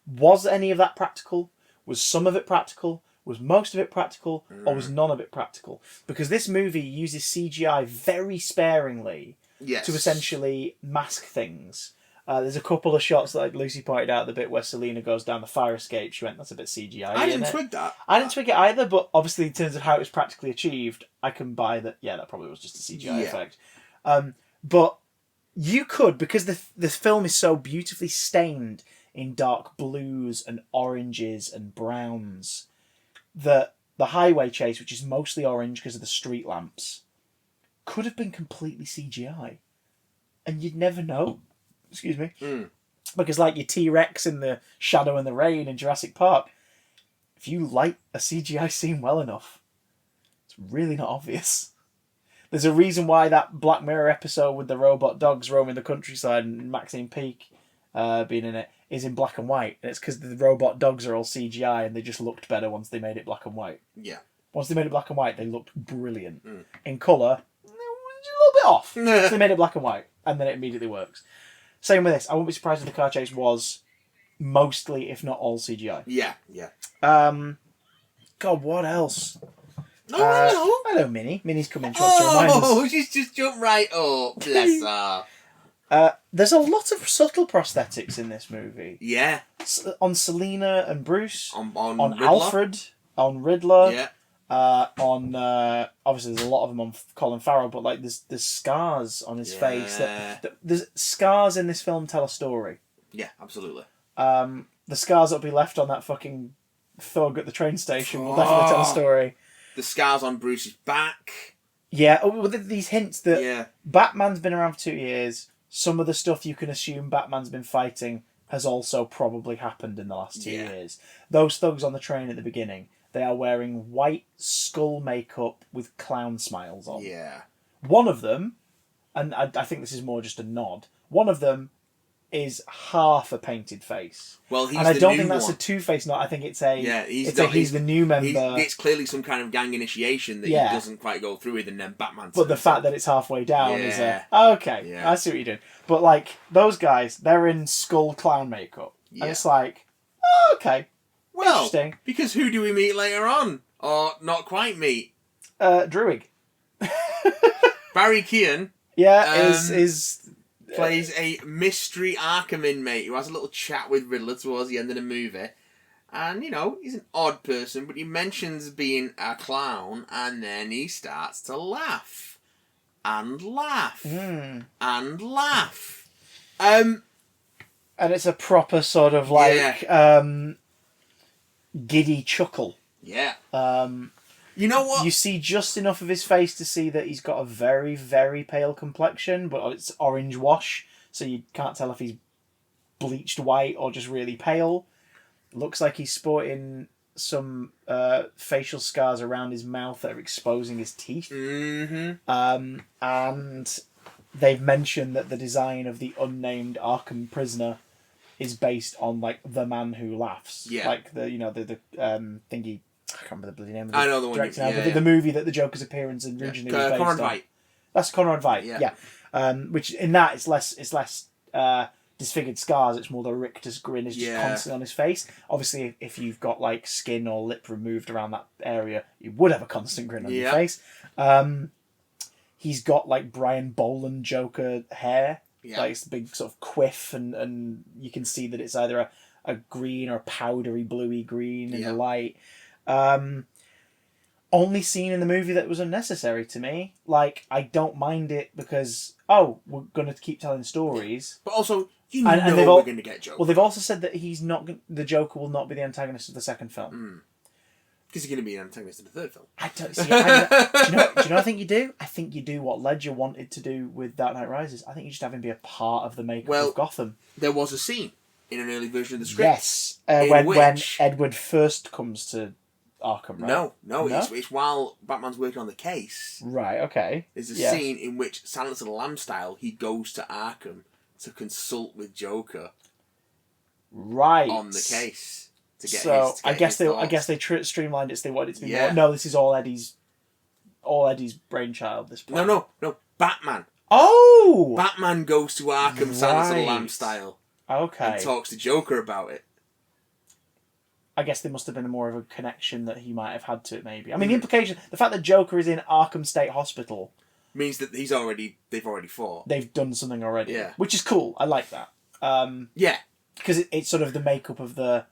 Speaker 2: was any of that practical? Was some of it practical? Was most of it practical? Or was none of it practical? Because this movie uses CGI very sparingly to essentially mask things. There's a couple of shots that, like Lucy pointed out, the bit where Selena goes down the fire escape. She went, that's a bit CGI.
Speaker 1: I didn't twig that.
Speaker 2: I didn't twig it either, but obviously in terms of how it was practically achieved, I can buy that, that probably was just a CGI effect. But you could, because the film is so beautifully stained in dark blues and oranges and browns, that the highway chase, which is mostly orange because of the street lamps, could have been completely CGI. And you'd never know. Excuse me. Because like your T-Rex in the Shadow in the Rain in Jurassic Park, if you light a CGI scene well enough, it's really not obvious. There's a reason why that Black Mirror episode with the robot dogs roaming the countryside and Maxine Peake being in it is in black and white. And it's because the robot dogs are all CGI and they just looked better once they made it black and white.
Speaker 1: Yeah.
Speaker 2: Once they made it black and white, they looked brilliant. In colour, a little bit off. So they made it black and white, and then it immediately works. Same with this. I wouldn't be surprised if the car chase was mostly, if not all, CGI.
Speaker 1: Yeah, yeah.
Speaker 2: God, what else?
Speaker 1: Oh,
Speaker 2: Hello, Minnie. Minnie's coming. She wants to remind us.
Speaker 1: Oh, she's just jumped right up. Bless her.
Speaker 2: There's a lot of subtle prosthetics in this movie.
Speaker 1: Yeah.
Speaker 2: On Selena and Bruce.
Speaker 1: On Riddler.
Speaker 2: Alfred. On Riddler.
Speaker 1: Yeah.
Speaker 2: On obviously there's a lot of them on Colin Farrell, but like there's scars on his face. There's scars in this film tell a story.
Speaker 1: Yeah, absolutely.
Speaker 2: The scars that'll be left on that fucking thug at the train station will definitely tell a story.
Speaker 1: The scars on Bruce's back.
Speaker 2: Yeah, with these hints that Batman's been around for 2 years. Some of the stuff you can assume Batman's been fighting has also probably happened in the last 2 years. Those thugs on the train at the beginning, they are wearing white skull makeup with clown smiles on.
Speaker 1: Yeah.
Speaker 2: One of them, and I think this is more just a nod, one of them is half a painted face.
Speaker 1: Well, he's
Speaker 2: and I
Speaker 1: the
Speaker 2: don't
Speaker 1: new
Speaker 2: think that's
Speaker 1: one.
Speaker 2: a Two-Face nod. I think it's a
Speaker 1: he's
Speaker 2: the new member.
Speaker 1: It's clearly some kind of gang initiation that he doesn't quite go through with, and then Batman.
Speaker 2: But the fact that it's halfway down is okay.
Speaker 1: Yeah.
Speaker 2: I see what you're doing. But like those guys, they're in skull clown makeup, and it's like, okay, interesting.
Speaker 1: Because who do we meet later on, or not quite meet?
Speaker 2: Druig.
Speaker 1: Barry Keoghan.
Speaker 2: Yeah, is
Speaker 1: plays a mystery Arkham inmate who has a little chat with Riddler towards the end of the movie. And, you know, he's an odd person, but he mentions being a clown, and then he starts to laugh. And laugh. And laugh.
Speaker 2: And it's a proper sort of like giddy chuckle.
Speaker 1: Yeah. You know what?
Speaker 2: You see just enough of his face to see that he's got a very, very pale complexion, but it's orange wash, so you can't tell if he's bleached white or just really pale. Looks like he's sporting some facial scars around his mouth that are exposing his teeth.
Speaker 1: Mm-hmm.
Speaker 2: And they've mentioned that the design of the unnamed Arkham prisoner is based on like the man who laughs.
Speaker 1: Yeah.
Speaker 2: Like the thingy. I can't remember the bloody name of the
Speaker 1: I know the one.
Speaker 2: director now, but the movie that the Joker's appearance originally was based
Speaker 1: Conrad
Speaker 2: on.
Speaker 1: Veidt.
Speaker 2: That's Conrad Veidt. Yeah. Which in that it's less disfigured scars. It's more the rictus grin is just constantly on his face. Obviously, if you've got like skin or lip removed around that area, you would have a constant grin on your face. He's got like Brian Boland Joker hair.
Speaker 1: Yeah.
Speaker 2: Like it's the big sort of quiff, and you can see that it's either a green or a powdery bluey green in the light. Only scene in the movie that was unnecessary to me. Like, I don't mind it because, we're going to keep telling stories.
Speaker 1: But also, we're going to get Joker.
Speaker 2: Well, they've also said that the Joker will not be the antagonist of the second film.
Speaker 1: Because he's going to be an antagonist in the third film.
Speaker 2: I don't see. Do you know what I think you do? I think you do what Ledger wanted to do with Dark Knight Rises. I think you just have him be a part of the makeup of Gotham.
Speaker 1: There was a scene in an early version of the script.
Speaker 2: Yes, when Edward first comes to Arkham, right?
Speaker 1: No, it's while Batman's working on the case.
Speaker 2: Right, okay.
Speaker 1: There's a scene in which, Silence of the Lambs style, he goes to Arkham to consult with Joker.
Speaker 2: Right.
Speaker 1: On the case.
Speaker 2: I guess they streamlined it so they wanted it to be more. No, this is all Eddie's brainchild. This plan.
Speaker 1: No, Batman.
Speaker 2: Oh!
Speaker 1: Batman goes to Arkham Silence of the Lambs style.
Speaker 2: Okay.
Speaker 1: And talks to Joker about it.
Speaker 2: I guess there must have been more of a connection that he might have had to it, maybe. I mean, the implication, the fact that Joker is in Arkham State Hospital
Speaker 1: means that they've already fought.
Speaker 2: They've done something already.
Speaker 1: Yeah.
Speaker 2: Which is cool. I like that.
Speaker 1: Yeah.
Speaker 2: Because it's sort of the makeup of the...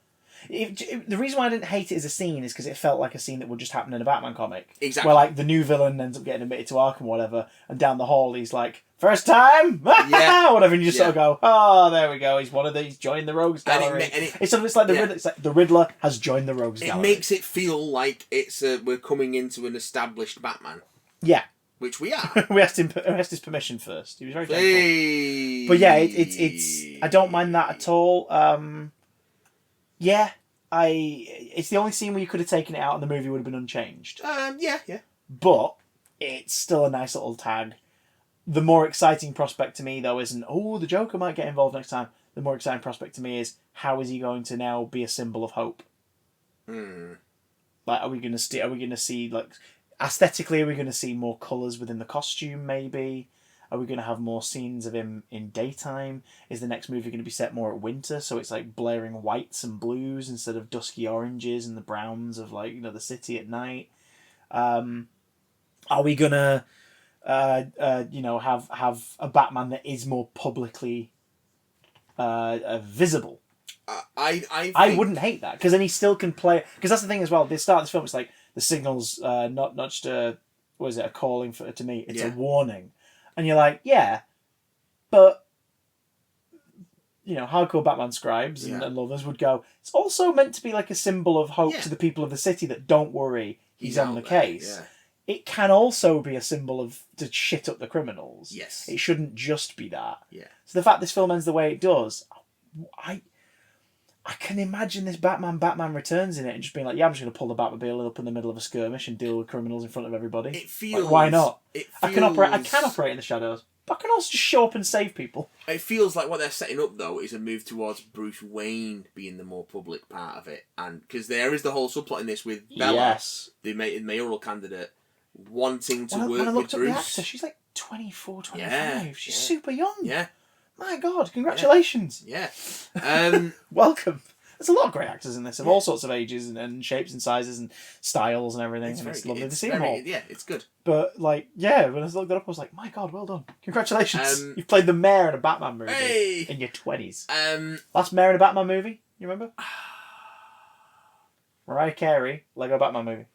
Speaker 2: the reason why I didn't hate it as a scene is because it felt like a scene that would just happen in a Batman comic.
Speaker 1: Exactly.
Speaker 2: Where, like, the new villain ends up getting admitted to Arkham or whatever, and down the hall he's like, first time? Yeah. Whatever, and you just sort of go, there we go, he's joined the Rogues Gallery. It's like the Riddler has joined the Rogues Gallery.
Speaker 1: It makes it feel like we're coming into an established Batman.
Speaker 2: Yeah.
Speaker 1: Which we are.
Speaker 2: we asked his permission first. He was very thankful. But yeah, it's I don't mind that at all. It's the only scene where you could have taken it out and the movie would have been unchanged.
Speaker 1: Yeah.
Speaker 2: But it's still a nice little tag. The more exciting prospect to me, though, isn't, the Joker might get involved next time. The more exciting prospect to me is, how is he going to now be a symbol of hope? Like, are we going to see, like, aesthetically, are we going to see more colours within the costume, maybe? Are we going to have more scenes of him in daytime? Is the next movie going to be set more at winter, so it's like blaring whites and blues instead of dusky oranges and the browns of like, you know, the city at night? Are we gonna you know, have a Batman that is more publicly visible? I wouldn't hate that, because then he still can play. Because that's the thing as well. The start of this film, it's like the signal's not just a calling to me. It's a warning, and you're like, yeah, but you know, hardcore Batman scribes and lovers would go, it's also meant to be like a symbol of hope to the people of the city that don't worry, he's on the case. Yeah. It can also be a symbol of to shit up the criminals.
Speaker 1: Yes.
Speaker 2: It shouldn't just be that.
Speaker 1: Yeah.
Speaker 2: So the fact this film ends the way it does, I can imagine this Batman Returns in it and just being like, yeah, I'm just going to pull the Batmobile up in the middle of a skirmish and deal with criminals in front of everybody.
Speaker 1: It feels...
Speaker 2: Like, why not? I can operate in the shadows, but I can also just show up and save people.
Speaker 1: It feels like what they're setting up, though, is a move towards Bruce Wayne being the more public part of it. And because there is the whole subplot in this with Bella, the mayoral candidate, wanting to work with Bruce. When I looked up the actor,
Speaker 2: she's like 24, 25. Yeah, she's super young.
Speaker 1: Yeah.
Speaker 2: My God, congratulations.
Speaker 1: Yeah.
Speaker 2: Welcome. There's a lot of great actors in this, of all sorts of ages and shapes and sizes and styles and everything. It's lovely to see them all.
Speaker 1: Yeah, it's good.
Speaker 2: But, like, yeah, when I looked it up, I was like, my God, well done. Congratulations. You've played the mayor in a Batman movie in your 20s. Last mayor in a Batman movie, you remember? Mariah Carey, Lego Batman movie.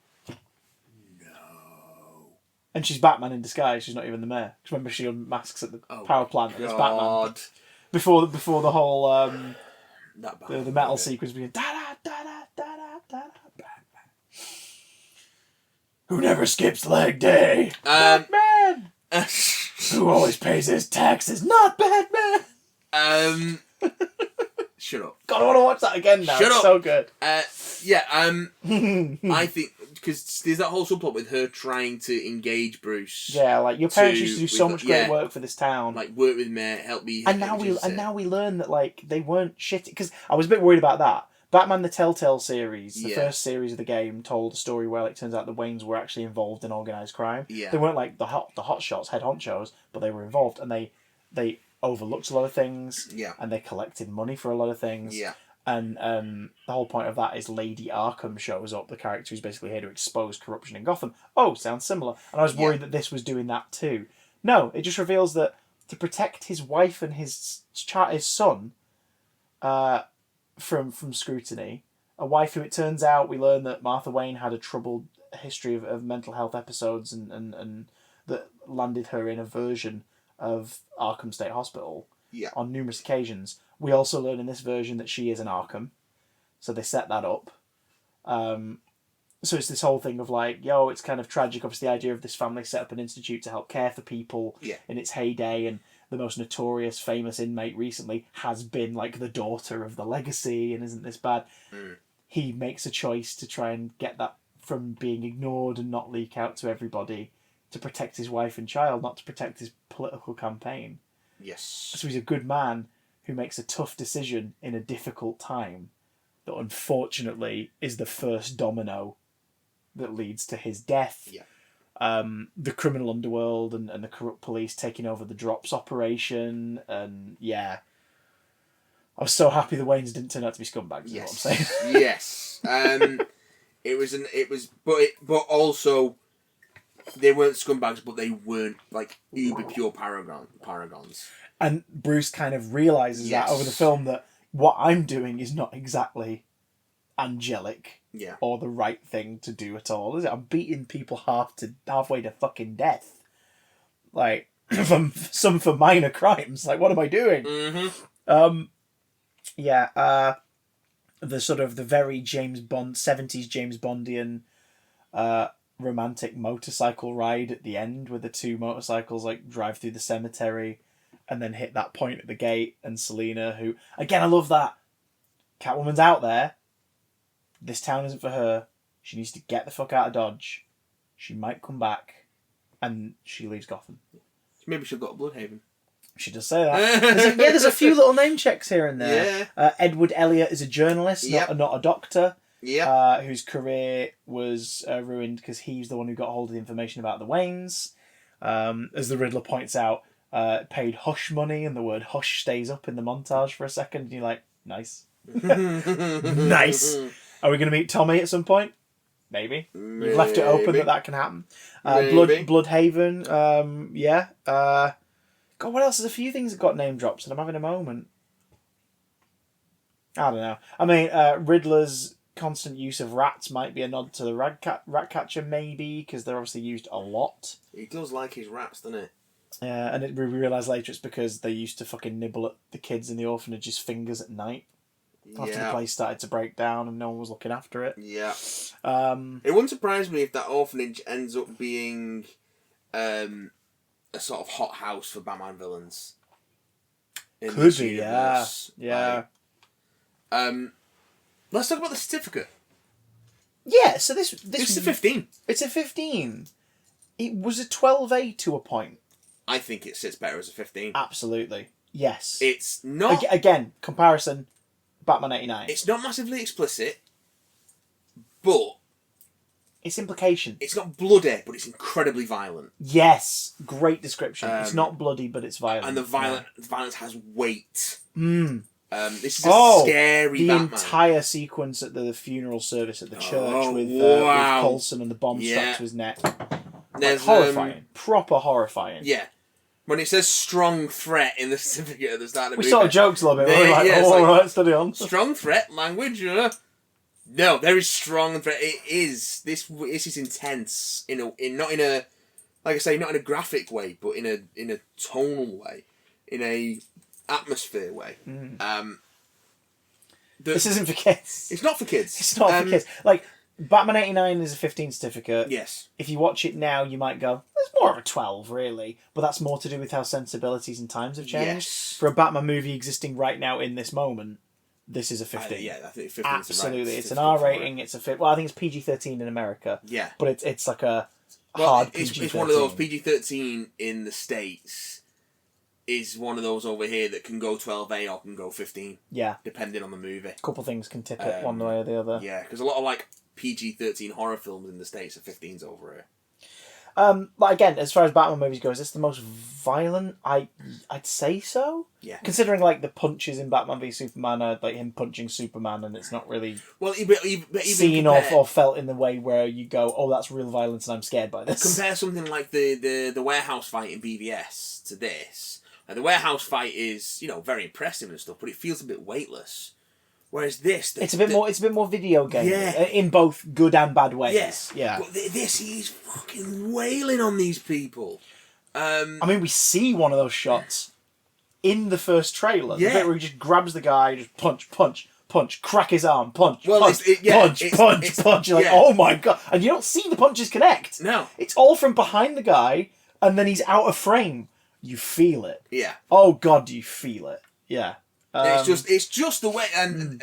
Speaker 2: And she's Batman in disguise. She's not even the mayor. Because remember, she unmasks at the power plant and it's Batman. Before the whole the metal sequence began. Da da da da da da da. Who never skips leg day? Batman. Who always pays his taxes? Not Batman.
Speaker 1: Shut up.
Speaker 2: God, I want to watch that again now.
Speaker 1: Shut up.
Speaker 2: So good.
Speaker 1: I think because there's that whole subplot with her trying to engage Bruce.
Speaker 2: Yeah, like your parents used to do so much great work for this town.
Speaker 1: Like work with me, help me.
Speaker 2: And now we learn that like they weren't shitty, because I was a bit worried about that. Batman the Telltale series, the first series of the game, told a story where it turns out the Waynes were actually involved in organised crime. Yeah. They weren't like the hot shots, head honchos, but they were involved, and they overlooked a lot of things. Yeah. And they collected money for a lot of things. Yeah. And the whole point of that is Lady Arkham shows up, the character who's basically here to expose corruption in Gotham. Oh, sounds similar. And I was worried that this was doing that too. No, it just reveals that to protect his wife and his son from scrutiny, a wife who it turns out we learn that Martha Wayne had a troubled history of mental health episodes and that landed her in a version of Arkham State Hospital on numerous occasions. We also learn in this version that she is an Arkham. So they set that up. So it's this whole thing of like, yo, it's kind of tragic. Obviously, the idea of this family set up an institute to help care for people in its heyday, and the most notorious, famous inmate recently has been like the daughter of the legacy, and isn't this bad? He makes a choice to try and get that from being ignored and not leak out to everybody, to protect his wife and child, not to protect his political campaign.
Speaker 1: Yes.
Speaker 2: So he's a good man who makes a tough decision in a difficult time that unfortunately is the first domino that leads to his death. Yeah. The criminal underworld and the corrupt police taking over the Drops operation, and I was so happy the Waynes didn't turn out to be scumbags. Yes. Is what I'm saying.
Speaker 1: Yes. But also they weren't scumbags, but they weren't like uber pure paragons. And
Speaker 2: Bruce kind of realises that over the film, that what I'm doing is not exactly angelic or the right thing to do at all, is it? I'm beating people halfway to fucking death. Like, for minor crimes. Like, what am I doing? Mm-hmm. The sort of the very James Bond, 70s James Bondian romantic motorcycle ride at the end, where the two motorcycles like drive through the cemetery and then hit that point at the gate, and Selina, who, again, I love that. Catwoman's out there. This town isn't for her. She needs to get the fuck out of Dodge. She might come back, and she leaves Gotham.
Speaker 1: Maybe she'll go to Bloodhaven.
Speaker 2: She does say that. There's a few little name checks here and there. Yeah. Edward Elliot is a journalist, not a doctor. Yeah. Whose career was ruined because he's the one who got hold of the information about the Waynes. As the Riddler points out, paid hush money, and the word hush stays up in the montage for a second, and you're like, nice. Nice. Are we going to meet Tommy at some point? Maybe. You've left it open that can happen. Bloodhaven, yeah. God, what else? There's a few things that got name drops, and I'm having a moment. I don't know. I mean, Riddler's constant use of rats might be a nod to the rat catcher, maybe, because they're obviously used a lot.
Speaker 1: He does like his rats, doesn't he?
Speaker 2: And we realise later it's because they used to fucking nibble at the kids in the orphanage's fingers at night. After the place started to break down and no one was looking after it.
Speaker 1: Yeah. It wouldn't surprise me if that orphanage ends up being a sort of hothouse for Batman villains.
Speaker 2: Could be, yeah. Yeah.
Speaker 1: Let's talk about the certificate.
Speaker 2: Yeah, so this
Speaker 1: is a 15.
Speaker 2: It's a 15. It was a 12A to a point.
Speaker 1: I think it sits better as a 15.
Speaker 2: Absolutely. Yes.
Speaker 1: It's not...
Speaker 2: Again, comparison, Batman 89.
Speaker 1: It's not massively explicit, but...
Speaker 2: It's implication.
Speaker 1: It's not bloody, but it's incredibly violent.
Speaker 2: Yes. Great description. It's not bloody, but it's violent.
Speaker 1: And the violence has weight. This is scary
Speaker 2: the
Speaker 1: Batman.
Speaker 2: entire sequence at the funeral service at the church with Coulson and the bomb strapped to his neck. Like, horrifying. Proper horrifying.
Speaker 1: Yeah. When it says strong threat in the certificate at the start of the movie.
Speaker 2: We sort of joked a little bit. We were like, alright, steady on.
Speaker 1: Strong threat language, No, there is strong threat. It is. This is intense. Not in a graphic way, but in a tonal way. In a atmosphere way.
Speaker 2: This isn't for kids.
Speaker 1: It's not for kids.
Speaker 2: It's not for kids. Like, Batman 89 is a 15 certificate.
Speaker 1: Yes.
Speaker 2: If you watch it now, you might go, there's more of a 12, really. But that's more to do with how sensibilities and times have changed.
Speaker 1: Yes.
Speaker 2: For a Batman movie existing right now in this moment, this is a 15.
Speaker 1: I think 15
Speaker 2: absolutely. It's an R rating. It's a well, I think it's PG-13 in America.
Speaker 1: Yeah.
Speaker 2: But it's like a hard PG-13.
Speaker 1: It's one of those PG-13 in the States is one of those over here that can go 12A or can go 15.
Speaker 2: Yeah.
Speaker 1: Depending on the movie.
Speaker 2: A couple things can tip it one way or the other.
Speaker 1: Yeah, because a lot of like PG-13 horror films in the States are 15s over here.
Speaker 2: But again, as far as Batman movies go, is this the most violent? I'd say so.
Speaker 1: Yeah.
Speaker 2: Considering like the punches in Batman v Superman are like him punching Superman, and it's not really
Speaker 1: even
Speaker 2: seen or felt in the way where you go, oh, that's real violence, and I'm scared by this.
Speaker 1: Compare something like the warehouse fight in BVS to this. The warehouse fight is very impressive and stuff, but it feels a bit weightless. Whereas this,
Speaker 2: it's a bit more video game, in both good and bad ways.
Speaker 1: Yes,
Speaker 2: yeah.
Speaker 1: But this, he's fucking wailing on these people.
Speaker 2: I mean, we see one of those shots in the first trailer.
Speaker 1: Yeah.
Speaker 2: The bit where he just grabs the guy, just punch, crack his arm, punch. You're like, oh my god! And you don't see the punches connect.
Speaker 1: No,
Speaker 2: it's all from behind the guy, and then he's out of frame. You feel it.
Speaker 1: Yeah.
Speaker 2: Oh god, do you feel it? Yeah.
Speaker 1: It's just the way, and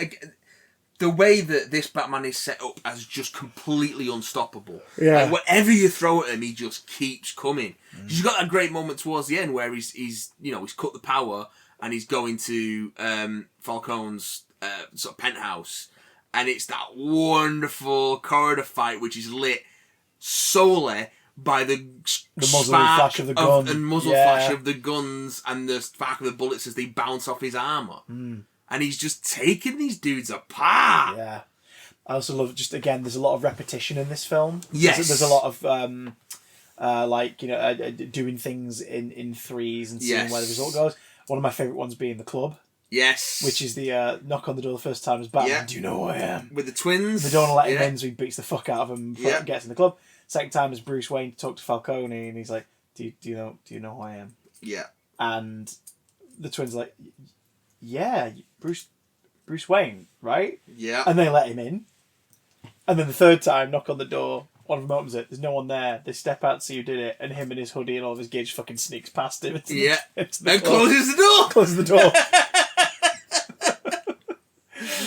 Speaker 1: the way that this Batman is set up as just completely unstoppable.
Speaker 2: Yeah.
Speaker 1: Like, whatever you throw at him, he just keeps coming. You've got that great moment towards the end where he's cut the power and he's going to Falcone's sort of penthouse, and it's that wonderful corridor fight which is lit solely by the
Speaker 2: muzzle flash of the gun.
Speaker 1: Flash of the guns and the spark of the bullets as they bounce off his armour. And he's just taking these dudes apart.
Speaker 2: Yeah. I also love, just again, there's a lot of repetition in this film.
Speaker 1: Yes.
Speaker 2: There's a lot of doing things in threes and seeing where the result goes. One of my favourite ones being the club.
Speaker 1: Yes.
Speaker 2: Which is the knock on the door the first time as Batman. Do you know who I am?
Speaker 1: With the twins.
Speaker 2: They don't want to let him in, so he beats the fuck out of him and gets in the club. Second time is Bruce Wayne to talk to Falcone, and he's like, do you know who I am?
Speaker 1: Yeah.
Speaker 2: And the twins are like, yeah, Bruce Wayne, right?
Speaker 1: Yeah.
Speaker 2: And they let him in. And then the third time, knock on the door, one of them opens it, there's no one there, they step out to see who did it, and him and his hoodie and all of his gear just fucking sneaks past him into the
Speaker 1: and closes the door!
Speaker 2: Closes the door.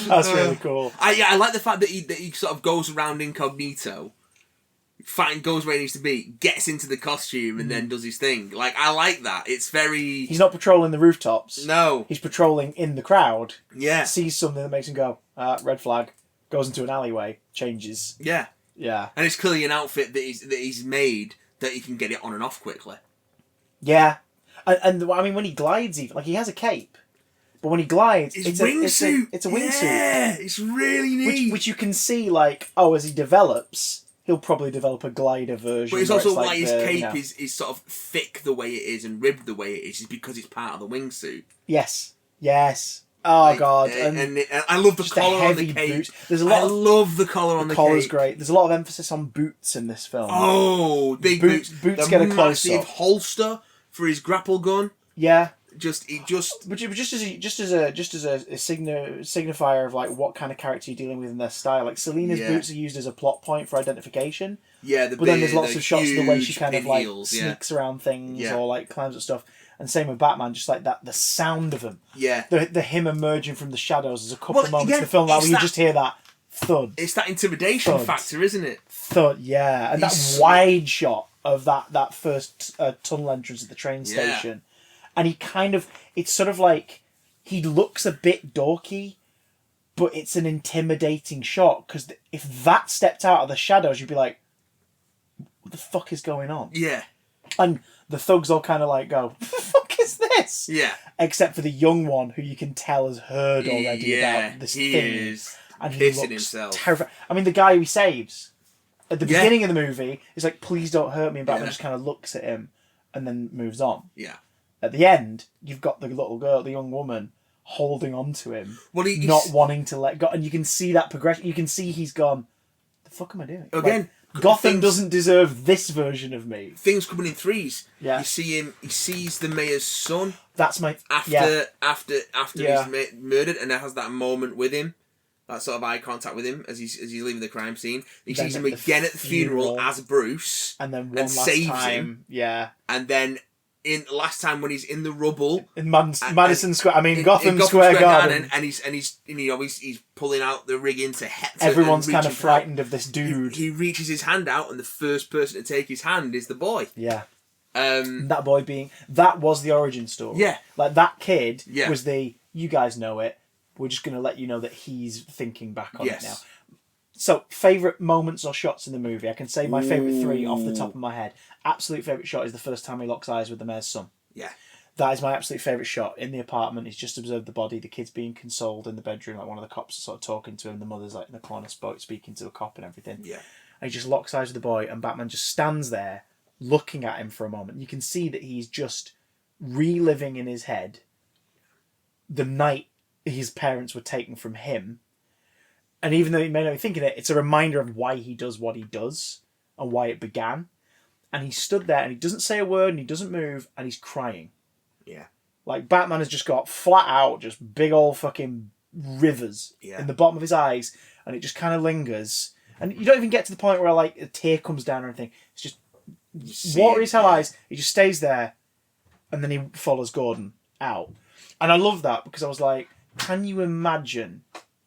Speaker 2: That's really cool.
Speaker 1: I like the fact that he sort of goes around incognito, goes where he needs to be, gets into the costume, and then does his thing. Like, I like that. It's very...
Speaker 2: He's not patrolling the rooftops.
Speaker 1: No.
Speaker 2: He's patrolling in the crowd.
Speaker 1: Yeah.
Speaker 2: Sees something that makes him go, red flag, goes into an alleyway, changes.
Speaker 1: Yeah.
Speaker 2: Yeah.
Speaker 1: And it's clearly an outfit that he's made that he can get it on and off quickly.
Speaker 2: Yeah. And I mean, when he glides, even like he has a cape, but when he glides, it's a wingsuit. It's a wingsuit.
Speaker 1: Yeah, it's really neat.
Speaker 2: Which you can see, like, as he develops, he'll probably develop a glider version.
Speaker 1: But it's also why his
Speaker 2: the,
Speaker 1: cape is sort of thick the way it is and ribbed the way it is because it's part of the wingsuit.
Speaker 2: Yes. Oh God!
Speaker 1: And I love the collar on the cape.
Speaker 2: Boot. There's a lot. I
Speaker 1: love the collar on the cape. The collar's
Speaker 2: great. There's a lot of emphasis on boots in this film.
Speaker 1: Oh, big boots!
Speaker 2: Boots get a close
Speaker 1: massive holster for his grapple gun.
Speaker 2: Yeah.
Speaker 1: Just as
Speaker 2: a signifier of like what kind of character you're dealing with in their style. Like Selina's boots are used as a plot point for identification.
Speaker 1: Yeah,
Speaker 2: but then there's lots of shots of the way she kind of like sneaks around things or like climbs up stuff. And same with Batman, just like that, the sound of him.
Speaker 1: Yeah.
Speaker 2: The him emerging from the shadows. There's a couple of moments in the film where you just hear that thud.
Speaker 1: It's that intimidation factor, isn't it?
Speaker 2: Thud, yeah. And that wide shot of that first tunnel entrance at the train station. And he kind of, it's sort of like, he looks a bit dorky, but it's an intimidating shot. Because if that stepped out of the shadows, you'd be like, what the fuck is going on?
Speaker 1: Yeah.
Speaker 2: And the thugs all kind of like go, what the fuck is this?
Speaker 1: Yeah.
Speaker 2: Except for the young one who you can tell has heard already about this thing.
Speaker 1: Is
Speaker 2: and he looks
Speaker 1: himself.
Speaker 2: terrified. I mean, the guy who he saves at the beginning of the movie is like, please don't hurt me. And Batman just kind of looks at him and then moves on.
Speaker 1: Yeah.
Speaker 2: At the end, you've got the little girl, the young woman, holding on to him,
Speaker 1: he's
Speaker 2: wanting to let go. And you can see that progression. You can see he's gone, the fuck am I doing?
Speaker 1: Again,
Speaker 2: like, Gotham doesn't deserve this version of me.
Speaker 1: Things coming in threes.
Speaker 2: Yeah.
Speaker 1: You see him. He sees the mayor's son.
Speaker 2: That's my
Speaker 1: after he's murdered, and it has that moment with him, that sort of eye contact with him as he's leaving the crime scene. He sees him again at the funeral as Bruce,
Speaker 2: and then one last time,
Speaker 1: and then last time when he's in the rubble
Speaker 2: in Madison Square. I mean, Gotham Square Garden,
Speaker 1: and he's pulling out the rigging to Hector.
Speaker 2: Everyone's kind of frightened of this dude.
Speaker 1: He reaches his hand out, and the first person to take his hand is the boy.
Speaker 2: Yeah. That boy that was the origin story.
Speaker 1: Yeah.
Speaker 2: Like that kid was you guys know it. We're just going to let you know that he's thinking back on it now. So, favourite moments or shots in the movie? I can say my favourite 3 off the top of my head. Absolute favourite shot is the first time he locks eyes with the mayor's son.
Speaker 1: Yeah.
Speaker 2: That is my absolute favourite shot. In the apartment, he's just observed the body, the kid's being consoled in the bedroom, like one of the cops is sort of talking to him, the mother's like in the corner speaking to a cop and everything.
Speaker 1: Yeah.
Speaker 2: And he just locks eyes with the boy, and Batman just stands there looking at him for a moment. You can see that he's just reliving in his head the night his parents were taken from him. And even though he may not be thinking it, it's a reminder of why he does what he does and why it began. And he stood there and he doesn't say a word and he doesn't move and he's crying.
Speaker 1: Yeah.
Speaker 2: Like Batman has just got flat out, just big old fucking rivers in the bottom of his eyes, and it just kind of lingers. And you don't even get to the point where like a tear comes down or anything. It's just water his hell eyes. He just stays there, and then he follows Gordon out. And I love that because I was like, can you imagine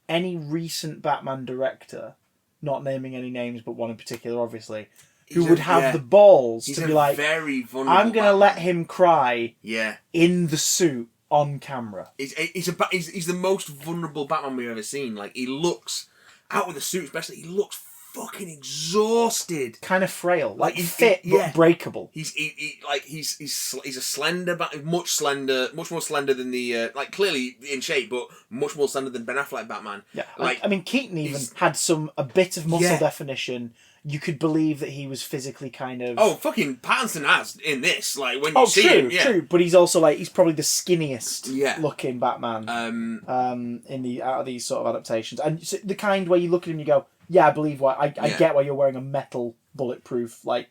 Speaker 2: any recent Batman director, not naming any names, but one in particular, obviously, who would have the balls to be like,
Speaker 1: very vulnerable
Speaker 2: I'm going to let him cry
Speaker 1: Yeah.
Speaker 2: in the suit on camera.
Speaker 1: He's the most vulnerable Batman we've ever seen. Like, he looks, out with the suit especially, he looks fucking exhausted.
Speaker 2: Kind of frail. Like, he's fit, but breakable.
Speaker 1: He's a slender, much more slender than the, like, clearly in shape, but much more slender than Ben Affleck Batman.
Speaker 2: Yeah.
Speaker 1: Like,
Speaker 2: I mean, Keaton even had a bit of muscle definition. You could believe that he was physically kind of...
Speaker 1: Oh, fucking Pattinson has in this. Like, when you see him,
Speaker 2: true. But he's also, like, he's probably the skinniest looking Batman out of these sort of adaptations. And the kind where you look at him and you go, yeah, I believe why. I get why you're wearing a metal bulletproof, like,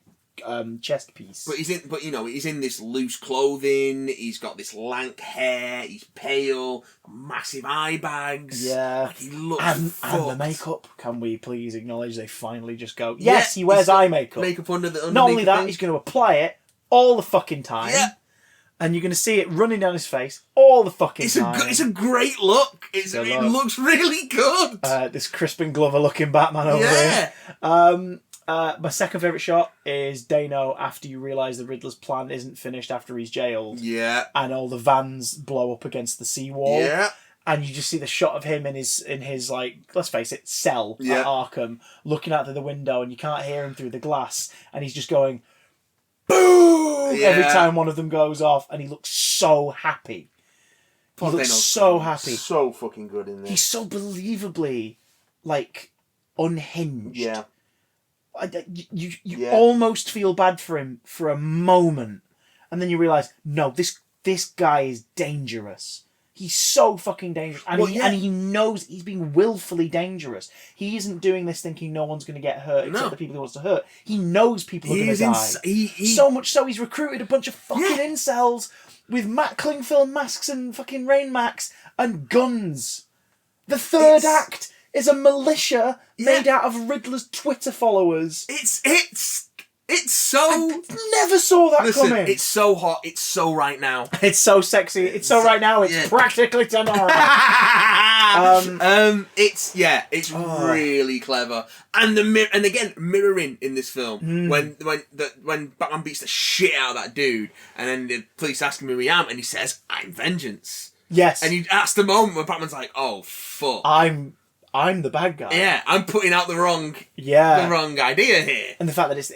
Speaker 2: chest piece.
Speaker 1: But he's in this loose clothing. He's got this lank hair. He's pale, massive eye bags.
Speaker 2: Yeah,
Speaker 1: like he looks.
Speaker 2: And the makeup. Can we please acknowledge they finally just go? Yes, he wears eye makeup.
Speaker 1: Makeup under the.
Speaker 2: Not only that, he's going to apply it all the fucking time.
Speaker 1: Yeah.
Speaker 2: And you're going to see it running down his face all the fucking time.
Speaker 1: It's a great look. It looks really good.
Speaker 2: This Crispin Glover looking Batman over here. My second favourite shot is Dano after you realise the Riddler's plan isn't finished after he's jailed.
Speaker 1: Yeah.
Speaker 2: And all the vans blow up against the seawall.
Speaker 1: Yeah.
Speaker 2: And you just see the shot of him in his like, let's face it, cell at Arkham, looking out through the window, and you can't hear him through the glass, and he's just going, boom! boom every time one of them goes off, and he looks so happy. He looks so happy.
Speaker 1: So fucking good in this.
Speaker 2: He's so believably, like, unhinged.
Speaker 1: Yeah.
Speaker 2: You almost feel bad for him for a moment, and then you realise, no, this guy is dangerous. He's so fucking dangerous, and he knows he's being willfully dangerous. He isn't doing this thinking no one's going to get hurt except the people he wants to hurt. He knows people are going to die. So much so, he's recruited a bunch of fucking incels with cling film masks and fucking rain macs and guns. The third act is a militia made out of Riddler's Twitter followers.
Speaker 1: It's so...
Speaker 2: I never saw that coming.
Speaker 1: It's so hot. It's so right now.
Speaker 2: It's so sexy. It's so right now. It's practically tomorrow.
Speaker 1: It's really clever. And again, mirroring in this film when Batman beats the shit out of that dude, and then the police ask him who he am, and he says, "I'm vengeance."
Speaker 2: Yes.
Speaker 1: And that's the moment where Batman's like, "Oh fuck,
Speaker 2: I'm the bad guy."
Speaker 1: Yeah, I'm putting out the wrong idea here.
Speaker 2: And the fact that it's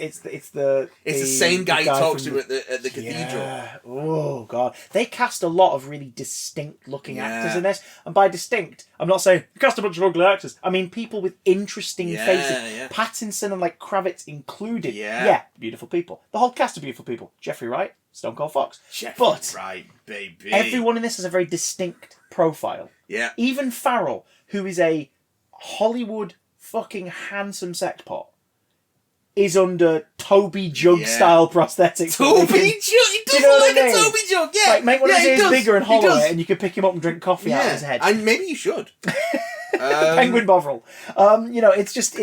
Speaker 2: the
Speaker 1: same guy who talks to him at the cathedral.
Speaker 2: Yeah. Oh god, they cast a lot of really distinct looking actors in this, and by distinct, I'm not saying cast a bunch of ugly actors. I mean people with interesting faces. Yeah. Pattinson and like Kravitz included. Yeah, beautiful people. The whole cast of beautiful people. Jeffrey Wright, Stone Cold Fox.
Speaker 1: Wright, baby.
Speaker 2: Everyone in this has a very distinct profile.
Speaker 1: Yeah.
Speaker 2: Even Farrell, who is a Hollywood fucking handsome sex pot, is under Toby Jug style prosthetics.
Speaker 1: Toby Jug? He does look like a Toby Jug, yeah.
Speaker 2: Like, make one of his ears bigger and hollow it, and you can pick him up and drink coffee out of his head.
Speaker 1: And maybe you should.
Speaker 2: Penguin Bovril. It's just,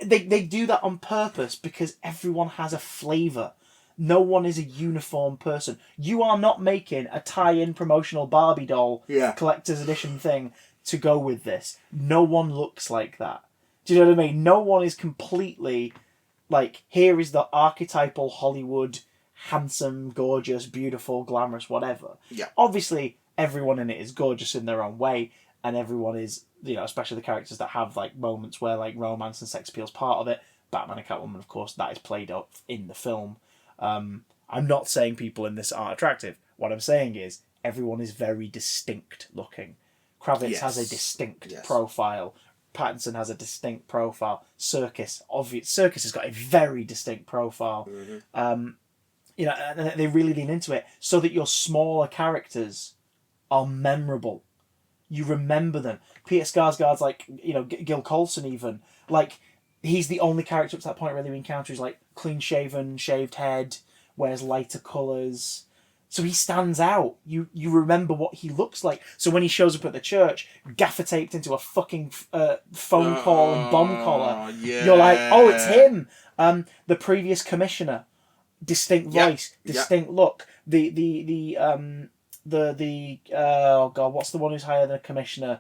Speaker 2: they do that on purpose because everyone has a flavour. No one is a uniform person. You are not making a tie-in promotional Barbie doll collector's edition thing to go with this. No one looks like that. Do you know what I mean? No one is completely like, here is the archetypal Hollywood, handsome, gorgeous, beautiful, glamorous, whatever.
Speaker 1: Yeah.
Speaker 2: Obviously, everyone in it is gorgeous in their own way, and everyone is, especially the characters that have like moments where like romance and sex appeal is part of it. Batman and Catwoman, of course, that is played up in the film. I'm not saying people in this aren't attractive. What I'm saying is everyone is very distinct looking. Kravitz has a distinct profile. Pattinson has a distinct profile. Serkis has got a very distinct profile. Mm-hmm. And they really lean into it so that your smaller characters are memorable. You remember them. Peter Skarsgård's like, Gil Colson even. Like, he's the only character up to that point really we encounter who's like clean shaven, shaved head, wears lighter colours. So he stands out. You remember what he looks like. So when he shows up at the church, gaffer taped into a fucking phone call and bomb collar, you're like, oh, it's him. The previous commissioner, distinct voice, distinct look. Oh god, what's the one who's higher than a commissioner?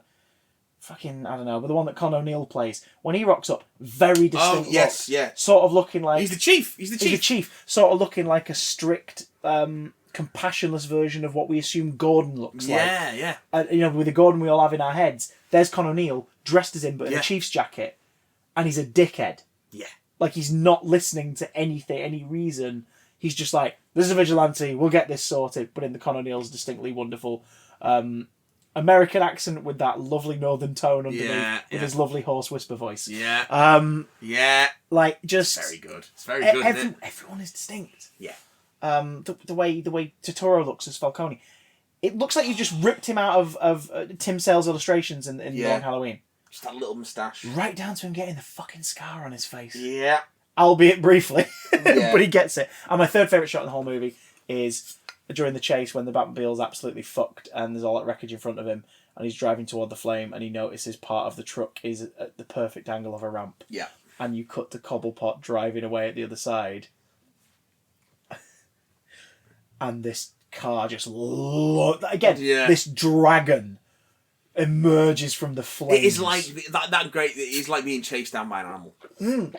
Speaker 2: Fucking, I don't know, but the one that Con O'Neill plays. When he rocks up, very distinct look. Sort of looking like...
Speaker 1: He's the chief.
Speaker 2: Sort of looking like a strict, compassionless version of what we assume Gordon looks like.
Speaker 1: Yeah.
Speaker 2: With the Gordon we all have in our heads, there's Con O'Neill, dressed as him, but in a Chiefs jacket. And he's a dickhead.
Speaker 1: Yeah.
Speaker 2: Like, he's not listening to anything, any reason. He's just like, this is a vigilante, we'll get this sorted. But in the Con O'Neill's distinctly wonderful... American accent with that lovely northern tone underneath, with his lovely hoarse whisper voice. Like, just
Speaker 1: very good. It's very good.
Speaker 2: Everyone is distinct.
Speaker 1: Yeah.
Speaker 2: The way Totoro looks as Falcone, it looks like you just ripped him out of Tim Sale's illustrations in Long Halloween.
Speaker 1: Just that little moustache,
Speaker 2: right down to him getting the fucking scar on his face.
Speaker 1: Yeah.
Speaker 2: Albeit briefly, but he gets it. And my third favourite shot in the whole movie is during the chase when the Batmobile's absolutely fucked and there's all that wreckage in front of him and he's driving toward the flame and he notices part of the truck is at the perfect angle of a ramp.
Speaker 1: Yeah.
Speaker 2: And you cut to Cobblepot driving away at the other side. And this car just... this dragon emerges from the flames.
Speaker 1: It is like... that great... It's like being chased down by an animal.
Speaker 2: And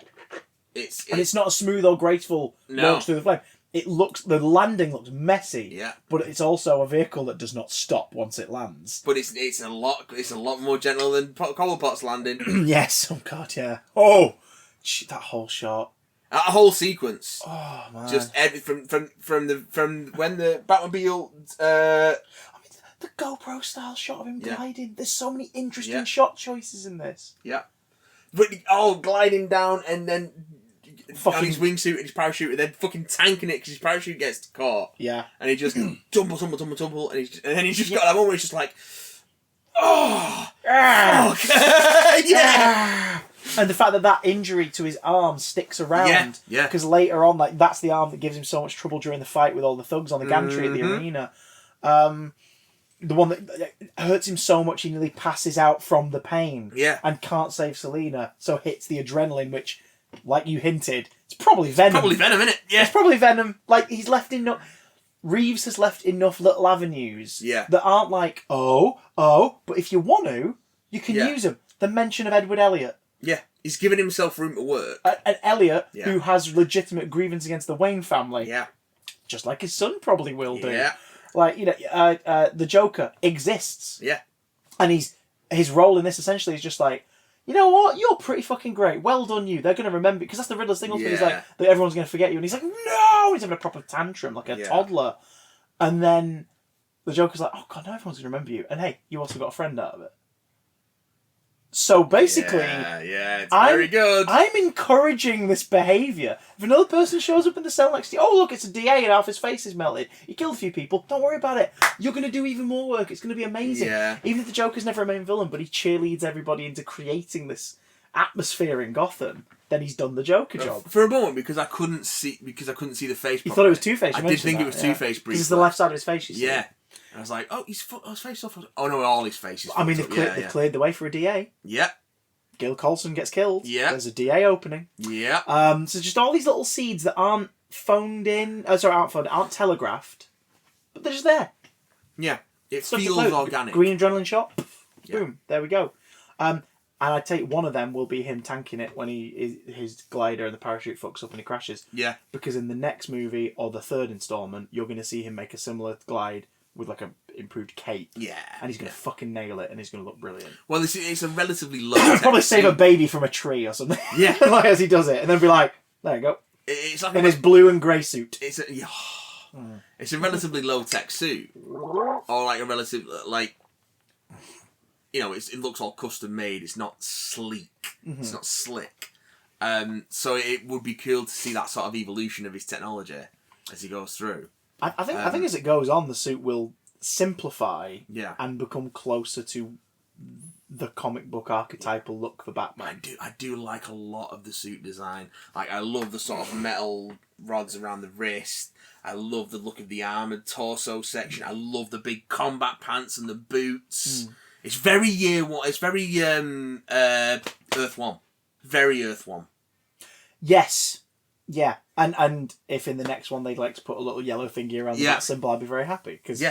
Speaker 2: it's not a smooth or graceful launch through the flame. The landing looks messy, but it's also a vehicle that does not stop once it lands.
Speaker 1: But it's a lot more gentle than Cobblepot's landing.
Speaker 2: Yes, oh god, yeah. Oh, that whole shot.
Speaker 1: A whole sequence.
Speaker 2: Oh man!
Speaker 1: Just from when the Batmobile.
Speaker 2: The GoPro style shot of him
Speaker 1: Yeah.
Speaker 2: gliding. There's so many interesting
Speaker 1: Yeah.
Speaker 2: shot choices in this.
Speaker 1: Yeah. But gliding down and then on his wingsuit and his parachute, and then fucking tanking it because his parachute gets caught.
Speaker 2: Yeah.
Speaker 1: And he just tumble, and then he's just got that moment where he's just like, oh, fuck. Yeah.
Speaker 2: And the fact that injury to his arm sticks around.
Speaker 1: Yeah.
Speaker 2: Because later on, like, that's the arm that gives him so much trouble during the fight with all the thugs on the gantry at the arena. The one that hurts him so much he nearly passes out from the pain.
Speaker 1: Yeah.
Speaker 2: And can't save Selina, so hits the adrenaline, which, like you hinted, it's probably Venom.
Speaker 1: Probably Venom, innit? Yeah.
Speaker 2: It's probably Venom. Like, he's left Reeves has left enough little avenues that aren't like, but if you want to, you can use them. The mention of Edward Elliot.
Speaker 1: Yeah. He's giving himself room to work.
Speaker 2: And Elliot, who has legitimate grievance against the Wayne family.
Speaker 1: Yeah.
Speaker 2: Just like his son probably will do.
Speaker 1: Yeah.
Speaker 2: Like, the Joker exists.
Speaker 1: Yeah.
Speaker 2: And his role in this essentially is just like, you know what? You're pretty fucking great. Well done, you. They're going to remember... Because that's the Riddler's thing. He's like, that everyone's going to forget you. And he's like, no! He's having a proper tantrum, like a toddler. And then the Joker's like, oh, God, now everyone's going to remember you. And hey, you also got a friend out of it. So basically...
Speaker 1: Yeah, it's very good.
Speaker 2: I'm encouraging this behaviour. If another person shows up in the cell next to you, oh, look, it's a DA and half his face is melted. You killed a few people. Don't worry about it. You're going to do even more work. It's going to be amazing.
Speaker 1: Yeah.
Speaker 2: Even if the Joker's never a main villain, but he cheerleads everybody into creating this atmosphere in Gotham, then he's done the Joker job.
Speaker 1: For a moment, because I couldn't see the face.
Speaker 2: You thought it was Two-Face.
Speaker 1: I did think it was Two-Face briefly.
Speaker 2: Because it's the left side of his face, you see.
Speaker 1: Yeah. And I was like, oh, his face off. Oh no, all his face is.
Speaker 2: I mean, they've cleared the way for a DA.
Speaker 1: Yeah.
Speaker 2: Gil Colson gets killed.
Speaker 1: Yeah.
Speaker 2: There's a DA opening.
Speaker 1: Yeah.
Speaker 2: So just all these little seeds that aren't aren't telegraphed, but they're just there.
Speaker 1: Yeah. It
Speaker 2: Stuff
Speaker 1: feels
Speaker 2: to
Speaker 1: organic.
Speaker 2: Green adrenaline shot. Boom. There we go. And I take one of them will be him tanking it when his glider and the parachute fucks up and he crashes.
Speaker 1: Yeah.
Speaker 2: Because in the next movie or the third installment, you're going to see him make a similar glide with like a improved cape.
Speaker 1: Yeah.
Speaker 2: And he's going to fucking nail it and he's going to look brilliant.
Speaker 1: Well, it's a relatively low.
Speaker 2: Probably save a baby from a tree or something.
Speaker 1: Yeah.
Speaker 2: Like as he does it, and then be like, there you go.
Speaker 1: It's like
Speaker 2: in his blue and grey suit.
Speaker 1: It's a relatively low tech suit, or like a relative it looks all custom made. It's not sleek. Mm-hmm. It's not slick. So it would be cool to see that sort of evolution of his technology as he goes through.
Speaker 2: I think as it goes on, the suit will simplify and become closer to the comic book archetypal look for Batman.
Speaker 1: I do like a lot of the suit design. Like, I love the sort of metal rods around the wrist. I love the look of the armoured torso section. I love the big combat pants and the boots. It's very year one. It's very Earth One. Very Earth One.
Speaker 2: Yes. Yeah. And if in the next one they'd like to put a little yellow thingy around that symbol, I'd be very happy. Because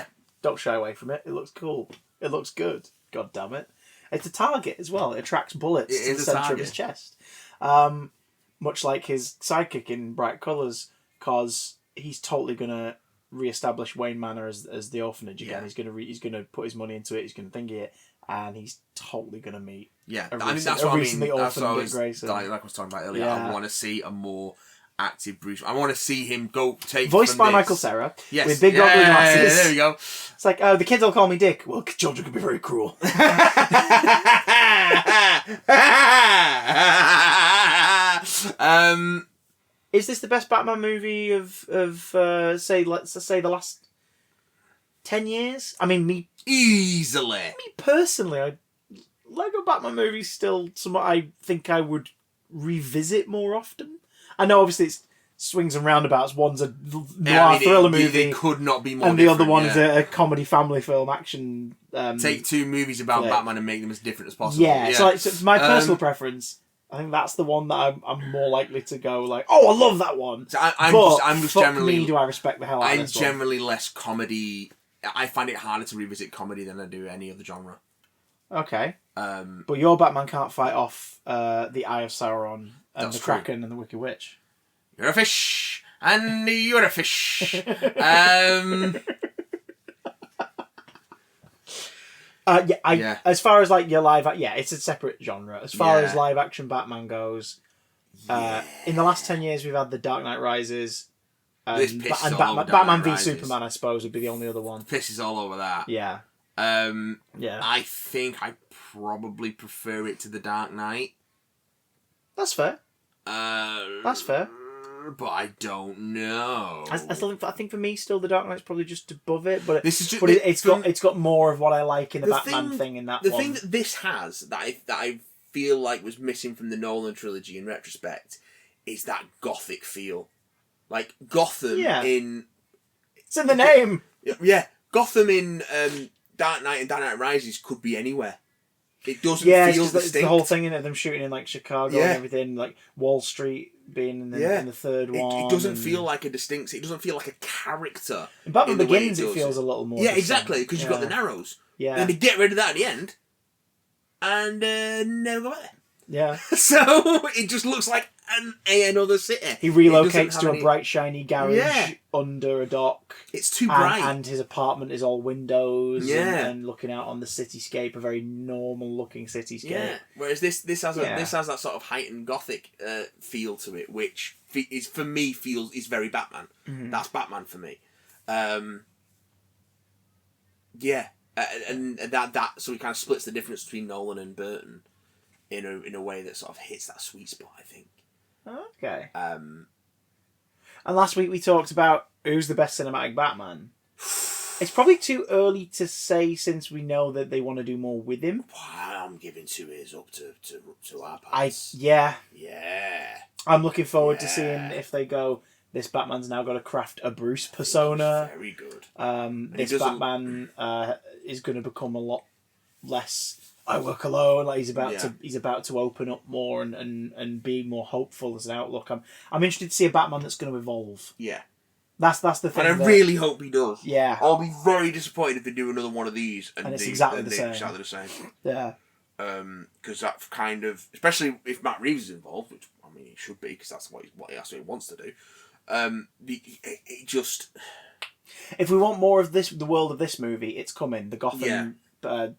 Speaker 2: don't shy away from it. It looks cool. It looks good. God damn it. It's a target as well. It attracts bullets to the centre of his chest. Much like his sidekick in Bright Colours, because he's totally going to re-establish Wayne Manor as the orphanage again. He's going to put his money into it. He's going to thingy it. And he's totally going to meet
Speaker 1: that's what I mean. That's what I was, like I was talking about earlier.
Speaker 2: Yeah.
Speaker 1: I want to see a more active Bruce. I want to see him take
Speaker 2: voiced by Michael Cera with big goggly glasses.
Speaker 1: There we go.
Speaker 2: It's like, the kids will call me Dick. Well, children can be very cruel. Is this the best Batman movie of let's say the last 10 years? I mean,
Speaker 1: easily.
Speaker 2: Me personally, Lego Batman movies still somewhat I think I would revisit more often. I know obviously it's swings and roundabouts. One's a noir thriller movie.
Speaker 1: It could not be more
Speaker 2: and the other one is a comedy family film action.
Speaker 1: Take two movies about Batman and make them as different as possible.
Speaker 2: Yeah. So my personal preference, I think that's the one that I'm more likely to go like, oh, I love that one.
Speaker 1: So I'm just generally.
Speaker 2: Me, do I respect the hell out of this one?
Speaker 1: I'm generally less comedy. I find it harder to revisit comedy than I do any other genre.
Speaker 2: Okay. But your Batman can't fight off the Eye of Sauron and the Kraken and the Wicked Witch.
Speaker 1: You're a fish, and you're a fish.
Speaker 2: As far as like your live, it's a separate genre. As far as live action Batman goes, In the last 10 years, we've had The Dark Knight Rises,
Speaker 1: This
Speaker 2: and,
Speaker 1: pisses
Speaker 2: and
Speaker 1: all
Speaker 2: Batman,
Speaker 1: over Dark
Speaker 2: Batman
Speaker 1: Knight
Speaker 2: v
Speaker 1: Rises.
Speaker 2: Superman, I suppose, would be the only other one.
Speaker 1: Pisses all over that.
Speaker 2: Yeah. Yeah.
Speaker 1: I think I probably prefer it to The Dark Knight.
Speaker 2: That's fair. That's fair.
Speaker 1: But I don't know.
Speaker 2: I think for me, still, The Dark Knight's probably just above it, but
Speaker 1: This is just,
Speaker 2: it's got more of what I like in the Batman thing in that
Speaker 1: the
Speaker 2: one.
Speaker 1: thing that this has that I feel like was missing from the Nolan trilogy in retrospect is that gothic feel, like Gotham in.
Speaker 2: It's in the name.
Speaker 1: Yeah, Gotham in Dark Knight and Dark Knight Rises could be anywhere. It doesn't feel distinct.
Speaker 2: It's the whole thing in it, them shooting in like Chicago and everything, like Wall Street being in the third one.
Speaker 1: It doesn't feel like a distinct. It doesn't feel like a character.
Speaker 2: In Batman Begins, it feels a little more.
Speaker 1: Yeah, exactly, because you've got the Narrows.
Speaker 2: Yeah.
Speaker 1: And they get rid of that at the end, and never go back there.
Speaker 2: Yeah.
Speaker 1: So it just looks like another city.
Speaker 2: He relocates to a bright, shiny garage under a dock.
Speaker 1: It's too bright.
Speaker 2: And his apartment is all windows
Speaker 1: Yeah.
Speaker 2: and looking out on the cityscape, a very normal-looking cityscape.
Speaker 1: Yeah. Whereas this has that sort of heightened gothic feel to it, which is for me is very Batman.
Speaker 2: Mm-hmm.
Speaker 1: That's Batman for me. Yeah, and that so it kind of splits the difference between Nolan and Burton in a way that sort of hits that sweet spot, I think.
Speaker 2: Okay. And last week we talked about who's the best cinematic Batman. It's probably too early to say since we know that they want to do more with him.
Speaker 1: I'm giving 2 ears up to our parts.
Speaker 2: Yeah. I'm looking forward to
Speaker 1: Yeah.
Speaker 2: seeing if they go, this Batman's now got to craft a Bruce persona.
Speaker 1: Very good.
Speaker 2: This Batman is going to become a lot less I work alone. Like he's about to open up more and be more hopeful as an outlook. I'm interested to see a Batman that's going to evolve.
Speaker 1: Yeah.
Speaker 2: That's the thing.
Speaker 1: And I really hope he does.
Speaker 2: Yeah.
Speaker 1: I'll be very disappointed if they do another one of these and
Speaker 2: it's exactly the same.
Speaker 1: Exactly the same.
Speaker 2: Yeah.
Speaker 1: Because that kind of, especially if Matt Reeves is involved, which I mean he should be, because that's what he wants to do. It just.
Speaker 2: If we want more of the world of this movie, it's coming. The Gotham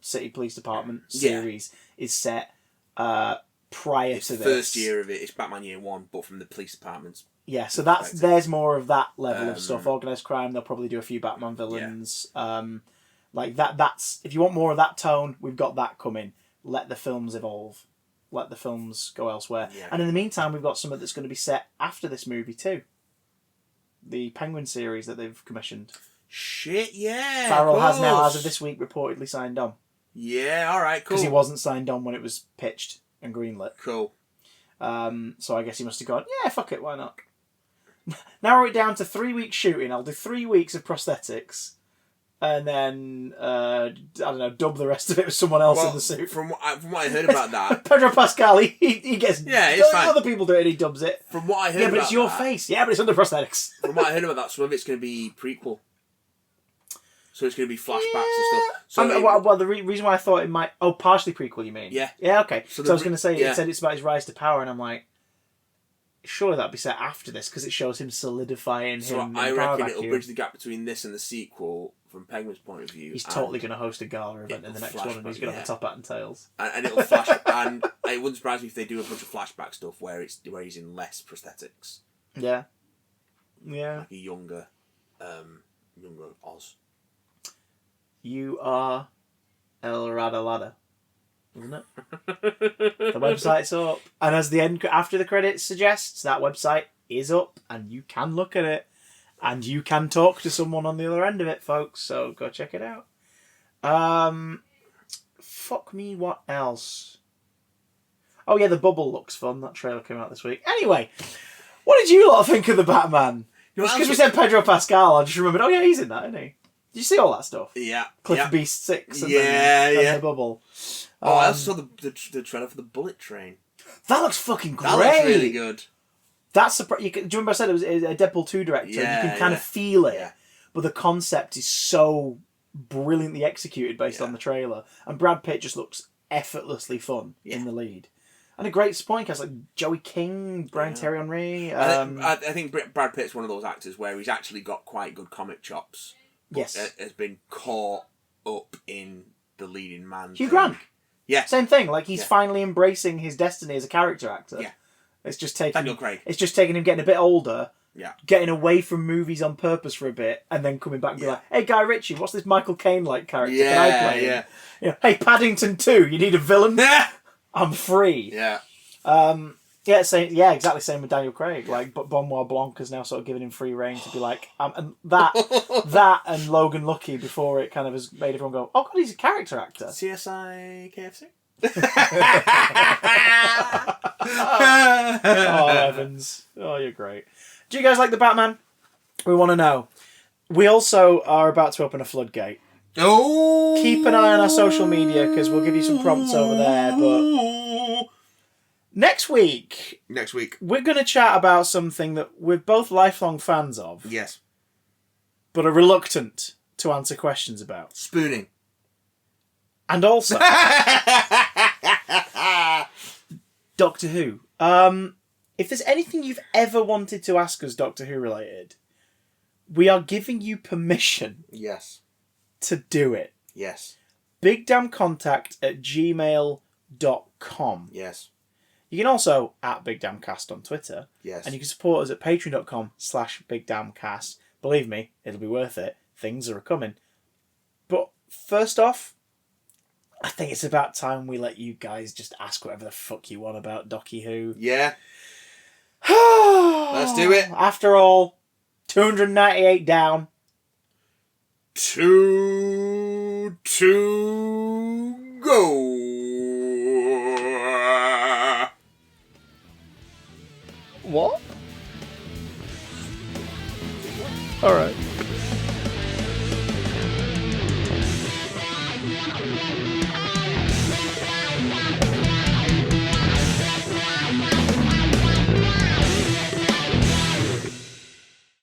Speaker 2: City Police Department series is set prior to this.
Speaker 1: First year of it, it's Batman Year 1, but from the police departments.
Speaker 2: Yeah, so there's more of that level of stuff. Organised crime, they'll probably do a few Batman villains. Like that's if you want more of that tone, we've got that coming. Let the films evolve. Let the films go elsewhere. Yeah. And in the meantime, we've got something that's going to be set after this movie too. The Penguin series that they've commissioned.
Speaker 1: Shit, yeah.
Speaker 2: Farrell has now, as of this week, reportedly signed on.
Speaker 1: Yeah, alright, cool.
Speaker 2: Because he wasn't signed on when it was pitched and greenlit.
Speaker 1: Cool.
Speaker 2: So I guess he must have gone, yeah, fuck it, why not? Narrow it down to 3 weeks shooting. I'll do 3 weeks of prosthetics. And then, I don't know, dub the rest of it with someone else in the suit.
Speaker 1: From what I heard about that...
Speaker 2: Pedro Pascal, he gets...
Speaker 1: Yeah, it's fine.
Speaker 2: Other people do it and he dubs it.
Speaker 1: From what I heard about
Speaker 2: but it's your face. Yeah, but it's under prosthetics.
Speaker 1: From what I heard about that, some of it's going to be prequel. So it's going to be flashbacks and stuff. So
Speaker 2: the reason why I thought it might... Oh, partially prequel, you mean?
Speaker 1: Yeah.
Speaker 2: Yeah, okay. So I was going to say, it said it's about his rise to power, and I'm like... Surely that'd be set after this, because it shows him solidifying him.
Speaker 1: I reckon it'll bridge the gap between this and the sequel, from Penguin's point of view.
Speaker 2: He's totally going to host a gala event in the next one, and he's going to have a top hat and tails.
Speaker 1: And it'll flash... and it wouldn't surprise me if they do a bunch of flashback stuff where he's in less prosthetics.
Speaker 2: Yeah. Yeah.
Speaker 1: Like a younger Oz.
Speaker 2: You are El Radalada, isn't it? The website's up, and as the end after the credits suggests, that website is up, and you can look at it, and you can talk to someone on the other end of it, folks. So go check it out. Fuck me, what else? Oh yeah, The Bubble looks fun. That trailer came out this week. Anyway, what did you lot think of the Batman? Because we said Pedro Pascal, I just remembered. Oh yeah, he's in that, isn't he? Did you see all that stuff?
Speaker 1: Yeah.
Speaker 2: Cliff Beast 6 and
Speaker 1: The
Speaker 2: Bubble.
Speaker 1: I also saw the trailer for the Bullet Train.
Speaker 2: That looks fucking great.
Speaker 1: That looks really good.
Speaker 2: That's do you remember I said it was a Deadpool 2 director?
Speaker 1: Yeah,
Speaker 2: you can kind of feel it.
Speaker 1: Yeah.
Speaker 2: But the concept is so brilliantly executed based on the trailer. And Brad Pitt just looks effortlessly fun in the lead. And a great supporting cast like Joey King, Brian Terry Henry.
Speaker 1: I think Brad Pitt's one of those actors where he's actually got quite good comic chops.
Speaker 2: Yes.
Speaker 1: Has been caught up in the leading man.
Speaker 2: Hugh Grant.
Speaker 1: Yeah.
Speaker 2: Same thing. Like, he's finally embracing his destiny as a character actor.
Speaker 1: Yeah.
Speaker 2: It's just taking
Speaker 1: Daniel Craig.
Speaker 2: It's just taking him getting a bit older,
Speaker 1: Yeah.
Speaker 2: getting away from movies on purpose for a bit, and then coming back and be like, "Hey, Guy Ritchie, what's this Michael Caine-like character? Can I play him?" You know, "Hey, Paddington 2, you need a villain? I'm free."
Speaker 1: Yeah.
Speaker 2: Yeah, exactly same with Daniel Craig. Like, but Benoit Blanc has now sort of given him free reign to be like, and that and Logan Lucky before it kind of has made everyone go, "Oh God, he's a character actor."
Speaker 1: CSI KFC.
Speaker 2: Oh, Evans. Oh, you're great. Do you guys like the Batman? We want to know. We also are about to open a floodgate.
Speaker 1: Oh!
Speaker 2: Keep an eye on our social media because we'll give you some prompts over there. But next week, we're going to chat about something that we're both lifelong fans of.
Speaker 1: Yes.
Speaker 2: But are reluctant to answer questions about.
Speaker 1: Spooning.
Speaker 2: And also Doctor Who. If there's anything you've ever wanted to ask us Doctor Who related, we are giving you permission
Speaker 1: Yes.
Speaker 2: to do it.
Speaker 1: Yes.
Speaker 2: bigdamcontact@gmail.com.
Speaker 1: Yes.
Speaker 2: You can also @BigDamnCast on Twitter.
Speaker 1: Yes.
Speaker 2: And you can support us at patreon.com/BigDamnCast. Believe me, it'll be worth it. Things are coming. But first off, I think it's about time we let you guys just ask whatever the fuck you want about Docky Who.
Speaker 1: Yeah. Let's do it.
Speaker 2: After all, 298 down.
Speaker 1: 2 go.
Speaker 2: What? Alright.